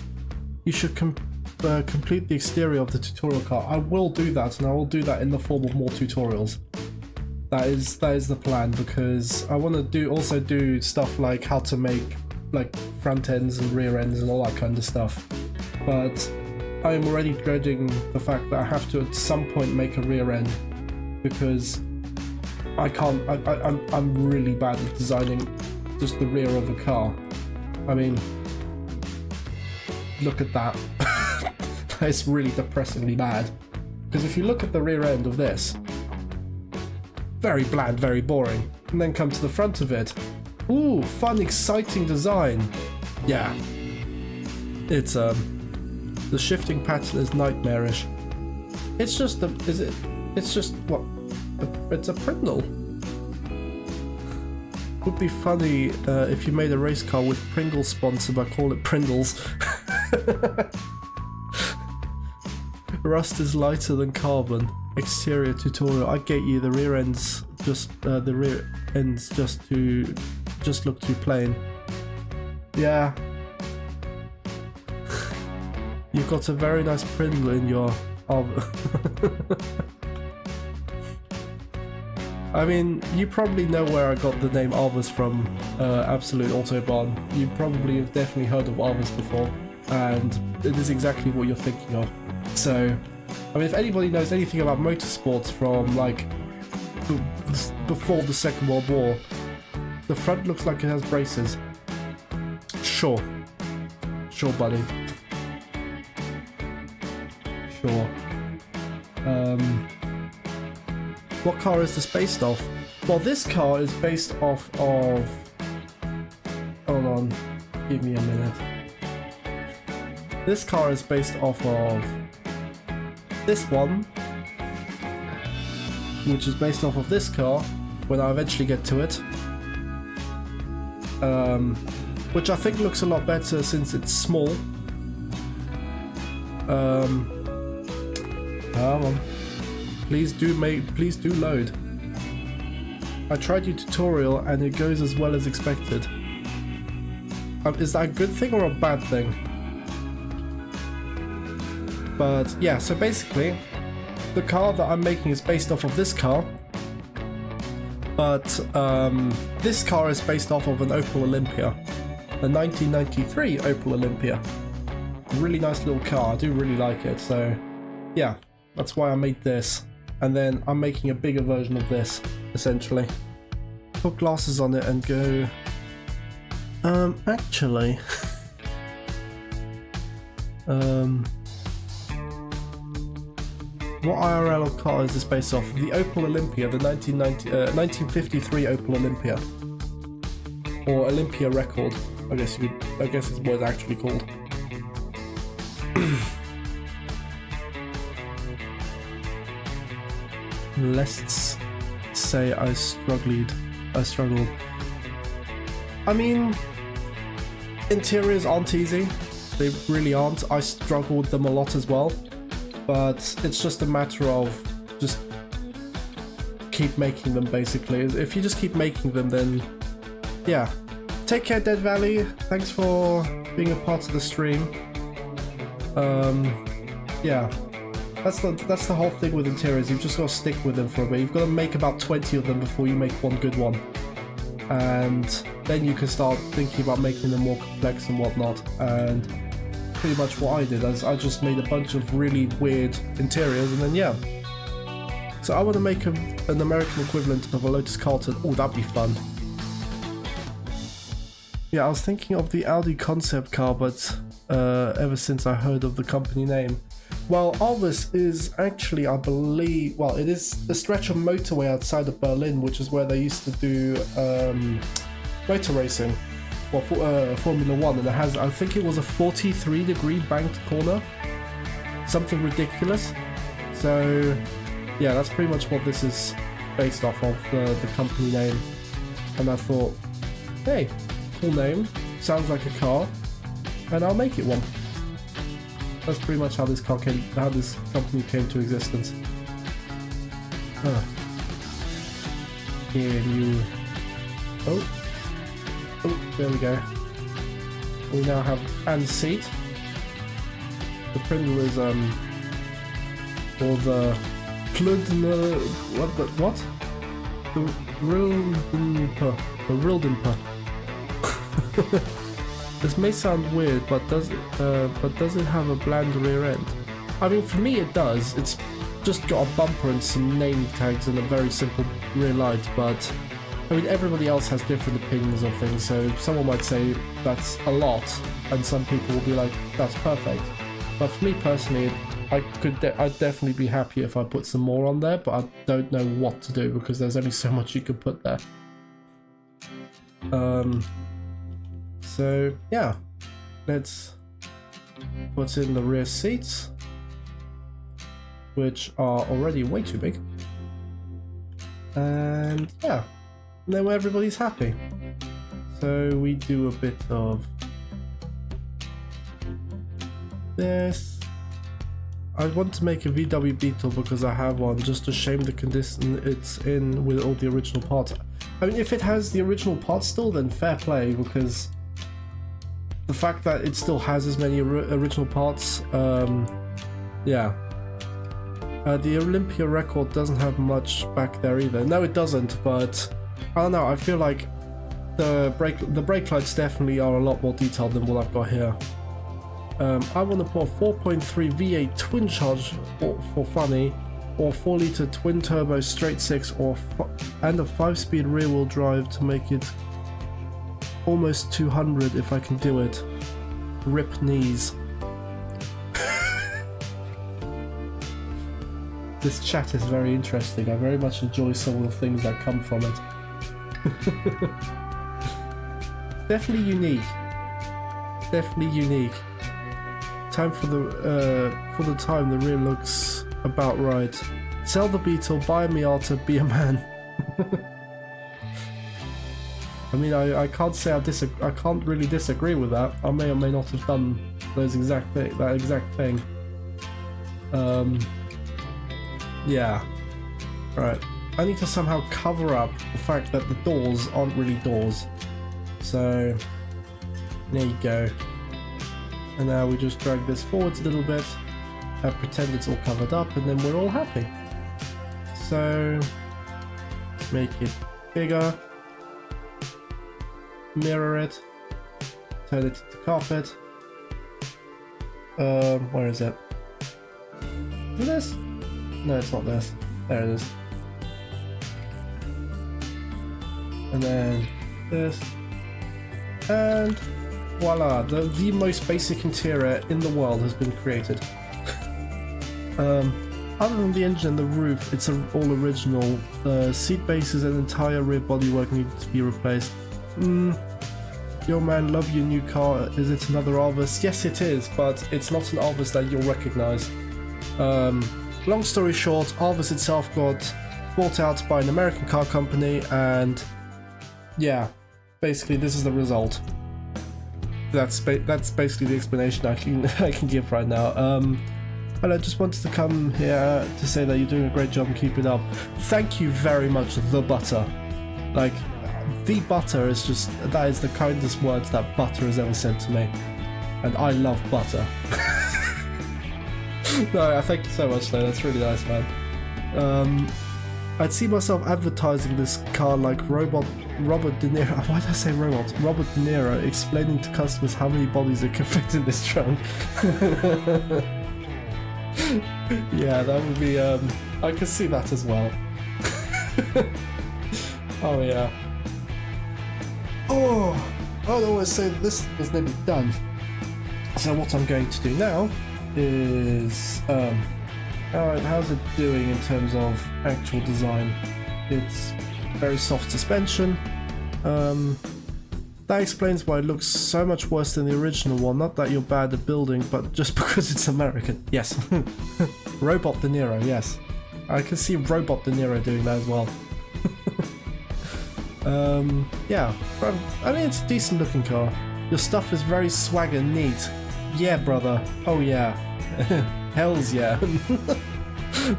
You should complete the exterior of the tutorial car. I will do that, and I will do that in the form of more tutorials. That is the plan, because I want to also do stuff like how to make like front ends and rear ends and all that kind of stuff. But I am already dreading the fact that I have to at some point make a rear end, because I can't. I'm really bad at designing just the rear of a car. I mean, look at that. It's really depressingly bad. Because if you look at the rear end of this, very bland, very boring. And then come to the front of it. Ooh, fun, exciting design. Yeah. It's the shifting pattern is nightmarish. It's just it's just what? It's a Prindle. Would be funny if you made a race car with Pringles sponsor, but call it Prindles. Rust is lighter than carbon. Exterior tutorial. I get you. The rear ends just look too plain. Yeah. You've got a very nice Prindle in your oven. I mean, you probably know where I got the name Arvis from, Absolute Autobahn. You probably have definitely heard of Arvis before, and it is exactly what you're thinking of. So, I mean, if anybody knows anything about motorsports from, like, before the Second World War, the front looks like it has braces. Sure. Sure, buddy. Sure. What car is this based off? Well, this car is based off of... Hold on, give me a minute. This car is based off of this one, which is based off of this car when I eventually get to it. Which I think looks a lot better since it's small. Come on. Please do load. I tried your tutorial and it goes as well as expected. Is that a good thing or a bad thing? But yeah, so basically, the car that I'm making is based off of this car. But this car is based off of an Opel Olympia. The 1993 Opel Olympia. Really nice little car, I do really like it, so yeah, that's why I made this. And then I'm making a bigger version of this, essentially. Put glasses on it and go... actually... What IRL car is this based off? The Opel Olympia, the 1953 Opel Olympia. Or Olympia Record, I guess is what it's actually called. Let's say I struggled. I mean, interiors aren't easy. They really aren't. I struggle with them a lot as well. But it's just a matter of just keep making them, basically. If you just keep making them, then yeah. Take care, Dead Valley. Thanks for being a part of the stream. Yeah. That's the whole thing with interiors. You've just got to stick with them for a bit. You've got to make about 20 of them before you make one good one. And then you can start thinking about making them more complex and whatnot. And pretty much what I did is I just made a bunch of really weird interiors, and then yeah. So I want to make an American equivalent of a Lotus Carlton. Oh, that'd be fun. Yeah, I was thinking of the Audi concept car, but ever since I heard of the company name. Well, Alvis is actually, I believe, well, it is a stretch of motorway outside of Berlin, which is where they used to do motor racing, or Formula 1, and it has, I think it was a 43-degree banked corner, something ridiculous. So, yeah, that's pretty much what this is based off of, the company name. And I thought, hey, cool name, sounds like a car, and I'll make it one. That's pretty much how this company came to existence. Can you... Oh, there we go. We now have and seat. The printer is or the what? The Rildenper. This may sound weird, but does it have a bland rear end? I mean, for me it does. It's just got a bumper and some name tags and a very simple rear light, but I mean, everybody else has different opinions of things, so someone might say that's a lot, and some people will be like, that's perfect. But for me personally, I'd definitely be happy if I put some more on there, but I don't know what to do because there's only so much you could put there. So yeah, let's put in the rear seats, which are already way too big, and yeah, then everybody's happy. So we do a bit of this. I want to make a VW Beetle because I have one, just to shame the condition it's in with all the original parts. I mean, if it has the original parts still, then fair play, because the fact that it still has as many original parts, yeah. The Olympia record doesn't have much back there either. No, it doesn't, but I don't know, I feel like the brake lights definitely are a lot more detailed than what I've got here. I want to put a 4.3 V8 twin charge for funny, or 4-litre twin turbo straight 6, and a 5-speed rear wheel drive to make it almost 200 if I can do it. Rip knees. This chat is very interesting. I very much enjoy some of the things that come from it. Definitely unique. Definitely unique. Time for the time. The rear looks about right. Sell the Beetle, buy a Miata, be a man. I mean, I can't say I can't really disagree with that. I may or may not have done that exact thing. Yeah. Right. I need to somehow cover up the fact that the doors aren't really doors. So there you go. And now we just drag this forwards a little bit and pretend it's all covered up, and then we're all happy. So make it bigger, mirror it, turn it to carpet. Where is it? Is it this? No, it's not this. There it is. And then this. And voila, the most basic interior in the world has been created. Other than the engine and the roof, it's all original. Seat bases and entire rear bodywork needed to be replaced. Yo man, love your new car. Is it another Arvis? Yes it is, but it's not an Arvis that you'll recognise. Long story short, Arvis itself got bought out by an American car company, and yeah, basically this is the result. That's basically the explanation I can give right now. And I just wanted to come here to say that you're doing a great job and keep it up. Thank you very much, the butter. Like, the butter is just, that is the kindest words that butter has ever said to me. And I love butter. No, thank you so much though, that's really nice, man. I'd see myself advertising this car like Robert De Niro. Why did I say robot? Robert De Niro explaining to customers how many bodies it can fit in this trunk. Yeah, that would be, I could see that as well. Oh yeah. Oh, I'd always say that this was nearly done. So what I'm going to do now is, how's it doing in terms of actual design? It's very soft suspension. That explains why it looks so much worse than the original one. Not that you're bad at building, but just because it's American. Yes. Robot De Niro, yes. I can see Robot De Niro doing that as well. Yeah. I mean, it's a decent looking car. Your stuff is very swag and neat. Yeah, brother. Oh yeah. Hells yeah.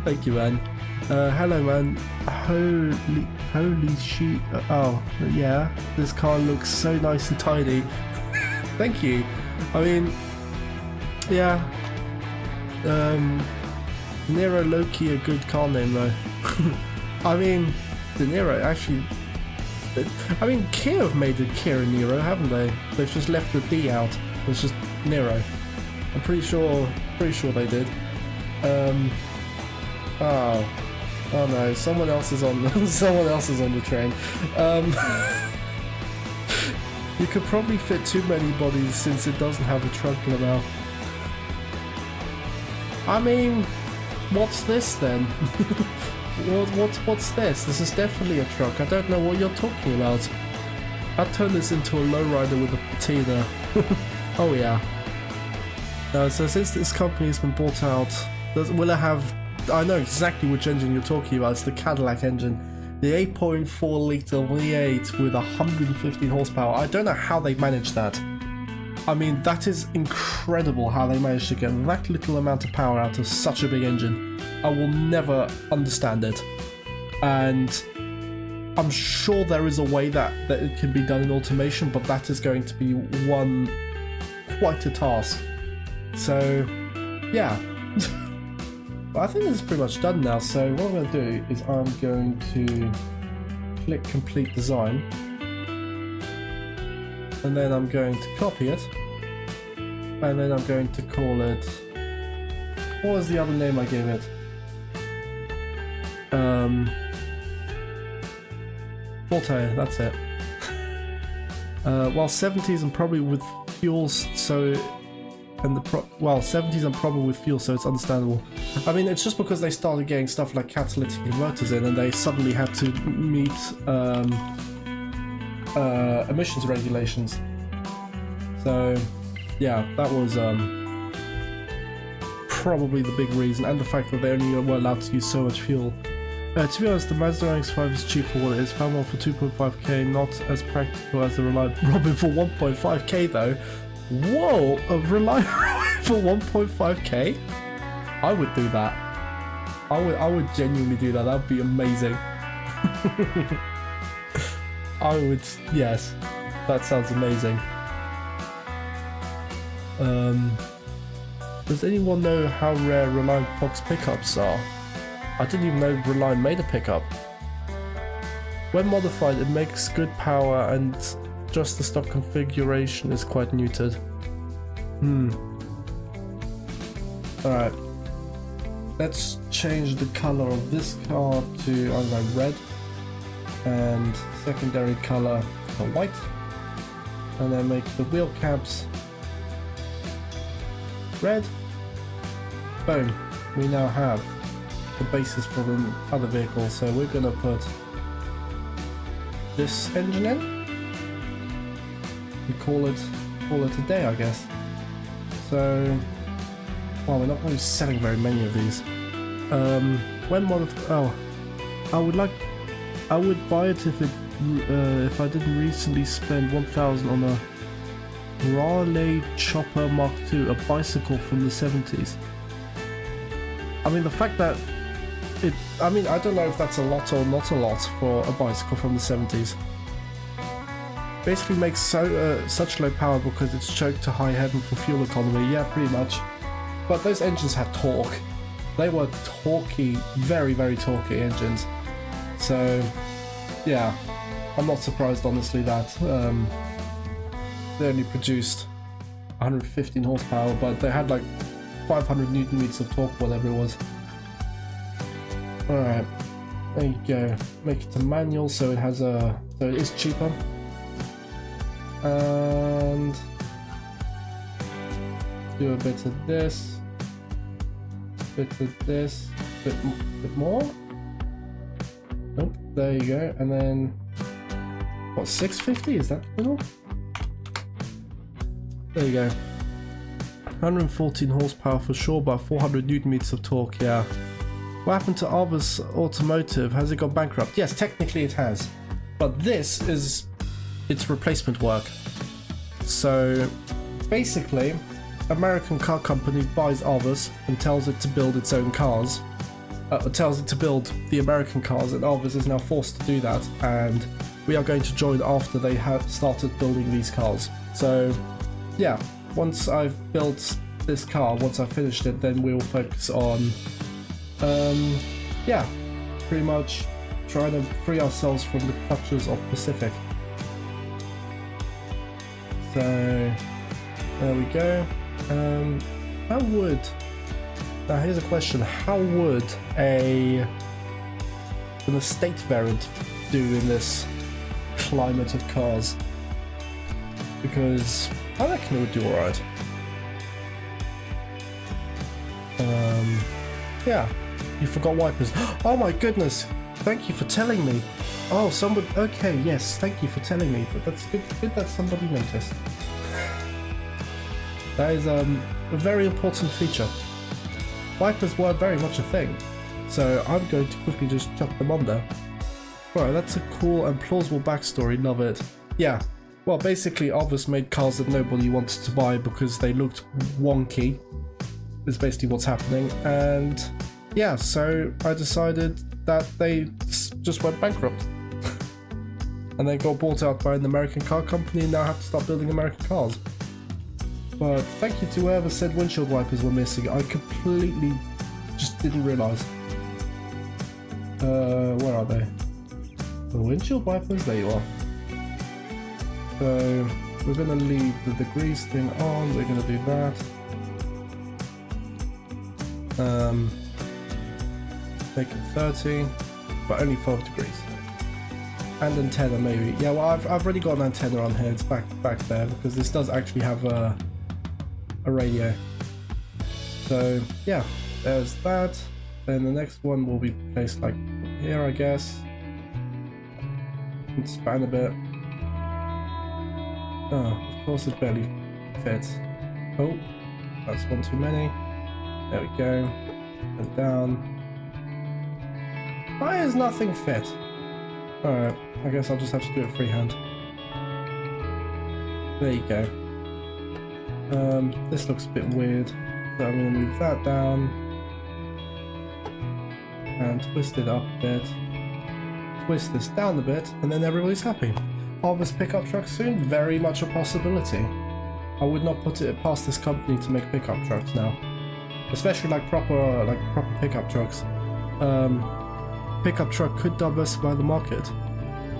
Thank you, man. Hello, man. Holy shit. Oh, yeah. This car looks so nice and tidy. Thank you. I mean, yeah. De Niro low-key a good car name, though. I mean, De Niro actually. I mean, Kia have made a Kia Niro, haven't they? They've just left the D out. It's just Niro. I'm pretty sure they did. Oh no, someone else is on the train. You could probably fit too many bodies since it doesn't have a trunk in the mouth. I mean, what's this then? What's this? This is definitely a truck. I don't know what you're talking about. I'd turn this into a lowrider with a patina. Oh yeah. So since this company has been bought out, will it have... I know exactly which engine you're talking about. It's the Cadillac engine. The 8.4 litre V8 with 115 horsepower. I don't know how they managed that. I mean, that is incredible how they managed to get that little amount of power out of such a big engine. I will never understand it. And I'm sure there is a way that it can be done in automation, but that is going to be quite a task. So, yeah. But I think this is pretty much done now, so what I'm going to do is I'm going to click complete design, and then I'm going to copy it, and then I'm going to call it, what was the other name I gave it? Forte, that's it. Well, 70s and probably with fuels, so and well, 70s and problem with fuel, so it's understandable. I mean, it's just because they started getting stuff like catalytic converters in, and they suddenly had to meet emissions regulations. So, yeah, that was probably the big reason, and the fact that they only were allowed to use so much fuel. To be honest, the Mazda RX-5 is cheap for what it is. Found one for 2.5k, not as practical as the Reliant Robin for 1.5k though. Whoa, a Reliant Robin for 1.5k? I would do that. I would genuinely do that. That would be amazing. I would, yes. That sounds amazing. Does anyone know how rare Reliant Box pickups are? I didn't even know Reliant made a pickup. When modified, it makes good power, and just the stock configuration is quite neutered. Alright. Let's change the color of this car to, I don't know, red. And secondary color to white. And then make the wheel caps red. Boom. We now have the basis for the other vehicle, so we're gonna put this engine in and call it a day, I guess. So, well, we're not really selling very many of these. When I would buy it if I didn't recently spend 1,000 on a Raleigh Chopper Mark II, a bicycle from the 70s. I mean, the fact that I mean, I don't know if that's a lot or not a lot for a bicycle from the 70s. Basically makes such low power because it's choked to high heaven for fuel economy. Yeah, pretty much. But those engines had torque. They were torquey, very, very torquey engines. So, yeah, I'm not surprised, honestly, that they only produced 115 horsepower, but they had like 500 Newton meters of torque, whatever it was. Alright, there you go. Make it a manual so it has so it is cheaper. And do a bit of this, bit of this, bit more. Nope, there you go. And then what, 650? Is that little? There you go. 114 horsepower for sure, but 400 Newton meters of torque. Yeah. What happened to Arvis Automotive? Has it gone bankrupt? Yes, technically it has. But this is its replacement work. So basically, American car company buys Arvis and tells it to build its own cars. Tells it to build the American cars, and Arvis is now forced to do that. And we are going to join after they have started building these cars. So yeah, once I've built this car, once I've finished it, then we'll focus on yeah, pretty much trying to free ourselves from the clutches of Pacific. So there we go. How would, now here's a question, how would an estate variant do in this climate of cars? Because I reckon it would do alright. Yeah, you forgot wipers. Oh my goodness, thank you for telling me. Oh, somebody, okay, yes, thank you for telling me, but that's good that somebody noticed. That is a very important feature. Wipers were very much a thing, so I'm going to quickly just chuck them on there. Right, that's a cool and plausible backstory, love it. Yeah, well, basically Arvis made cars that nobody wanted to buy because they looked wonky, is basically what's happening, and yeah, so I decided that they just went bankrupt. And they got bought out by an American car company and now have to start building American cars. But thank you to whoever said windshield wipers were missing. I completely just didn't realise. Where are they? The windshield wipers? There you are. So we're going to leave the grease thing on. We're going to do that. Make it 30, but only 5 degrees. And antenna maybe. Yeah, well I've already got an antenna on here. It's back there because this does actually have a a radio. So yeah, there's that. Then the next one will be placed like here, I guess. Expand a bit. Oh, of course it barely fits. Oh, that's one too many. There we go. And down. Why is nothing fit? Alright, I guess I'll just have to do it freehand. There you go. This looks a bit weird. So I'm going to move that down. And twist it up a bit. Twist this down a bit, and then everybody's happy. Harvest pickup trucks soon? Very much a possibility. I would not put it past this company to make pickup trucks now. Especially like proper pickup trucks. Pickup truck could diversify the market.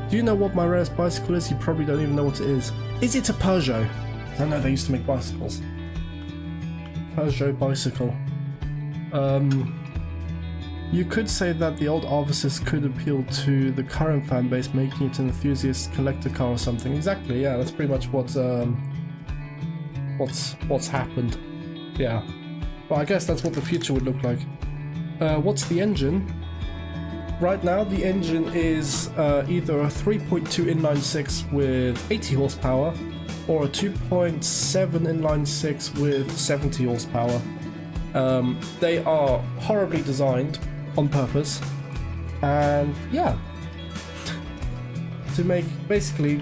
Do you know what my rarest bicycle is? You probably don't even know what it is. Is it a Peugeot? I know they used to make bicycles. Peugeot bicycle. You could say that the old Arvises could appeal to the current fan base, making it an enthusiast collector car or something. Exactly, yeah, that's pretty much what's happened. Yeah. Well, I guess that's what the future would look like. What's the engine? Right now, the engine is either a 3.2 inline-six with 80 horsepower or a 2.7 inline-six with 70 horsepower. They are horribly designed on purpose, and yeah, to make, basically,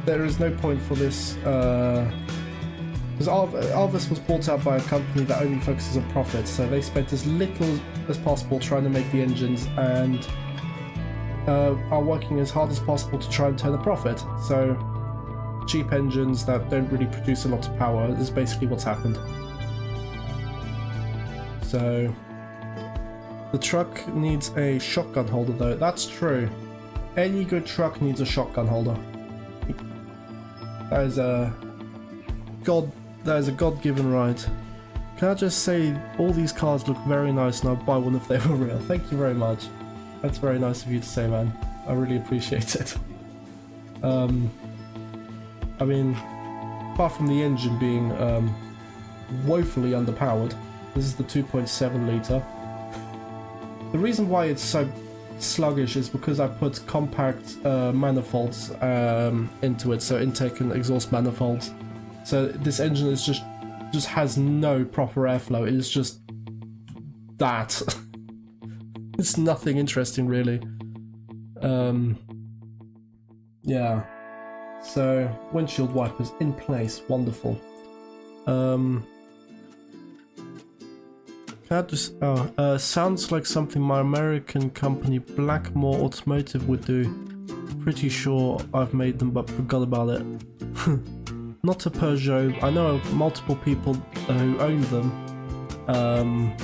there is no point for this, because Arvis was bought out by a company that only focuses on profit, so they spent as little as possible trying to make the engines, and are working as hard as possible to try and turn a profit. So cheap engines that don't really produce a lot of power is basically what's happened. So the truck needs a shotgun holder though. That's true. Any good truck needs a shotgun holder. That is a God-given right. Can I just say, all these cars look very nice and I'd buy one if they were real. Thank you very much. That's very nice of you to say, man. I really appreciate it. I mean, apart from the engine being woefully underpowered, this is the 2.7 litre. The reason why it's so sluggish is because I put compact manifolds into it, so intake and exhaust manifolds. So this engine is just has no proper airflow. It is just that. It's nothing interesting really. Yeah. So windshield wipers in place, wonderful. Sounds like something my American company Blackmore Automotive would do. Pretty sure I've made them but forgot about it. Not a Peugeot. I know of multiple people who own them.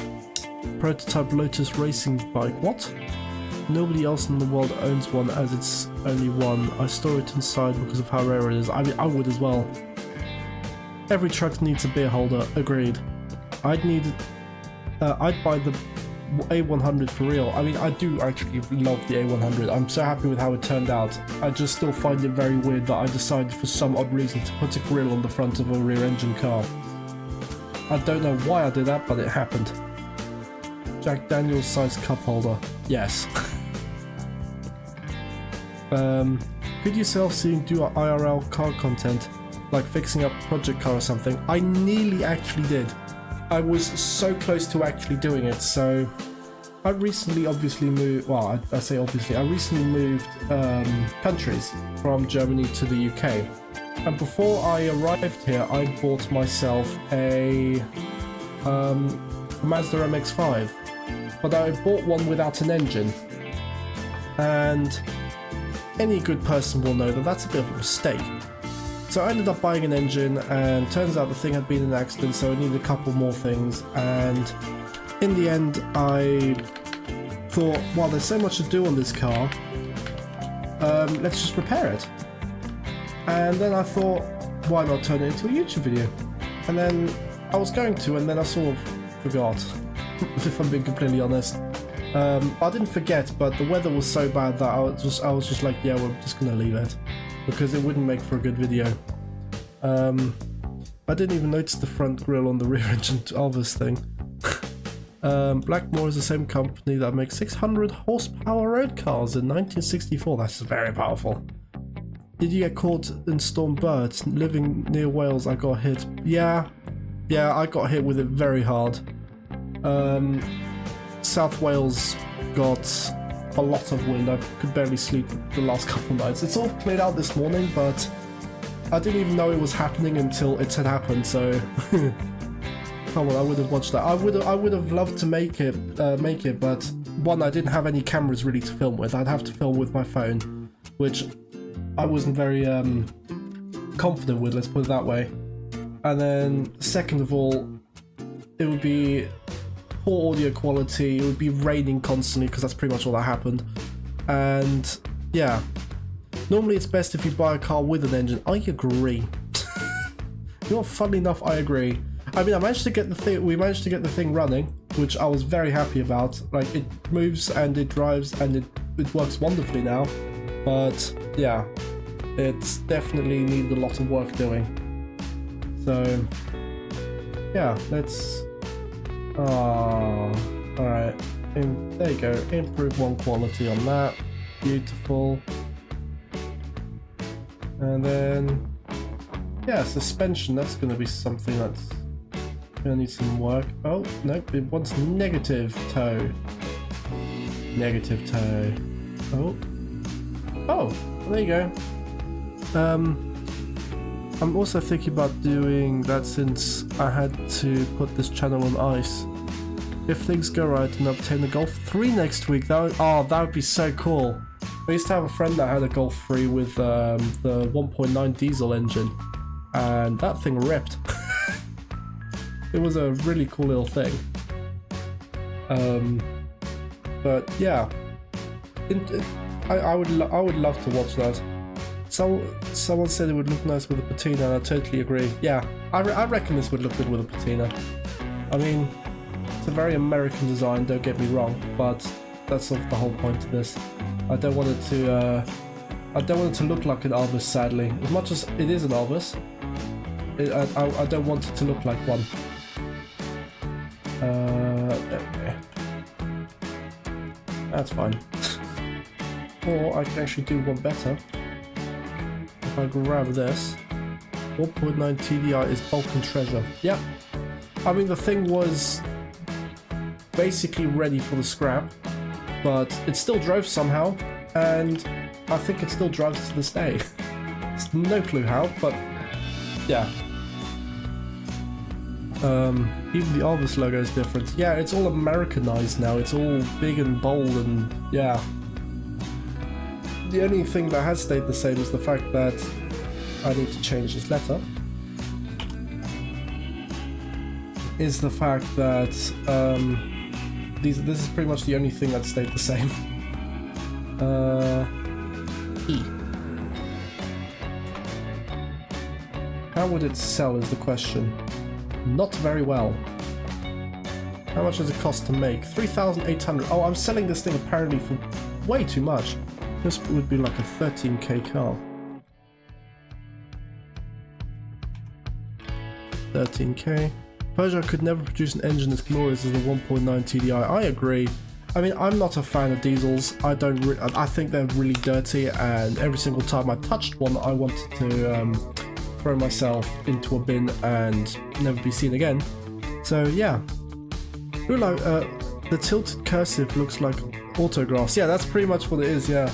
Prototype Lotus racing bike. What? Nobody else in the world owns one as it's only one. I store it inside because of how rare it is. I mean, I would as well. Every truck needs a beer holder. Agreed. I'd buy the A100 for real. I mean, I do actually love the A100. I'm so happy with how it turned out. I just still find it very weird that I decided for some odd reason to put a grille on the front of a rear engine car. I don't know why I did that, but it happened. Jack Daniels size cup holder. Yes. Could you self-seeing do IRL car content? Like fixing up a project car or something? I nearly actually did. I was so close to actually doing it, so I recently obviously moved, well, I say obviously, I recently moved countries from Germany to the UK. And before I arrived here, I bought myself a Mazda MX-5. But I bought one without an engine. And any good person will know that that's a bit of a mistake. So I ended up buying an engine, and turns out the thing had been in an accident, so I needed a couple more things. And in the end, I thought, well, there's so much to do on this car, let's just repair it. And then I thought, why not turn it into a YouTube video? And then I was going to, and then I sort of forgot, if I'm being completely honest. I didn't forget, but the weather was so bad that I was just like, yeah, we're just gonna leave it, because it wouldn't make for a good video. I didn't even notice the front grille on the rear engine of this thing. Blackmore is the same company that makes 600 horsepower road cars in 1964. That's very powerful. Did you get caught in Storm Bert? Living near Wales, I got hit. Yeah, I got hit with it very hard. South Wales got a lot of wind. I could barely sleep the last couple of nights. It's all cleared out this morning, but I didn't even know it was happening until it had happened, so come on, I would have watched that. I would have loved to make it, but one, I didn't have any cameras really to film with. I'd have to film with my phone, which I wasn't very confident with, let's put it that way. And then second of all, it would be poor audio quality, it would be raining constantly because that's pretty much all that happened. And yeah, normally it's best if you buy a car with an engine. I agree. You know, funnily enough, I agree. I mean, we managed to get the thing running, which I was very happy about. Like, it moves and it drives and it works wonderfully now. But yeah, it's definitely needed a lot of work doing. So yeah, let's alright, there you go, improve one quality on that, beautiful. And then yeah, suspension, that's going to be something that's going to need some work. Oh nope, it wants negative toe. Oh, there you go. I'm also thinking about doing that since I had to put this channel on ice. If things go right and obtain the Golf 3 next week, that would be so cool. I used to have a friend that had a Golf 3 with the 1.9 diesel engine, and that thing ripped. It was a really cool little thing. But yeah, I would love to watch that. Someone said it would look nice with a patina, and I totally agree. Yeah, I reckon this would look good with a patina. I mean, it's a very American design, don't get me wrong, but that's sort of the whole point of this. I don't want it to look like an Arvis, sadly. As much as it is an Arvis, I don't want it to look like one. Okay. That's fine. Or I can actually do one better. If I grab this, 1.9 TDI is bulk and treasure. Yep. I mean, the thing was basically ready for the scrap, but it still drove somehow, and I think it still drives to this day. It's no clue how, but yeah. Even the Arvis logo is different. Yeah, it's all Americanized now. It's all big and bold, and yeah. The only thing that has stayed the same is the fact that I need to change this letter. Is the fact that this is pretty much the only thing that stayed the same. E. How would it sell is the question. Not very well. How much does it cost to make? 3,800. Oh, I'm selling this thing apparently for way too much. This would be like a 13k car. 13k. Peugeot could never produce an engine as glorious as the 1.9 TDI. I agree. I mean, I'm not a fan of diesels. I think they're really dirty, and every single time I touched one, I wanted to throw myself into a bin and never be seen again. So yeah. Ooh, like, the tilted cursive looks like autographs. Yeah, that's pretty much what it is, yeah.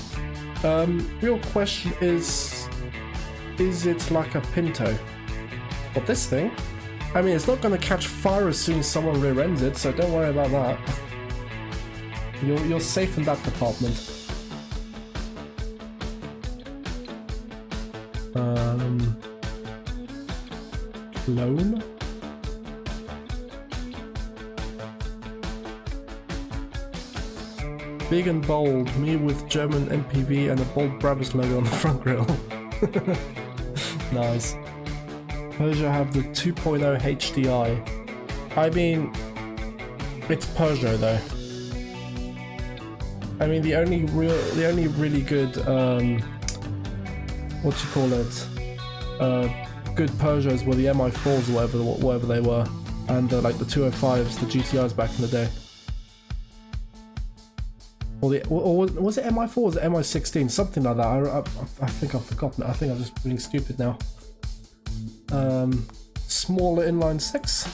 Real question is it like a Pinto? But this thing? I mean, it's not going to catch fire as soon as someone rear-ends it, so don't worry about that. You're safe in that department. Clone? Big and bold, me with German MPV and a bold Brabus logo on the front grille. Nice. Peugeot have the 2.0 HDI. I mean, it's Peugeot though. I mean, the only really good, good Peugeots were the MI4s or whatever they were, and like the 205s, the GTIs back in the day. Or was it MI4 or was it MI16? Something like that. I think I've forgotten it. I think I'm just being stupid now. Smaller inline six.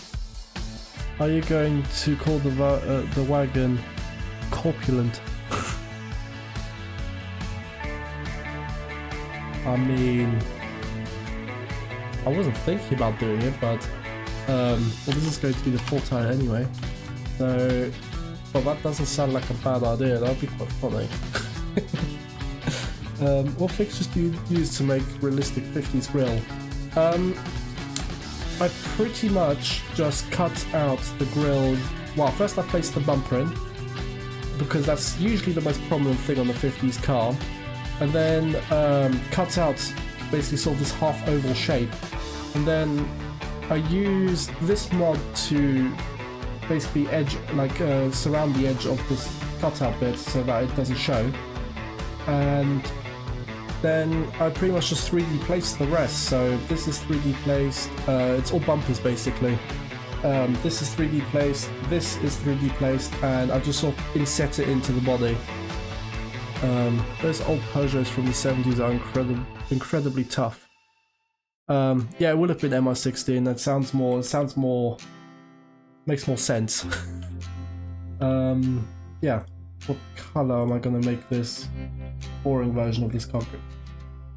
Are you going to call the wagon corpulent? I mean, I wasn't thinking about doing it, but well, this is going to be the full tire anyway. So, well, that doesn't sound like a bad idea. That would be quite funny. What fixtures do you use to make realistic 50s grill? I pretty much just cut out the grill. Well, first I placed the bumper in, because that's usually the most prominent thing on the 50s car, and then cut out basically sort of this half oval shape, and then I used this mod to basically edge, like surround the edge of this cutout bit so that it doesn't show, and then I pretty much just 3D placed the rest. So this is 3D placed, it's all bumpers basically. This is 3D placed, this is 3D placed, and I just sort of inset it into the body. Those old Peugeots from the 70s are incredibly tough. Yeah, it would have been MI16. That sounds more, makes more sense. Yeah, what color am I gonna make this boring version of this car?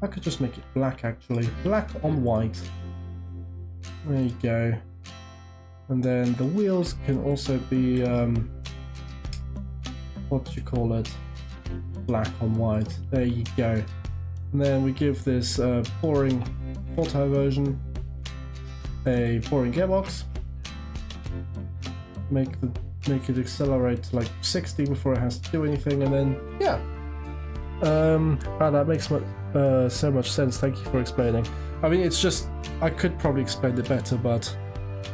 I could just make it black actually. Black on white. There you go. And then the wheels can also be, what do you call it? Black on white. There you go. And then we give this boring full-tire version a boring gearbox. Make it accelerate to like 60 before it has to do anything, and then yeah. That makes so much sense. Thank you for explaining. I mean, it's just, I could probably explain it better, but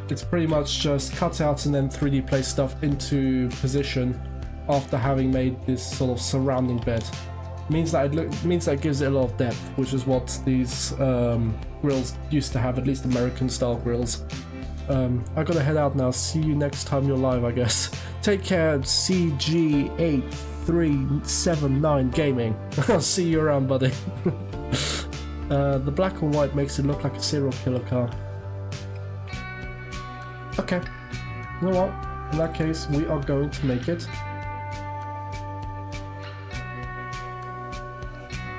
it's pretty much just cut out and then 3D place stuff into position after having made this sort of surrounding bit. Means that it gives it a lot of depth, which is what these grills used to have, at least American style grills. I gotta head out now. See you next time you're live, I guess. Take care, CG8379 Gaming. I'll see you around, buddy. The black and white makes it look like a serial killer car. Okay, you know what? In that case, we are going to make it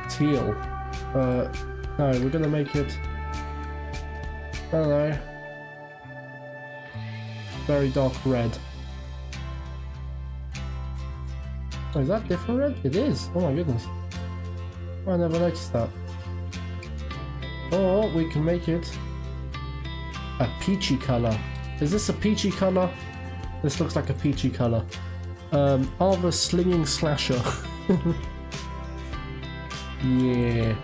teal. No, we're gonna make it, I don't know, very dark red. Oh, is that different red? It is. Oh my goodness. Oh, I never noticed that. Or we can make it a peachy color. Is this a peachy color? This looks like a peachy color. Of a slinging slasher. Yeah.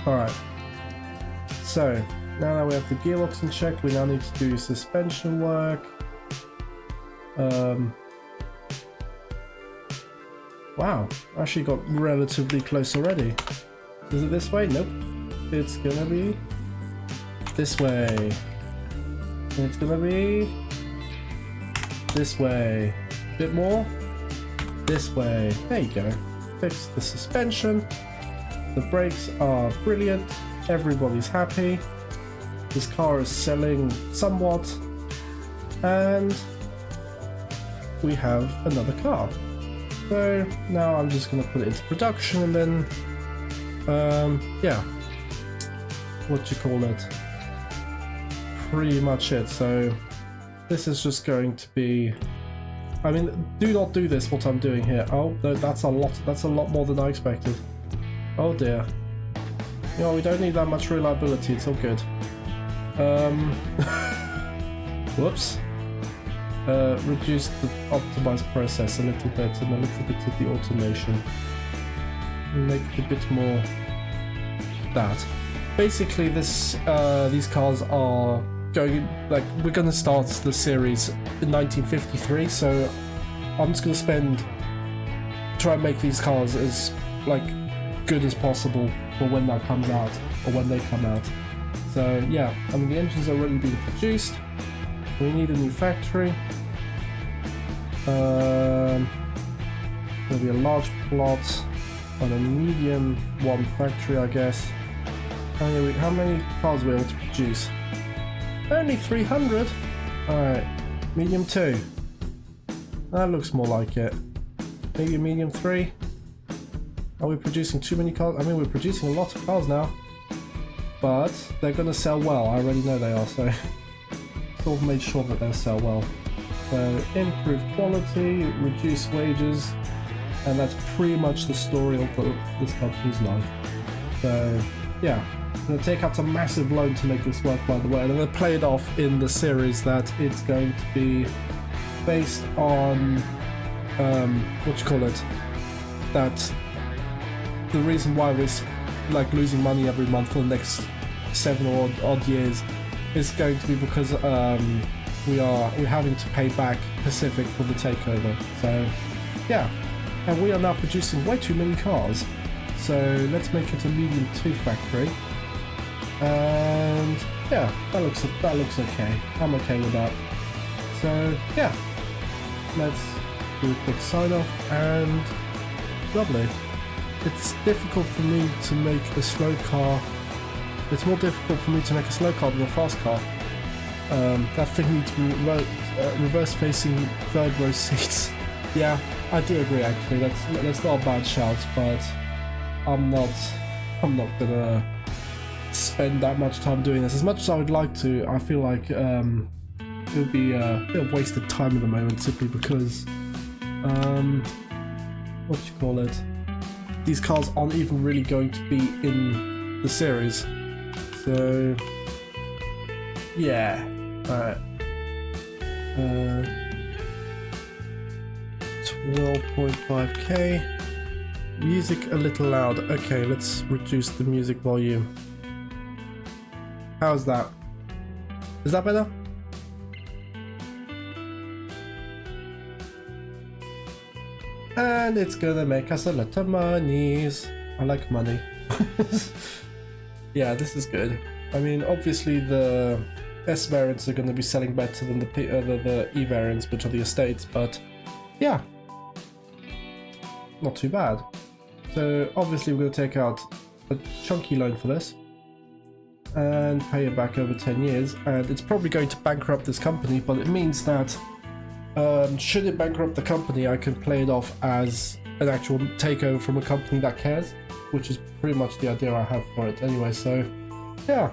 Alright. So, now that we have the gearbox in check, we now need to do suspension work. Wow, actually got relatively close already. Is it this way? Nope. It's gonna be this way. It's gonna be this way. Bit more. This way. There you go. Fix the suspension. The brakes are brilliant. Everybody's happy. This car is selling somewhat. And we have another car. So now I'm just gonna put it into production and then yeah. What do you call it? Pretty much it. So this is just going to be, I mean, do not do this what I'm doing here. Oh no, that's a lot more than I expected. Oh dear. You know, we don't need that much reliability, it's all good. Whoops. Reduce the optimized process a little bit and a little bit of the automation. Make it a bit more that. Basically these cars are going, like, we're going to start the series in 1953, so I'm just going to try and make these cars as like good as possible for when that comes out, or when they come out. So yeah, I mean the engine's already being produced. We need a new factory. There'll be a large plot on a medium one factory, I guess. How many cars are we able to produce? Only 300? Alright, medium 2. That looks more like it. Maybe a medium 3? Are we producing too many cars? I mean, we're producing a lot of cars now. But they're going to sell well. I already know they are, so sort of made sure that they'll sell well. So improve quality, reduce wages, and that's pretty much the story of this company's life. So yeah, I'm going to take out a massive loan to make this work, by the way, and I'm going to play it off in the series that it's going to be based on that the reason why we're like losing money every month for the next 7 or odd years is going to be because we're having to pay back Pacific for the takeover. So yeah, and we are now producing way too many cars, so let's make it a medium 2 factory. And yeah, that looks okay. I'm okay with that. So yeah, let's do a quick sign off, and lovely. It's difficult for me to make a slow car. It's more difficult for me to make a slow car than a fast car. That thing needs reverse facing third row seats. Yeah, I do agree actually. That's not a bad shout, but I'm not gonna spend that much time doing this. As much as I would like to, I feel like it would be a bit of wasted time at the moment, simply because these cars aren't even really going to be in the series. So yeah, alright. 12.5k. Music a little loud. Okay, let's reduce the music volume. How's that? Is that better? And it's gonna make us a lot of monies. I like money. Yeah, this is good. I mean, obviously the S variants are going to be selling better than the E variants, which are the estates, but yeah, not too bad. So obviously we're going to take out a chunky loan for this and pay it back over 10 years, and it's probably going to bankrupt this company, but it means that should it bankrupt the company, I can play it off as an actual takeover from a company that cares, which is pretty much the idea I have for it anyway. So yeah,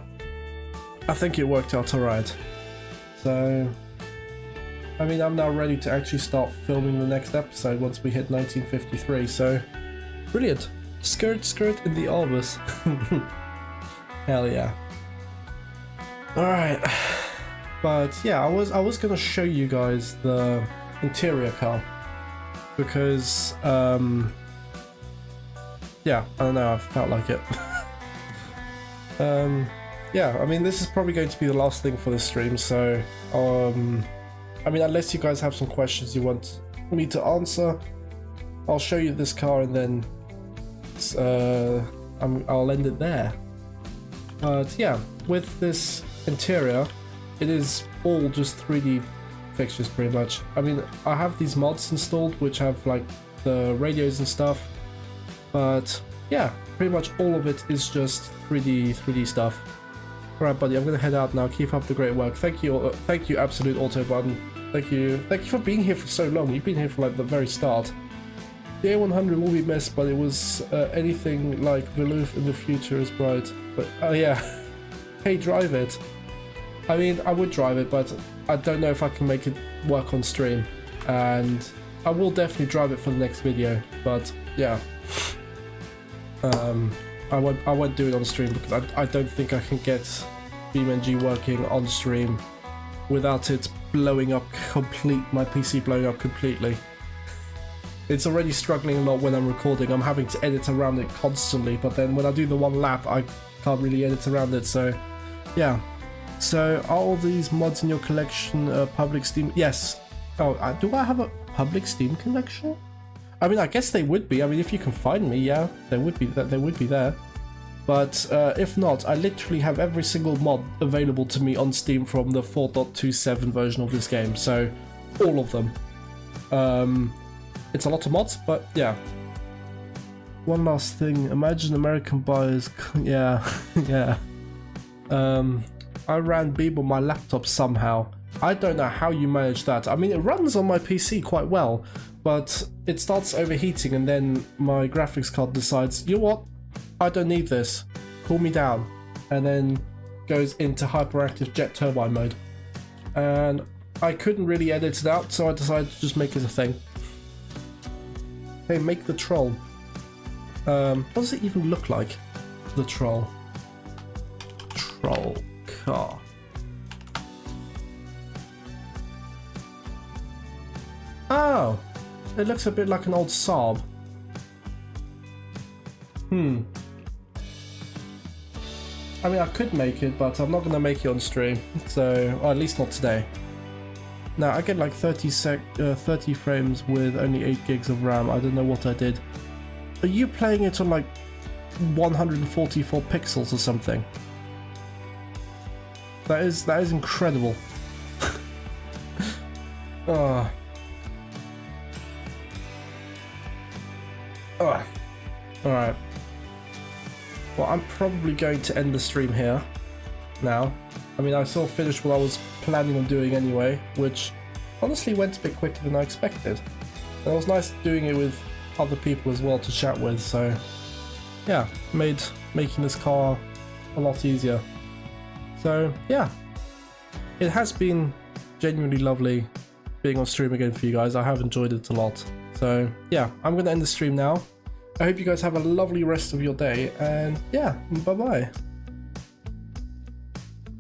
I think it worked out alright. So I mean, I'm now ready to actually start filming the next episode once we hit 1953, so brilliant. Skirt in the Albus. Hell yeah. Alright, but yeah, I was gonna show you guys the interior car, because yeah, I don't know, I felt like it. Yeah, I mean, this is probably going to be the last thing for this stream, so I mean, unless you guys have some questions you want me to answer, I'll show you this car and then I'll end it there. But yeah, with this interior, it is all just 3D fixtures pretty much. I mean, I have these mods installed which have like the radios and stuff, but yeah, pretty much all of it is just 3D stuff. Alright buddy, I'm gonna head out now. Keep up the great work. Thank you Absolute Autobahn. Thank you for being here for so long. You've been here for like the very start. The A100 will be missed, but it was anything like Velouf in the future is bright. But oh yeah, hey, drive it. I mean, I would drive it, but I don't know if I can make it work on stream, and I will definitely drive it for the next video. But yeah, I won't do it on stream because I don't think I can get BeamNG working on stream without it blowing up my PC blowing up completely. It's already struggling a lot when I'm recording. I'm having to edit around it constantly, but then when I do the one lap, I can't really edit around it, so yeah. So are all these mods in your collection public Steam? Yes. Oh, do I have a public Steam collection? I mean, I guess they would be. I mean, if you can find me, yeah, they would be there. But But if not, I literally have every single mod available to me on Steam from the 4.27 version of this game, so all of them. It's a lot of mods, but yeah. One last thing, imagine American buyers, yeah, yeah. I ran Beeb on my laptop somehow. I don't know how you manage that. I mean, it runs on my PC quite well, but it starts overheating and then my graphics card decides, you know what, I don't need this, cool me down, and then goes into hyperactive jet turbine mode. And I couldn't really edit it out, so I decided to just make it a thing. Hey, make the troll. What does it even look like? The troll. Troll car. Oh, it looks a bit like an old Saab. I mean, I could make it, but I'm not going to make it on stream, so, or at least not today. Now, I get like 30 frames with only 8 gigs of RAM. I don't know what I did. Are you playing it on like 144 pixels or something? That is incredible. Oh. Oh. Alright. Well, I'm probably going to end the stream here now. I mean, I sort of finished what I was planning on doing anyway, which honestly went a bit quicker than I expected. And it was nice doing it with other people as well to chat with, so yeah, made making this car a lot easier. So yeah, it has been genuinely lovely being on stream again for you guys. I have enjoyed it a lot. So yeah, I'm going to end the stream now. I hope you guys have a lovely rest of your day, and yeah, bye bye.